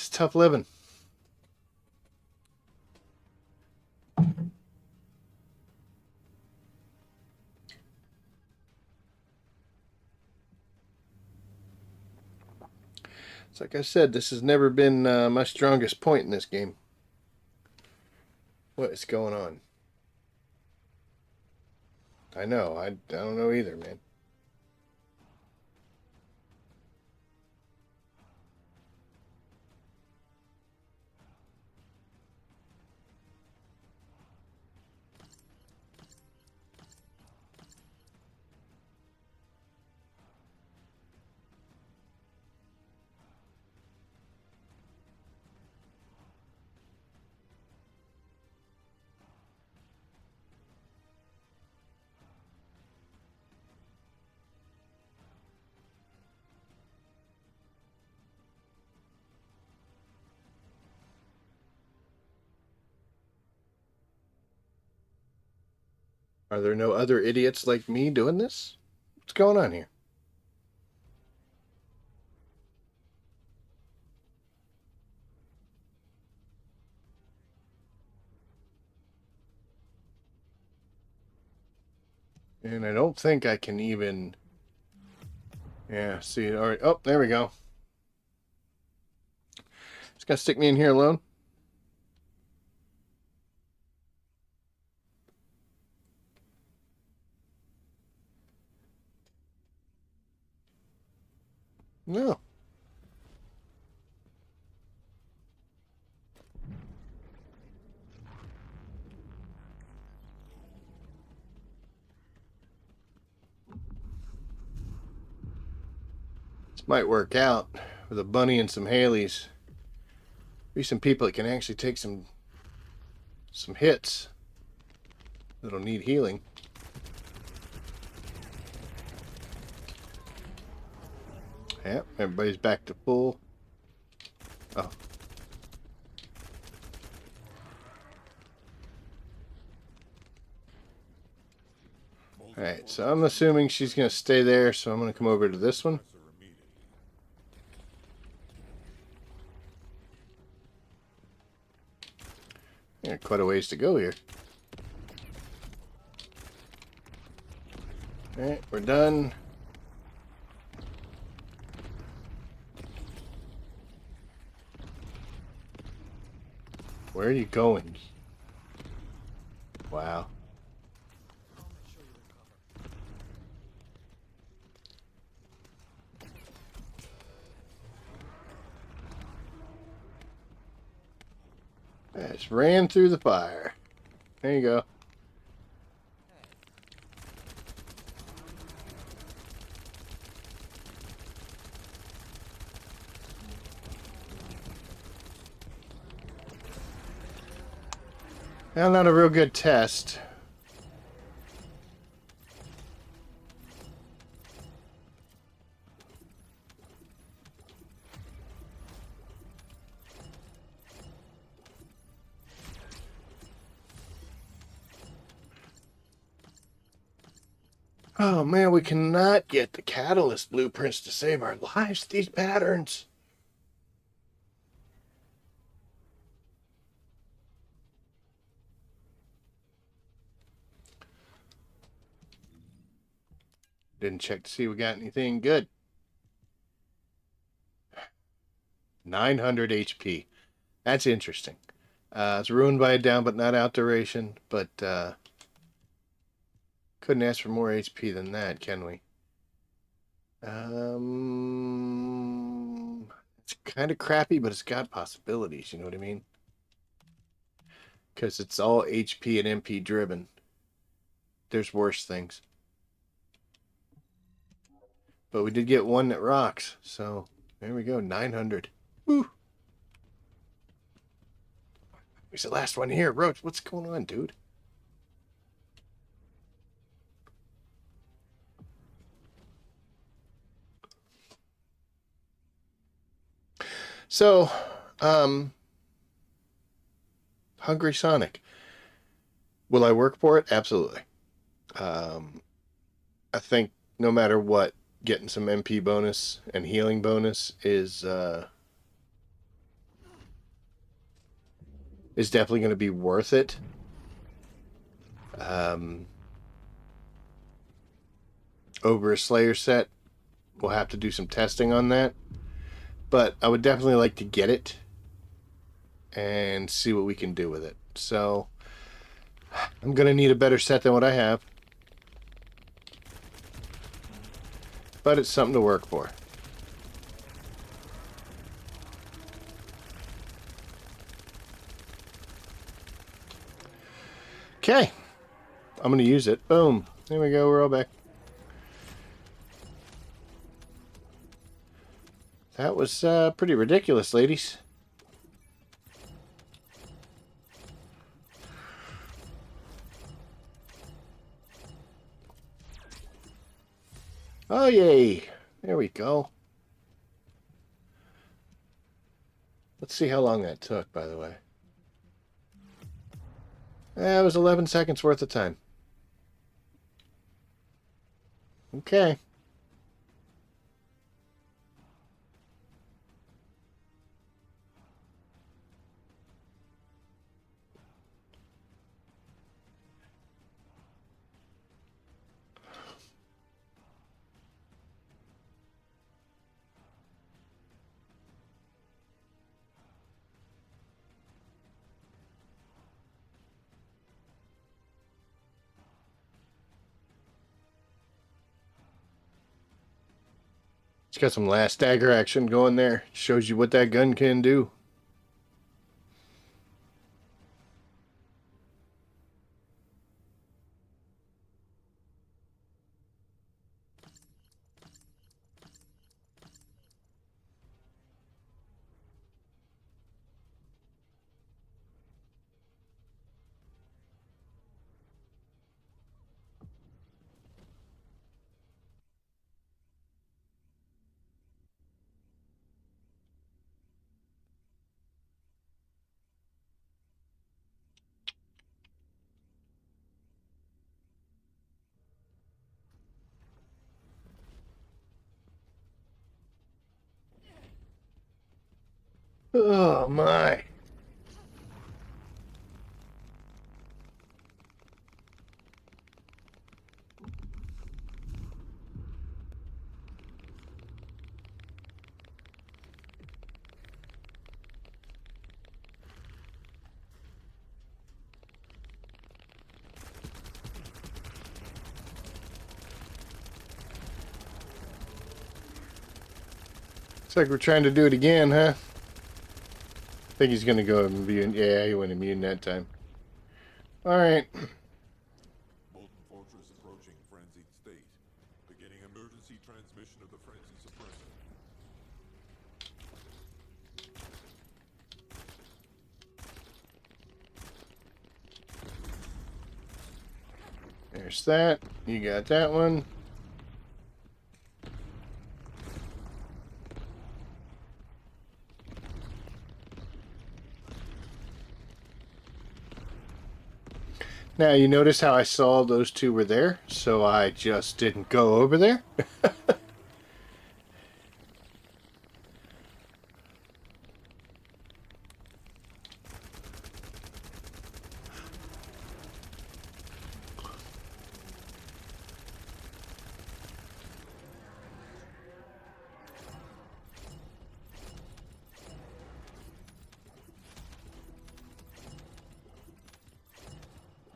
tough living. It's like I said, this has never been my strongest point in this game. What is going on? I know, I don't know either, man. Are there no other idiots like me doing this? What's going on here? And I don't think I can even... Yeah, see it already. Oh, there we go. It's gonna stick me in here alone. No. This might work out with a bunny and some Haleys. Be some people that can actually take some hits that'll need healing. Yep, everybody's back to full. Oh. Alright, so I'm assuming she's going to stay there, so I'm going to come over to this one. Yeah, quite a ways to go here. Alright, we're done. Where are you going? Wow. I just ran through the fire. There you go. Well, not a real good test. Oh man, we cannot get the catalyst blueprints to save our lives. These patterns. Didn't check to see if we got anything good. 900 HP. That's interesting. It's ruined by a down but not out duration, but couldn't ask for more HP than that, can we? It's kind of crappy, but it's got possibilities, you know what I mean? Because it's all HP and MP driven. There's worse things. But we did get one that rocks, so there we go, 900. Woo! It's the last one here. Roach, what's going on, dude? So, Hungry Sonic. Will I work for it? Absolutely. I think no matter what, getting some MP bonus and healing bonus is definitely going to be worth it. Over a Slayer set, we'll have to do some testing on that. But I would definitely like to get it and see what we can do with it. So I'm going to need a better set than what I have. But it's something to work for. Okay. I'm going to use it. Boom. There we go. We're all back. That was pretty ridiculous, ladies. Oh, yay. There we go. Let's see how long that took, by the way. That was 11 seconds worth of time. Okay. It's got some last dagger action going there. Shows you what that gun can do. Oh my. Looks like we're trying to do it again, huh? I think he's going to go immune. Yeah, he went immune that time. Alright. Molten Fortress approaching frenzied state. Beginning emergency transmission of the frenzy suppressor. There's that. You got that one. Now, you notice how I saw those two were there, so I just didn't go over there?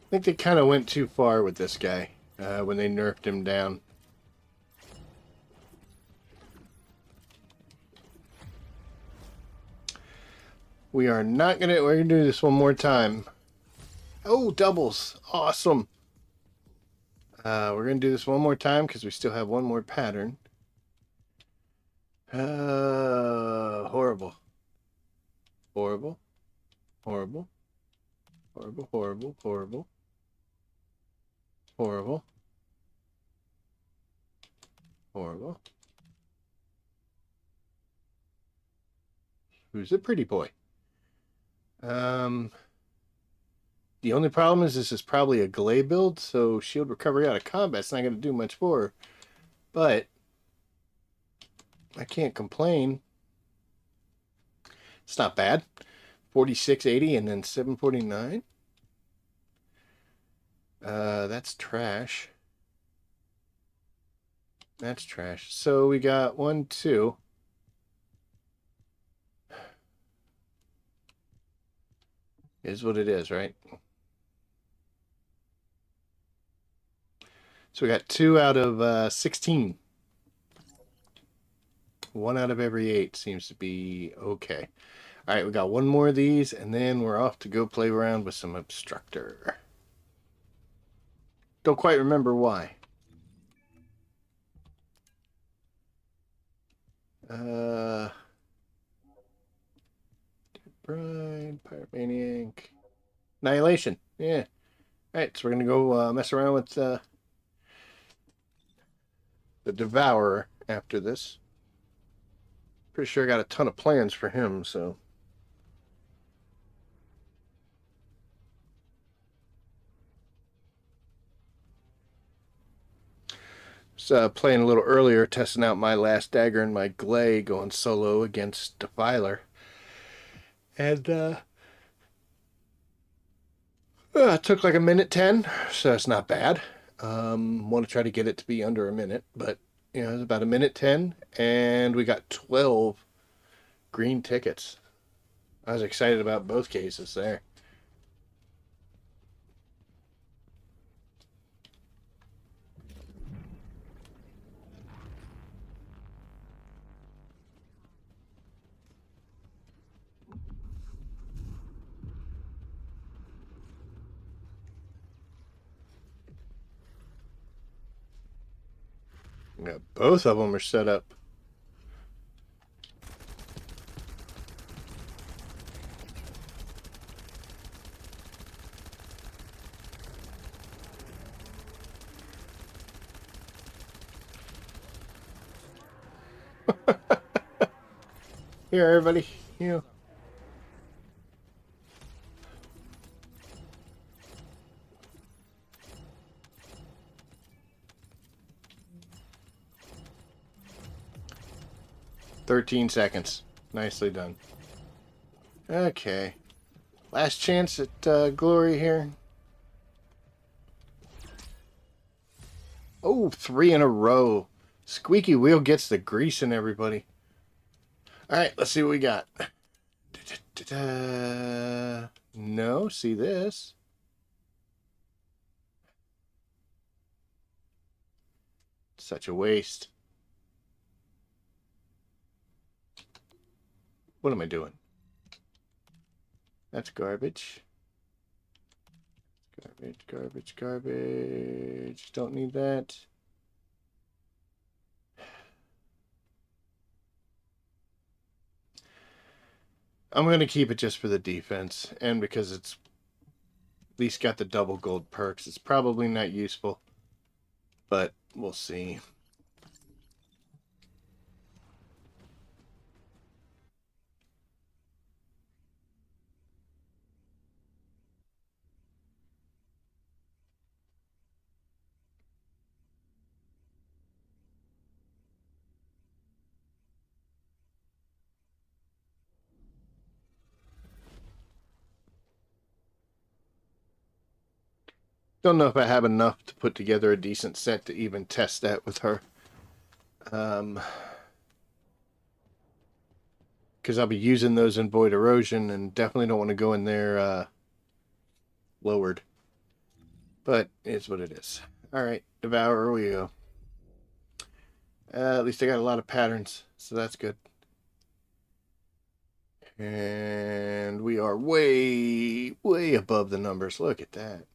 I think they kind of went too far with this guy when they nerfed him down. We're gonna do this one more time. Oh, doubles. Awesome. We're gonna do this one more time because we still have one more pattern. Horrible. Horrible. Horrible. Horrible, horrible, horrible. Horrible. Horrible. Who's the pretty boy? The only problem is this is probably a Glay build, so shield recovery out of combat's not going to do much for her. But I can't complain. It's not bad. 4680 and then 749. That's trash. That's trash. So we got 1, 2. Is what it is, right? So we got 2 out of 16. 1 out of every 8 seems to be okay. All right, we got one more of these, and then we're off to go play around with some obstructor. Don't quite remember why. Bride, Pirate Maniac, Annihilation. Yeah. All right, so we're gonna go mess around with the Devourer after this. Pretty sure I got a ton of plans for him, so. Was playing a little earlier, testing out my last dagger and my Glay, going solo against Defiler. And it took like a minute 10, so it's not bad. Want to try to get it to be under a minute, but you know, it's about a minute 10, and we got 12 green tickets. I was excited about both cases there. Yeah, both of them are set up. Here, everybody. You. 13 seconds. Nicely done. Okay. Last chance at glory here. Oh, 3 in a row. Squeaky wheel gets the grease in everybody. All right, let's see what we got. No, see this. Such a waste. What am I doing? That's garbage. Garbage, garbage, garbage. Don't need that. I'm going to keep it just for the defense, and because it's at least got the double gold perks. It's probably not useful, but we'll see. Don't know if I have enough to put together a decent set to even test that with her. Because I'll be using those in Void Erosion and definitely don't want to go in there lowered. But it's what it is. Alright, Devour we go. At least I got a lot of patterns, so that's good. And we are way, way above the numbers. Look at that.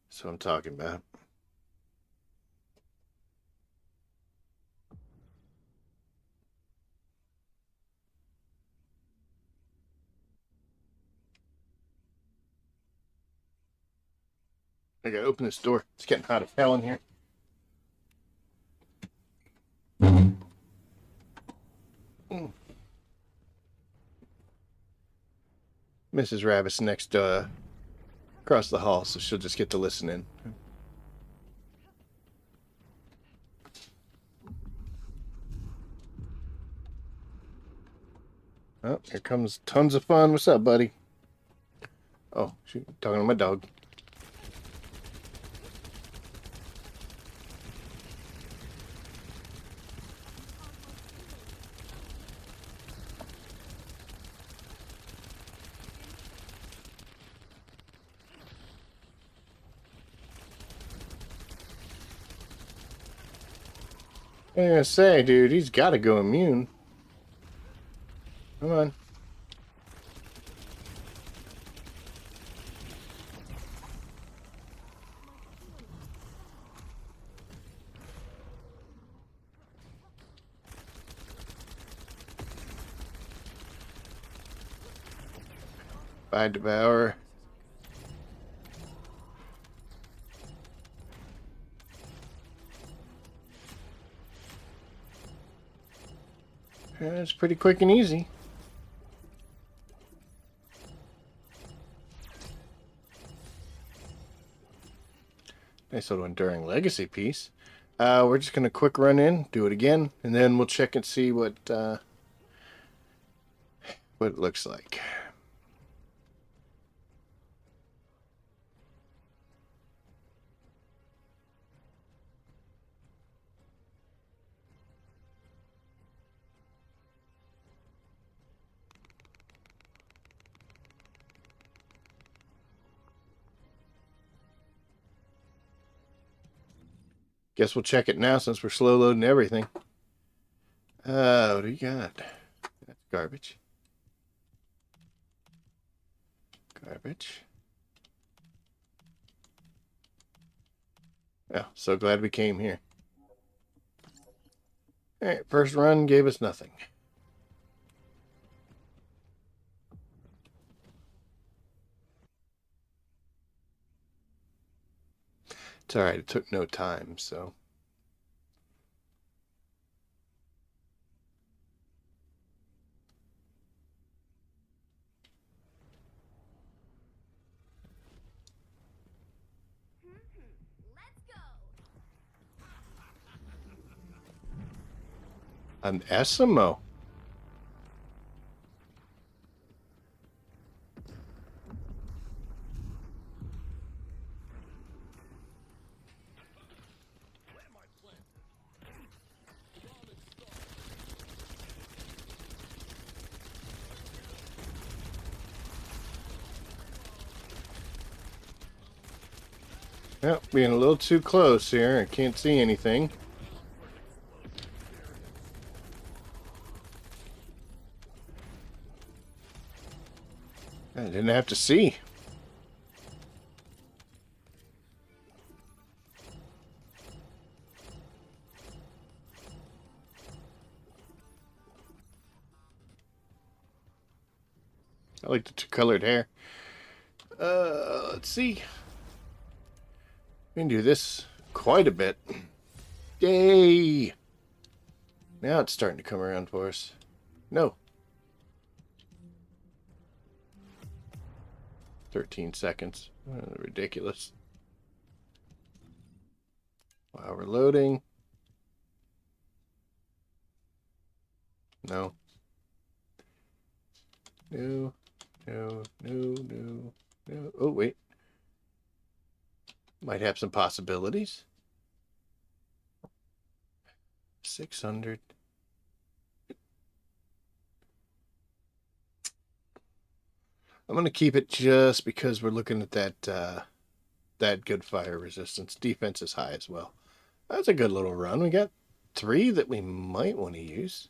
That's what I'm talking about. I gotta open this door. It's getting hot as hell in here. Mrs. Rabbit's next across the hall, so she'll just get to listen in. Oh, here comes tons of fun. What's up, buddy? Oh, shoot, talking to my dog. I'm gonna say, dude, he's got to go immune. Come on. Bye, Devour. It's pretty quick and easy. Nice little enduring legacy piece. We're just gonna quick run in, do it again, and then we'll check and see what it looks like. Guess we'll check it now since we're slow loading everything. What do you got? That's garbage. Garbage. Oh, so glad we came here. Alright, first run gave us nothing. It's alright, it took no time, so. Let's go. An Eskimo. Yep, being a little too close here. I can't see anything. I didn't have to see. I like the two-colored hair. Let's see. We can do this quite a bit. Yay! Now it's starting to come around for us. No. 13 seconds. Ridiculous. While we're loading. No. No. No. No. No. No. Oh, wait. Might have some possibilities. 600. I'm going to keep it just because we're looking at that good fire resistance. Defense is high as well. That's a good little run. We got 3 that we might want to use.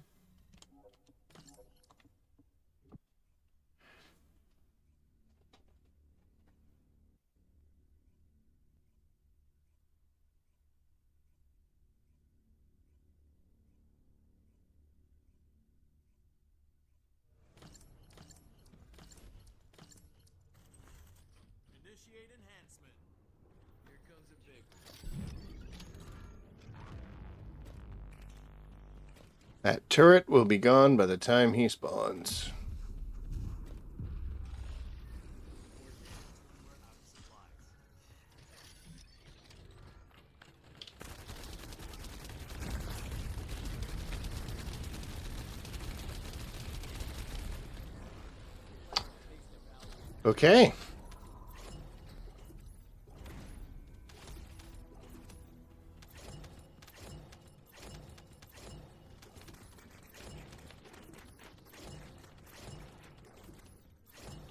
Initiate enhancement. Here comes a big one. That turret will be gone by the time he spawns. We're out of supplies. Okay.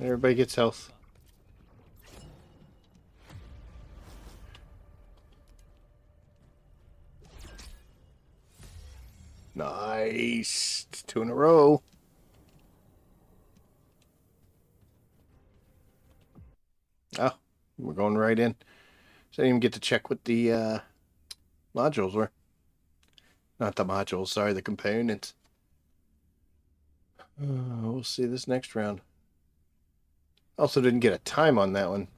Everybody gets health. Nice. It's 2 in a row. Oh, we're going right in. So I didn't even get to check what the modules were. Not the modules, sorry, the components. We'll see this next round. Also didn't get a time on that one.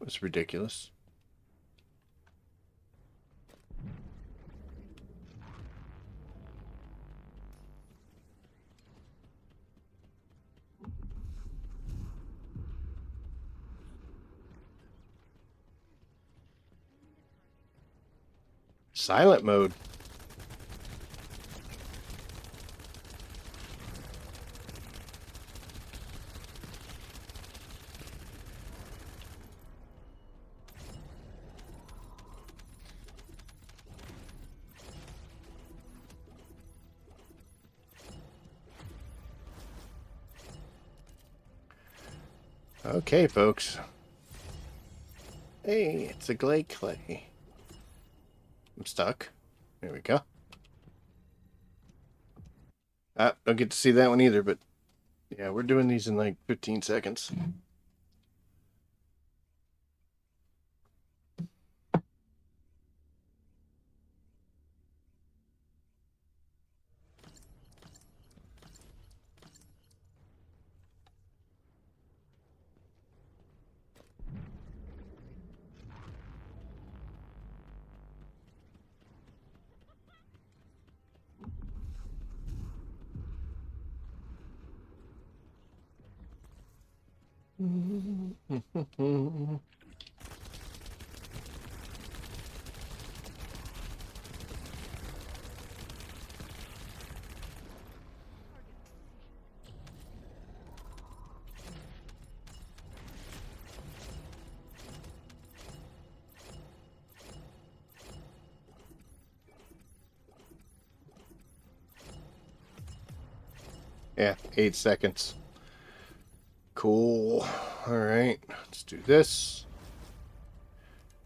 It was ridiculous. Silent mode. Okay, folks. Hey, it's a glade clay. I'm stuck. There we go. Don't get to see that one either, but yeah, we're doing these in like 15 seconds. Yeah, 8 seconds. Cool. All right, let's do this.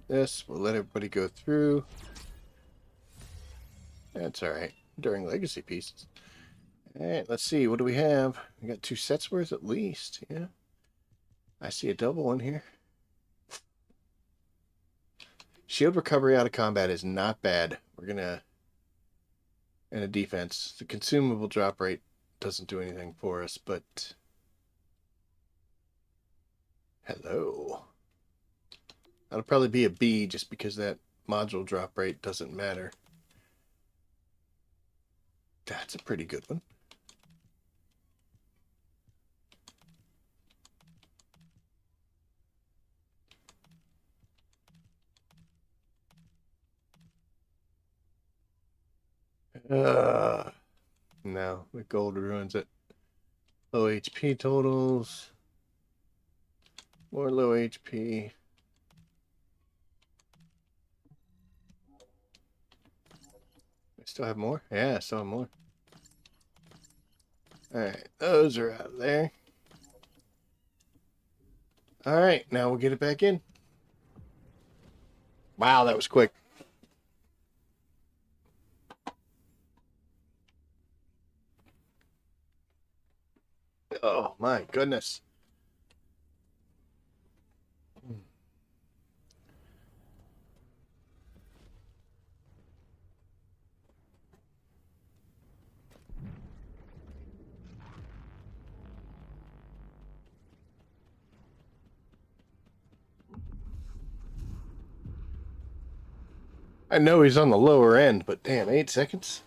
We'll let everybody go through. That's all right. During legacy pieces. All right, let's see. What do we have? We got 2 sets worth at least. Yeah. I see a double one here. Shield recovery out of combat is not bad. We're gonna... And a defense. The consumable drop rate doesn't do anything for us, but... Hello. That'll probably be a B just because that module drop rate doesn't matter. That's a pretty good one. No, the gold ruins it. Low HP totals. More low HP. I still have more? Yeah, I still have more. Alright, those are out there. Alright, now we'll get it back in. Wow, that was quick. Oh my goodness. I know he's on the lower end, but damn, 8 seconds?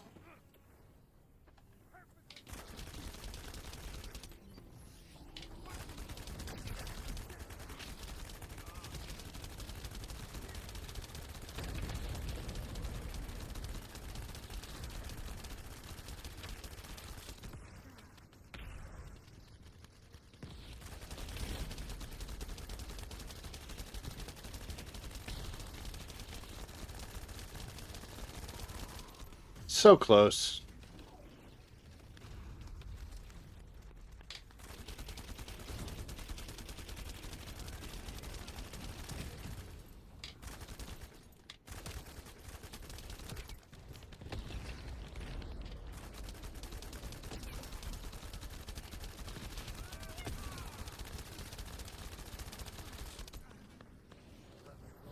So close.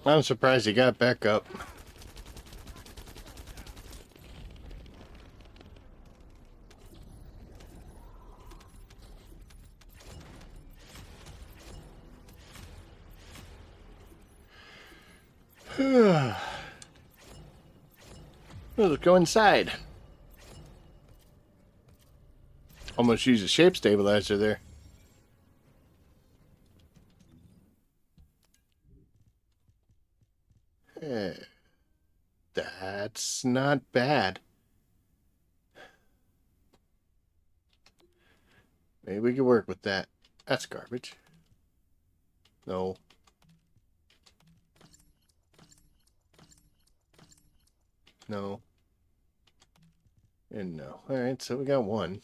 I'm surprised he got back up. Let's go inside. Almost use a shape stabilizer there. That's not bad. Maybe we can work with that. That's garbage. No. No. And no. Alright, so we got one.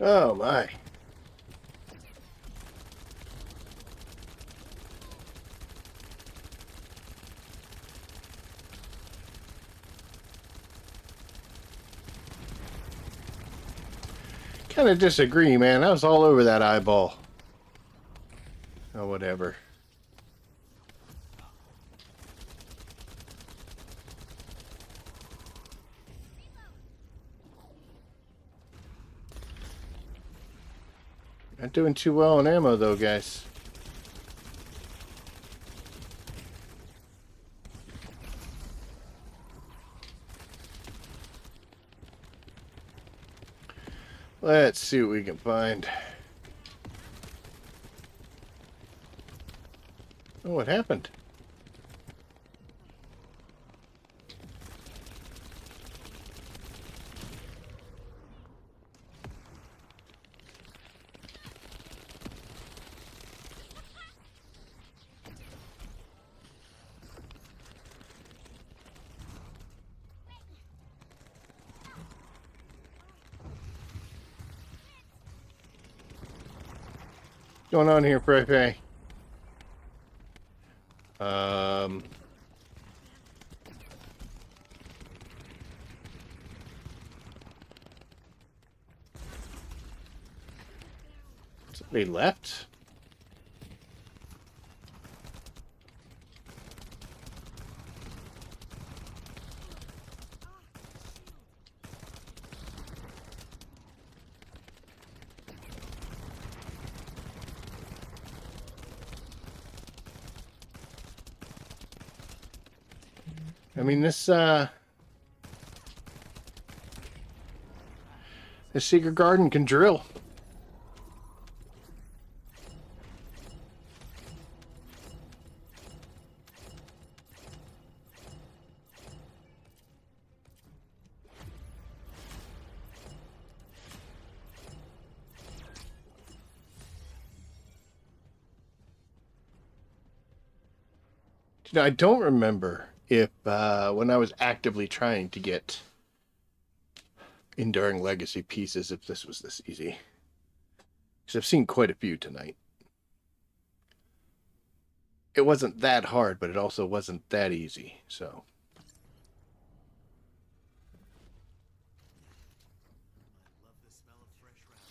Oh my. Kind of disagree, man. I was all over that eyeball. Oh, whatever. Not doing too well on ammo, though, guys. Let's see what we can find. Oh, what happened? going on here, Pepe? Somebody left? I mean, this secret garden can drill. You know, I don't remember if when I was actively trying to get Enduring Legacy pieces, if this was this easy. Because I've seen quite a few tonight. It wasn't that hard, but it also wasn't that easy, so. Love the smell of fresh rounds.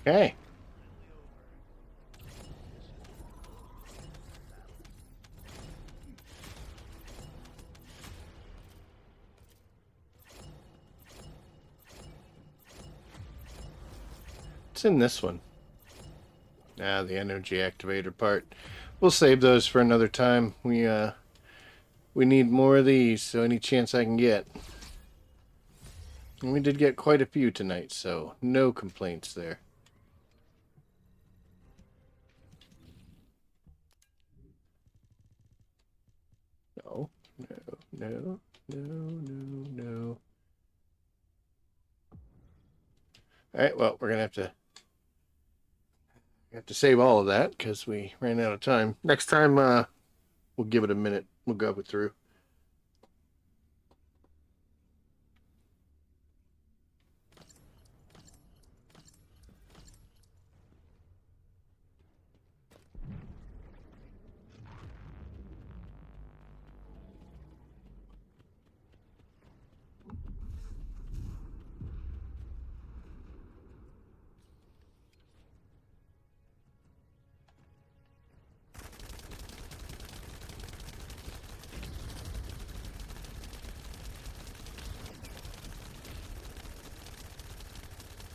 Okay. What's in this one? Ah, the energy activator part. We'll save those for another time. We need more of these, so any chance I can get. And we did get quite a few tonight, so no complaints there. No, no, no. Alright, well, we're gonna have to save all of that because we ran out of time. Next time, we'll give it a minute. We'll go through.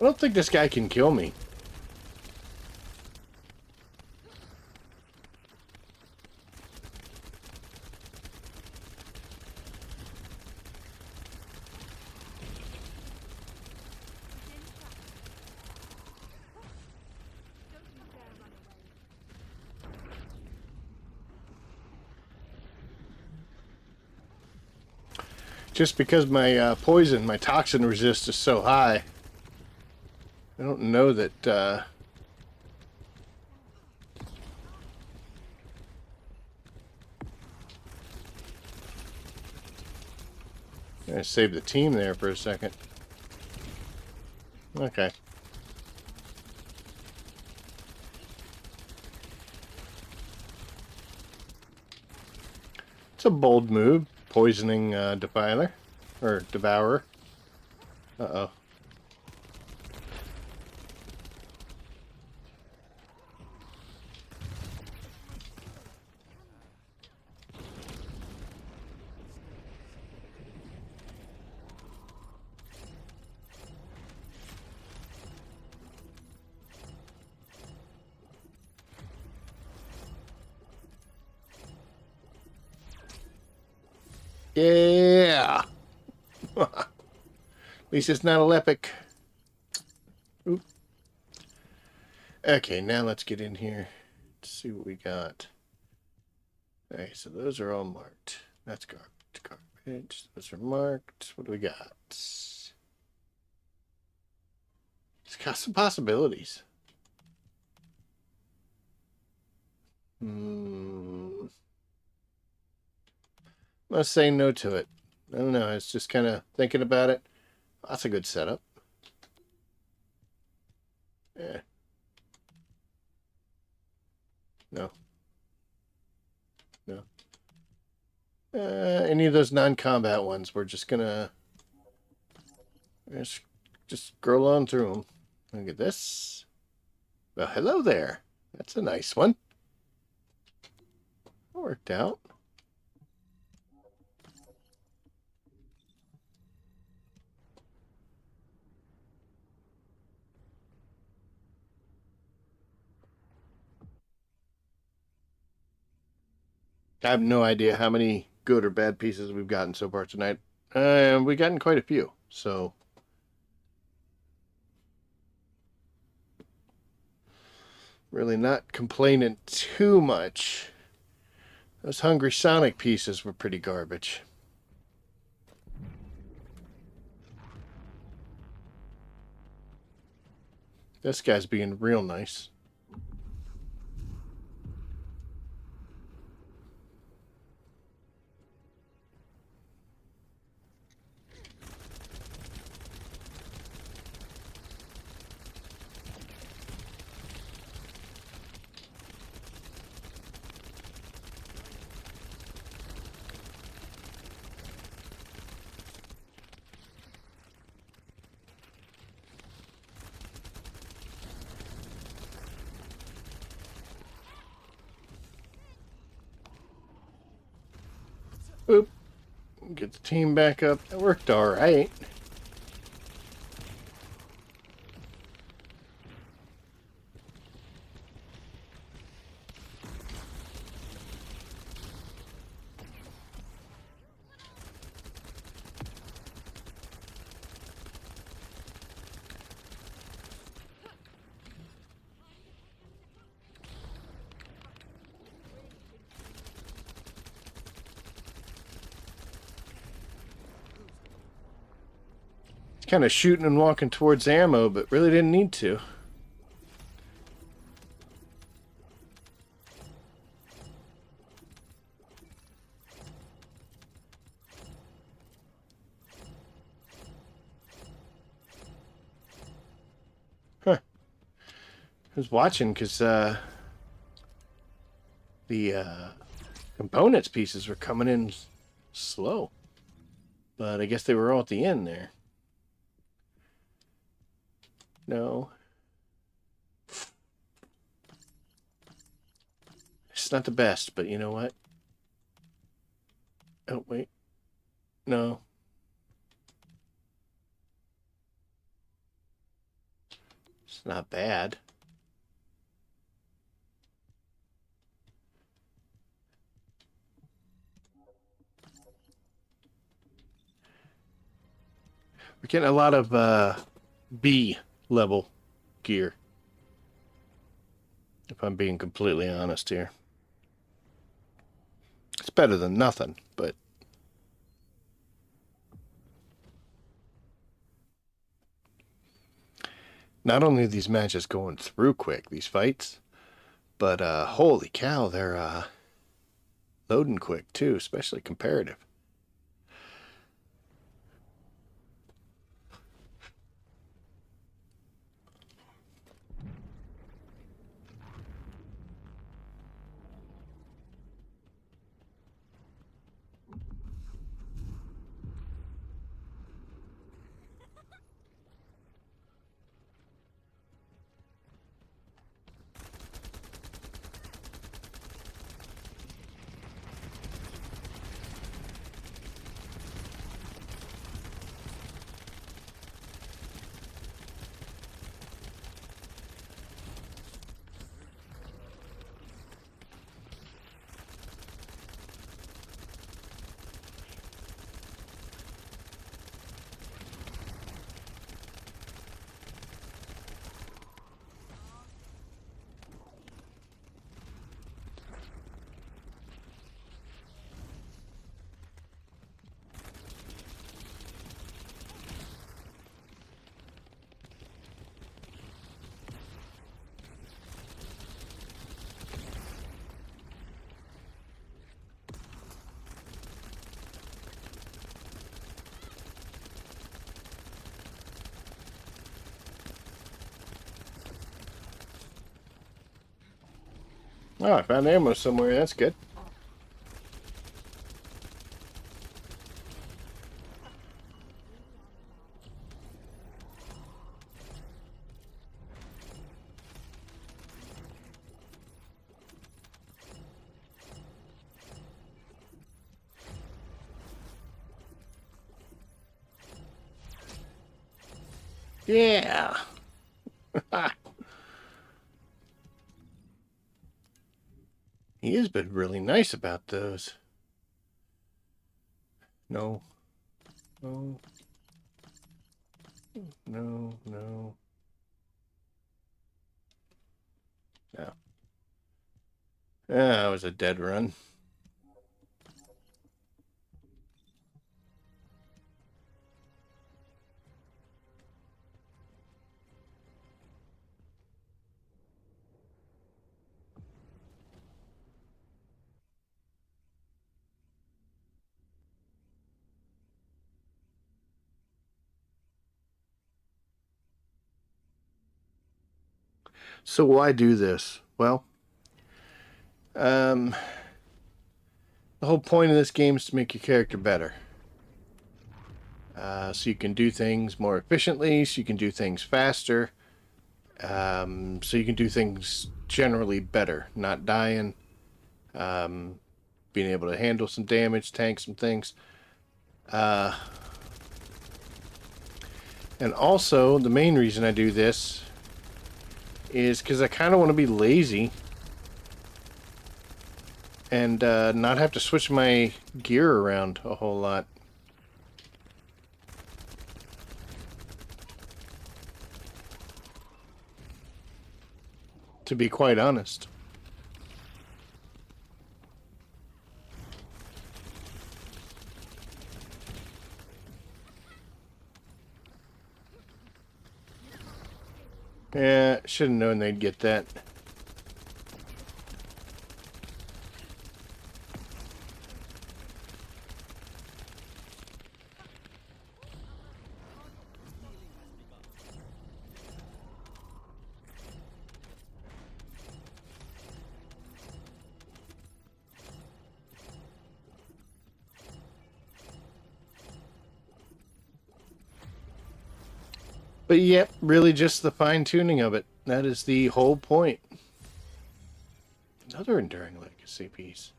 I don't think this guy can kill me. Just because my my toxin resist is so high. I don't know that, I saved the team there for a second. Okay. It's a bold move, poisoning Defiler, or Devourer. Uh-oh. Yeah! At least it's not a Lepic. Oop. Okay, now let's get in here. Let's see what we got. Alright, so those are all marked. That's garbage. Garbage. Those are marked. What do we got? It's got some possibilities. I'm gonna say no to it. I don't know. I was just kind of thinking about it. That's a good setup. Yeah. No. No. Any of those non-combat ones, we're just gonna just scroll on through them. Look at this. Well, hello there. That's a nice one. That worked out. I have no idea how many good or bad pieces we've gotten so far tonight. We've gotten quite a few, so really not complaining too much. Those Hungry Sonic pieces were pretty garbage. This guy's being real nice. Oop. Get the team back up. That worked all right. Kind of shooting and walking towards ammo, but really didn't need to. Huh. I was watching because the components pieces were coming in slow. But I guess they were all at the end there. No. It's not the best, but you know what? Oh, wait. No. It's not bad. We're getting a lot of B level gear. If I'm being completely honest here. It's better than nothing, but not only are these matches going through quick, these fights, but holy cow, they're loading quick too, especially comparative. Oh, I found ammo somewhere. That's good. Yeah. He has been really nice about those. No. No. No. No. No. That was a dead run. So why do this? Well, the whole point of this game is to make your character better. So you can do things more efficiently, so you can do things faster, so you can do things generally better, not dying, being able to handle some damage, tank some things. And also, the main reason I do this is because I kind of want to be lazy and not have to switch my gear around a whole lot. To be quite honest. Yeah, should have known they'd get that. But yep, really just the fine-tuning of it. That is the whole point. Another Enduring Legacy piece.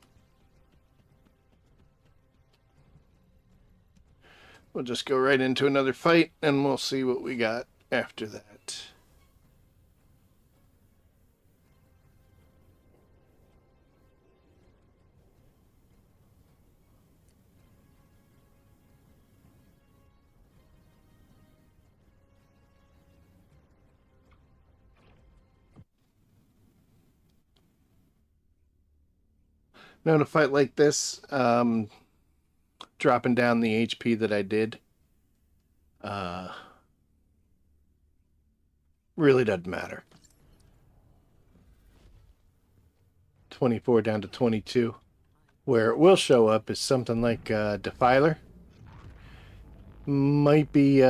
We'll just go right into another fight, and we'll see what we got after that. Now, in a fight like this, dropping down the HP that I did, really doesn't matter. 24 down to 22. Where it will show up is something like Defiler. Might be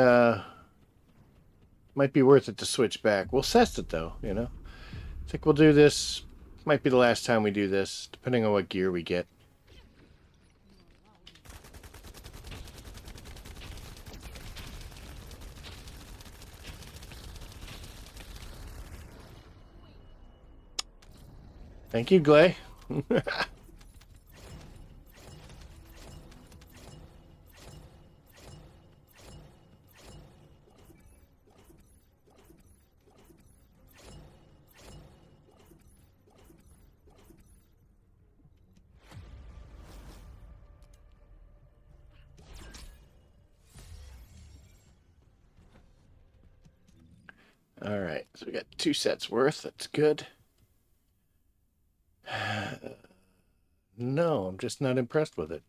worth it to switch back. We'll test it though, you know. I think we'll do this. Might be the last time we do this, depending on what gear we get. Thank you, Glay. Alright, so we got 2 sets worth. That's good. No, I'm just not impressed with it.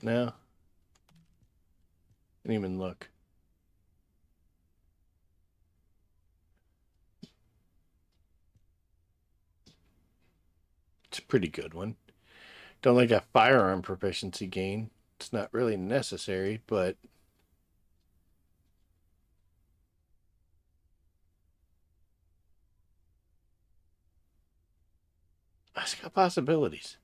No. Didn't even look. It's a pretty good one. Don't like that firearm proficiency gain. It's not really necessary, but It's got possibilities.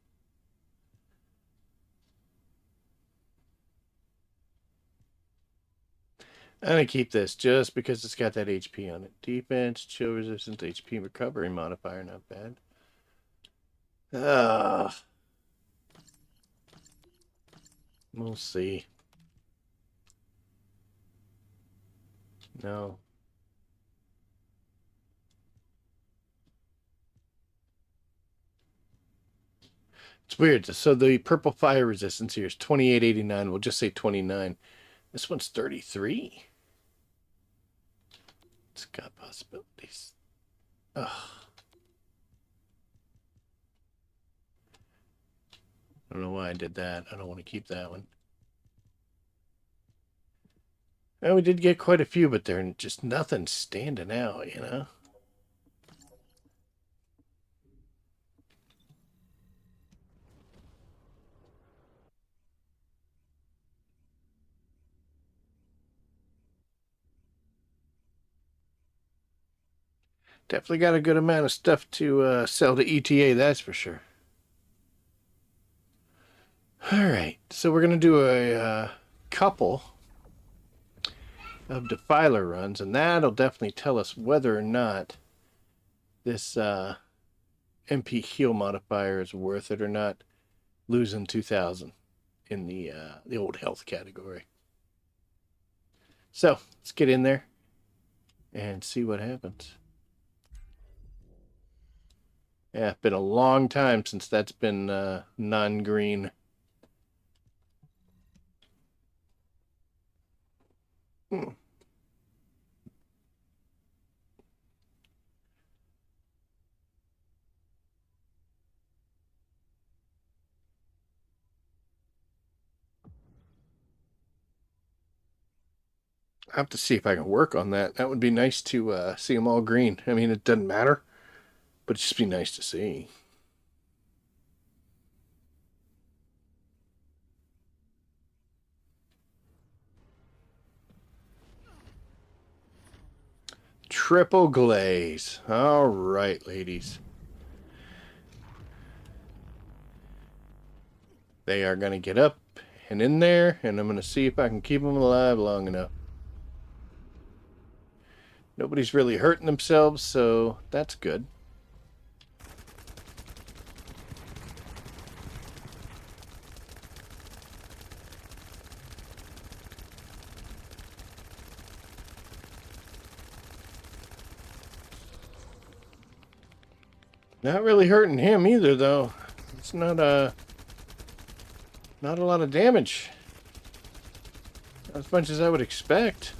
I'm going to keep this just because it's got that HP on it. Defense, chill resistance, HP recovery modifier, not bad. We'll see. No. It's weird. So the purple fire resistance here is 2889. We'll just say 29. This one's 33. It's got possibilities. Ugh. I don't know why I did that. I don't want to keep that one. Well, we did get quite a few, but they're just nothing standing out, you know? Definitely got a good amount of stuff to sell to ETA, that's for sure. All right, so we're going to do a couple of defiler runs, and that'll definitely tell us whether or not this MP heal modifier is worth it or not, losing 2,000 in the old health category. So let's get in there and see what happens. Yeah, it's been a long time since that's been non-green. I have to see if I can work on that. That would be nice to see them all green. I mean, it doesn't matter, but it'd just be nice to see. Triple glaze. All right, ladies. They are going to get up and in there, and I'm going to see if I can keep them alive long enough. Nobody's really hurting themselves, so that's good. Not really hurting him either, though. It's not a lot of damage. Not as much as I would expect.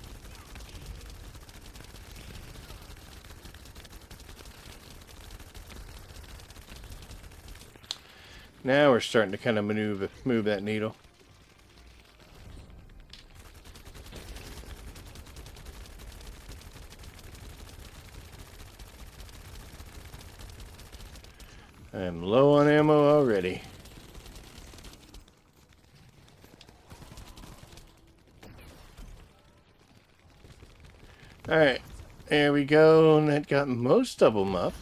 Now we're starting to kind of move that needle. I'm low on ammo already. Alright, there we go, and that got most of them up.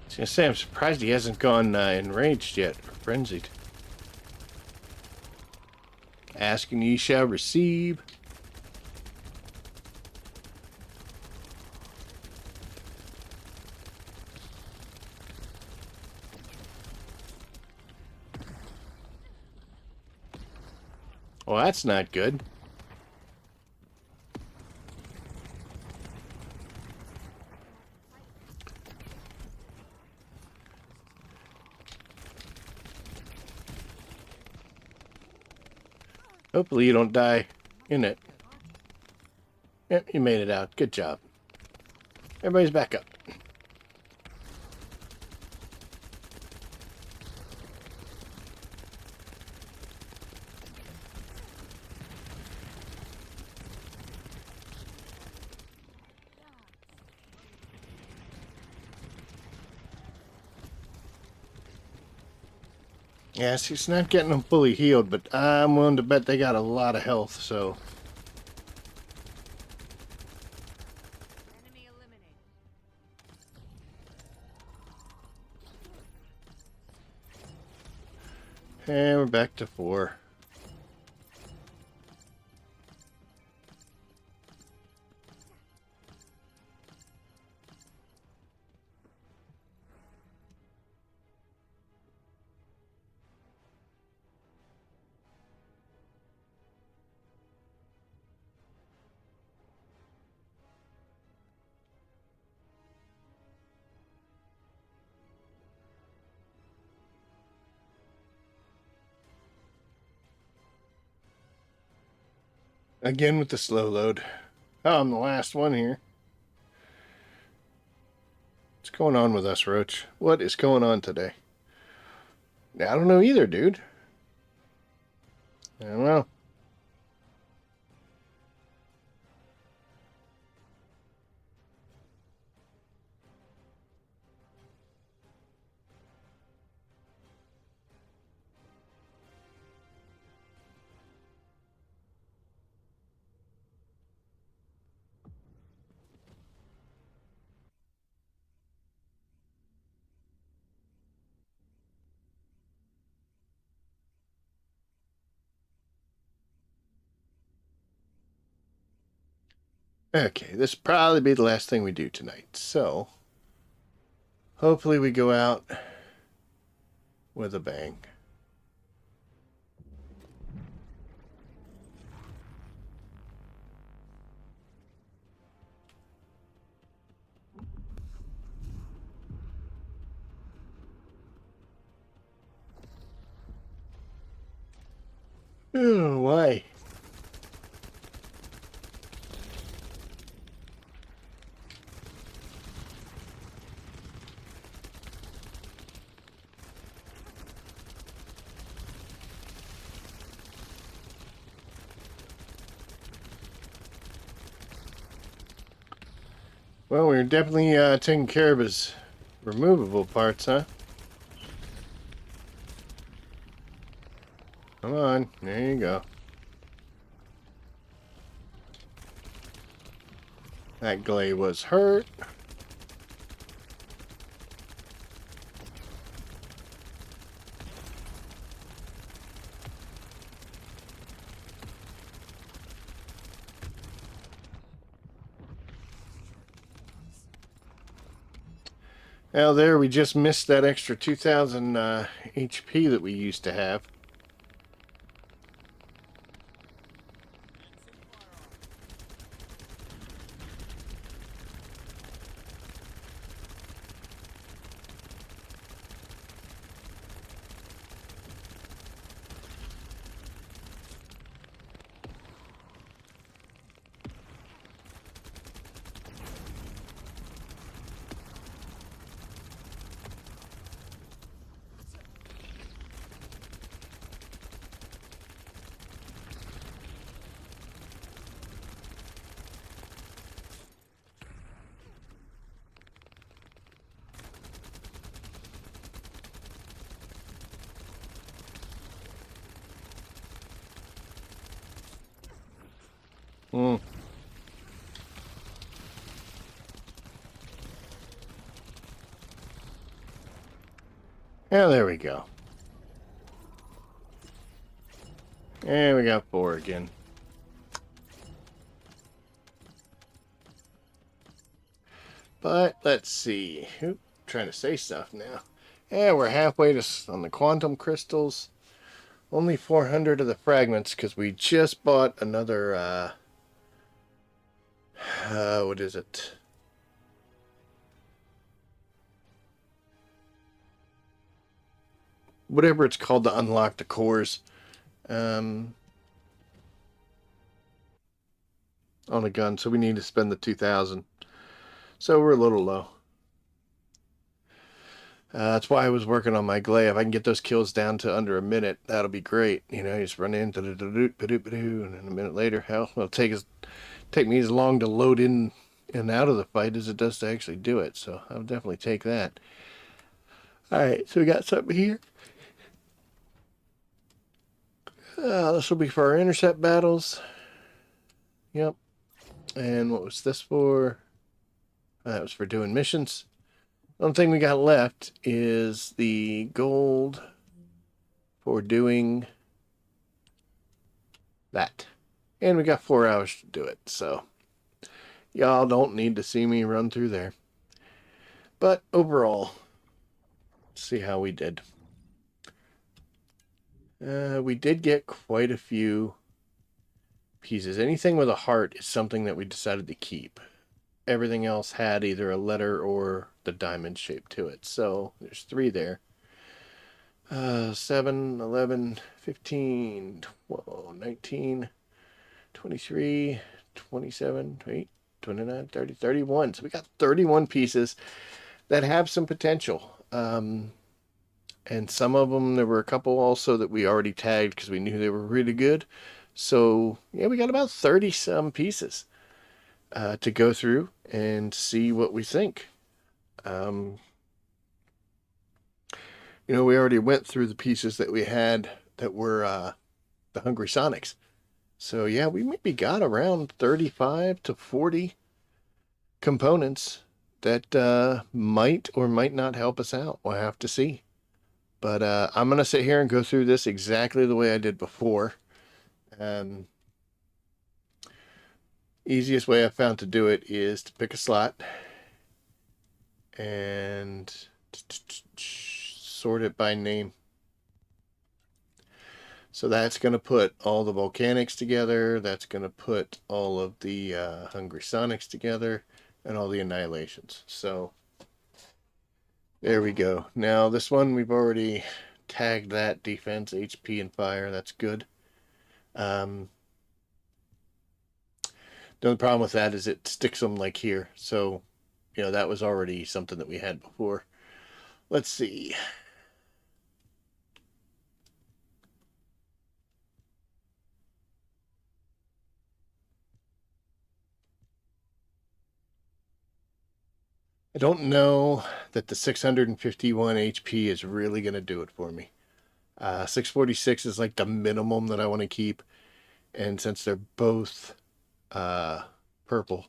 I was gonna say, I'm surprised he hasn't gone enraged yet, or frenzied. Ask and ye shall receive. Well, that's not good. Hopefully you don't die in it. Yep, you made it out. Good job. Everybody's back up. Yeah, see, it's not getting them fully healed, but I'm willing to bet they got a lot of health, so... Enemy eliminated. And we're back to 4. Again with the slow load. Oh, I'm the last one here. What's going on with us, Roach? What is going on today? I don't know either, dude. I don't know. Okay, this will probably be the last thing we do tonight. So, hopefully we go out with a bang. Oh, why? Well, we're definitely taking care of his removable parts, huh? Come on, there you go. That glade was hurt. Well, there we just missed that extra 2,000 HP that we used to have. Hmm. Yeah, there we go. And we got 4 again. But let's see. Oop, trying to say stuff now. Yeah, we're halfway on the quantum crystals. Only 400 of the fragments because we just bought another. What is it? Whatever it's called to unlock the cores. On a gun, so we need to spend the 2,000. So we're a little low. That's why I was working on my glaive. If I can get those kills down to under a minute, that'll be great. You know, you just run in, and then a minute later, hell, it'll take me as long to load in and out of the fight as it does to actually do it. So I'll definitely take that. All right, so we got something here. This will be for our intercept battles. Yep. And what was this for? That was for doing missions. The only thing we got left is the gold for doing that. And we got 4 hours to do it, so y'all don't need to see me run through there. But overall, let's see how we did. We did get quite a few pieces. Anything with a heart is something that we decided to keep. Everything else had either a letter or the diamond shape to it. So there's 3 there. 7, 11, 15, 12, 19, 23, 27, 28, 29, 30, 31. So we got 31 pieces that have some potential. And some of them, there were a couple also that we already tagged because we knew they were really good. So, yeah, we got about 30 some pieces to go through and see what we think. We already went through the pieces that we had that were the Hungry Sonics. So, yeah, we maybe got around 35 to 40 components that might or might not help us out. We'll have to see. But I'm going to sit here and go through this exactly the way I did before. Easiest way I found to do it is to pick a slot and sort it by name. So that's going to put all the volcanics together. That's going to put all of the Hungry Sonics together and all the annihilations. So there we go. Now this one we've already tagged that defense, HP, and fire. That's good. The only problem with that is it sticks them like here. So, that was already something that we had before. Let's see. I don't know that the 651 HP is really going to do it for me. 646 is like the minimum that I want to keep. And since they're both purple,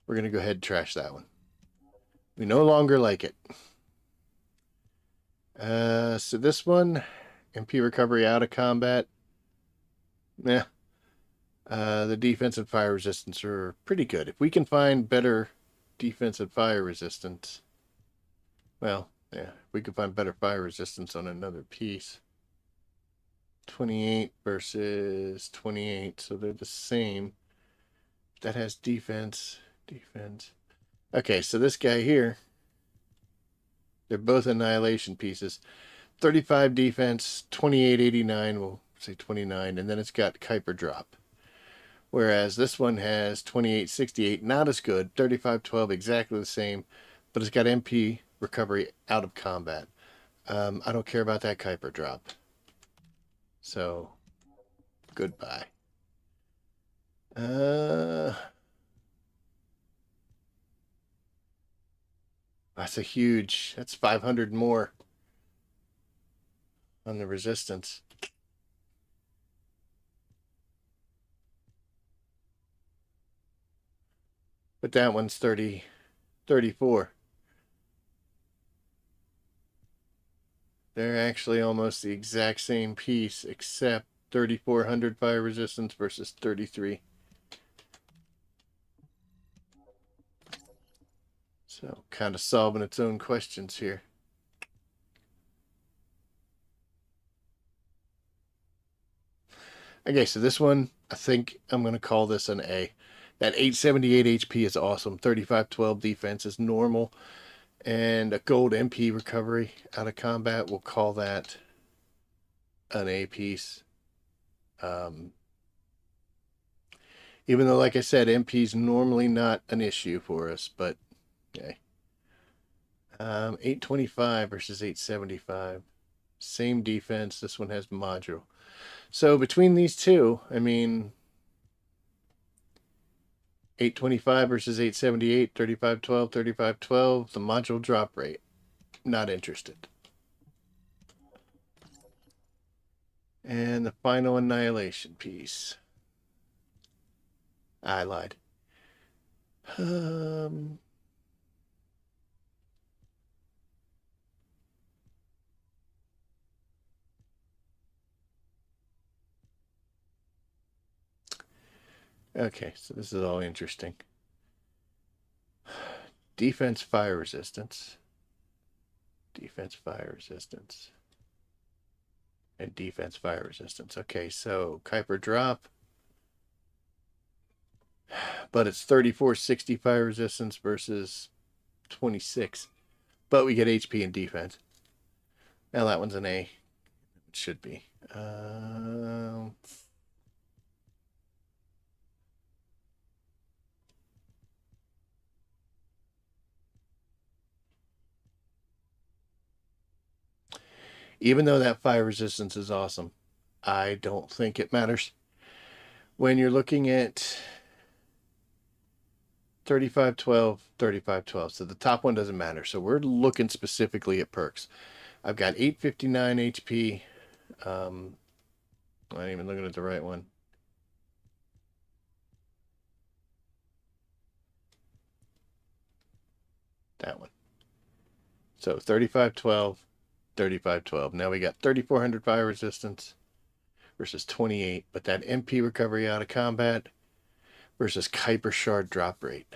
we're going to go ahead and trash that one. We no longer like it. So this one, MP recovery out of combat. Yeah. The defense and fire resistance are pretty good. If we can find better defense and fire resistance, well, yeah, we can find better fire resistance on another piece. 28 versus 28, so they're the same. That has defense. Okay, so this guy here, they're both annihilation pieces. 35 defense, 2889, we'll say 29, and then it's got Kuiper drop. Whereas this one has 2868, not as good. 3512, exactly the same, but it's got MP recovery out of combat. I don't care about that Kuiper drop. So, goodbye. That's that's 500 more on the resistance. But that one's 34. They're actually almost the exact same piece, except 3400 fire resistance versus 33. So, kind of solving its own questions here. Okay, so this one, I think I'm going to call this an A. That 878 HP is awesome. 3512 defense is normal. And a gold MP recovery out of combat, we'll call that an A piece. Even though, like I said, MP is normally not an issue for us, but okay. 825 versus 875. Same defense. This one has module. So between these two, I mean, 825 versus 878, 3512, 3512, the module drop rate. Not interested. And the final annihilation piece. I lied. Okay, so this is all interesting. Defense fire resistance. Defense fire resistance. And defense fire resistance. Okay, so Kuiper drop. But it's 3460 fire resistance versus 26. But we get HP and defense. Now that one's an A. It should be. Even though that fire resistance is awesome, I don't think it matters. When you're looking at 3512, 3512. So the top one doesn't matter. So we're looking specifically at perks. I've got 859 HP. I'm not even looking at the right one. That one. So 3512, 3512. Now we got 3400 fire resistance versus 28. But that MP recovery out of combat versus Kuiper shard drop rate.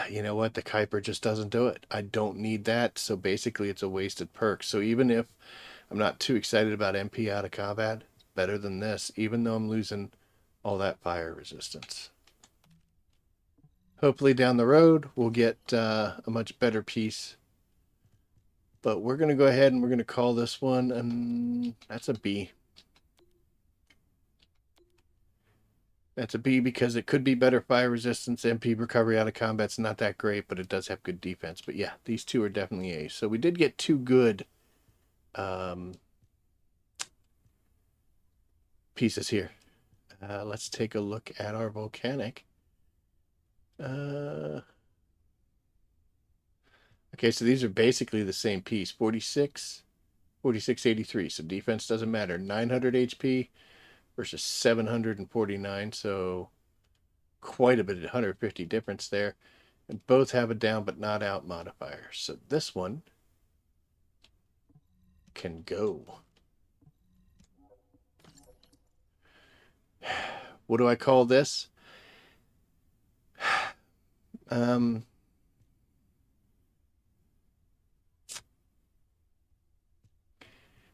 You know what? The Kuiper just doesn't do it. I don't need that. So basically it's a wasted perk. So even if I'm not too excited about MP out of combat, better than this, even though I'm losing all that fire resistance. Hopefully down the road we'll get a much better piece. But we're going to go ahead and we're going to call this one, and that's a B. That's a B because it could be better fire resistance. MP recovery out of combat's not that great, but it does have good defense. But yeah, these two are definitely A's. So we did get two good pieces here. Let's take a look at our volcanic. Okay, so these are basically the same piece. 46, 4683. So defense doesn't matter. 900 HP versus 749. So quite a bit, 150 difference there. And both have a down but not out modifier. So this one can go. What do I call this?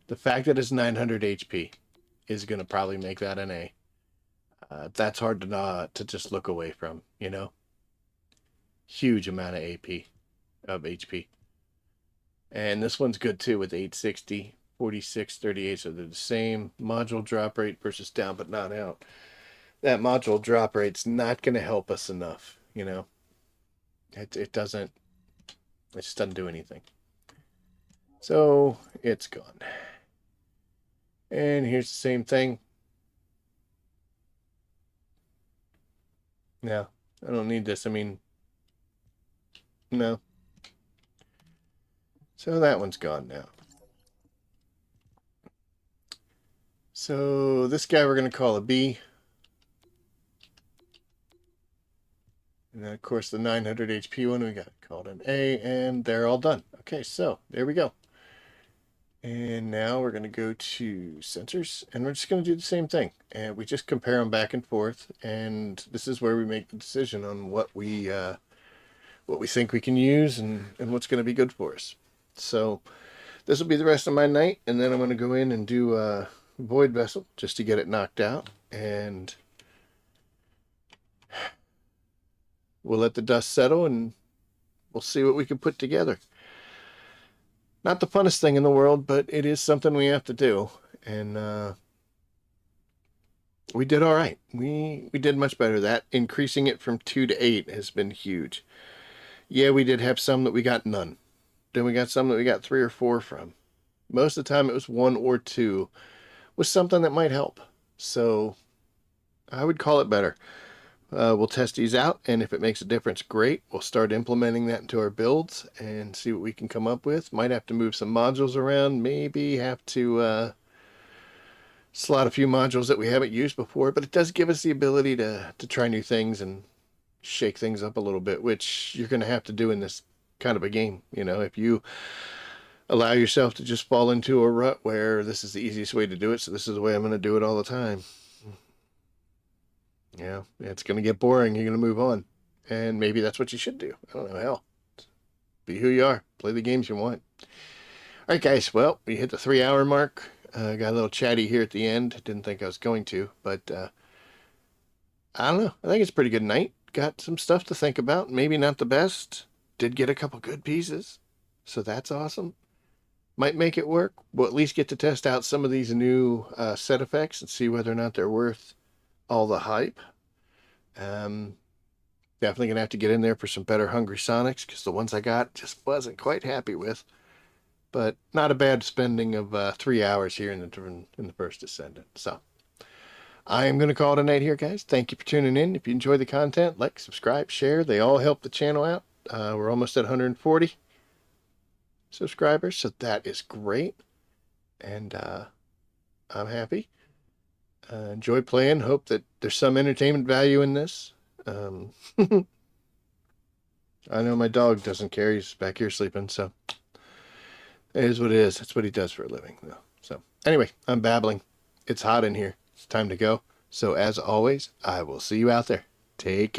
The fact that it's 900 HP is going to probably make that an A. That's hard to just look away from, you know? Huge amount of HP. And this one's good too with 860, 46, 38. So they're the same module drop rate versus down but not out. That module drop rate's not going to help us enough, you know? It just doesn't do anything. So it's gone. And here's the same thing. No, I don't need this. I mean, no. So that one's gone now. So this guy we're going to call a B. And then, of course, the 900 HP one we got called an A, and they're all done. Okay, so there we go. And now we're going to go to sensors, and we're just going to do the same thing. And we just compare them back and forth, and this is where we make the decision on what we think we can use and what's going to be good for us. So this will be the rest of my night, and then I'm going to go in and do a void vessel just to get it knocked out, and we'll let the dust settle, and we'll see what we can put together. Not the funnest thing in the world, but it is something we have to do. And we did all right. We did much better. That increasing it from 2 to 8 has been huge. Yeah, we did have some that we got none. Then we got some that we got 3 or 4 from. Most of the time it was 1 or 2 with something that might help. So I would call it better. we'll test these out, and if it makes a difference, great. We'll start implementing that into our builds and see what we can come up with. Might have to move some modules around, maybe have to slot a few modules that we haven't used before, but it does give us the ability to try new things and shake things up a little bit, which you're going to have to do in this kind of a game. You know, if you allow yourself to just fall into a rut where this is the easiest way to do it, so this is the way I'm going to do it all the time. Yeah, it's going to get boring. You're going to move on. And maybe that's what you should do. I don't know. Hell, be who you are. Play the games you want. All right, guys. Well, we hit the 3-hour mark. Got a little chatty here at the end. Didn't think I was going to, but I don't know. I think it's a pretty good night. Got some stuff to think about. Maybe not the best. Did get a couple good pieces. So that's awesome. Might make it work. We'll at least get to test out some of these new set effects and see whether or not they're worth all the hype. Definitely gonna have to get in there for some better Hungry Sonics, because the ones I got just wasn't quite happy with. But not a bad spending of 3 hours here in the first Descendant. So I am gonna call it a night here, guys. Thank you for tuning in. If you enjoy the content, like, subscribe, share. They all help the channel out. We're almost at 140 subscribers, so that is great, and I'm happy. Enjoy playing. Hope that there's some entertainment value in this. I know my dog doesn't care. He's back here sleeping, so it is what it is. That's what he does for a living, though. So anyway, I'm babbling. It's hot in here. It's time to go. So as always, I will see you out there. Take care.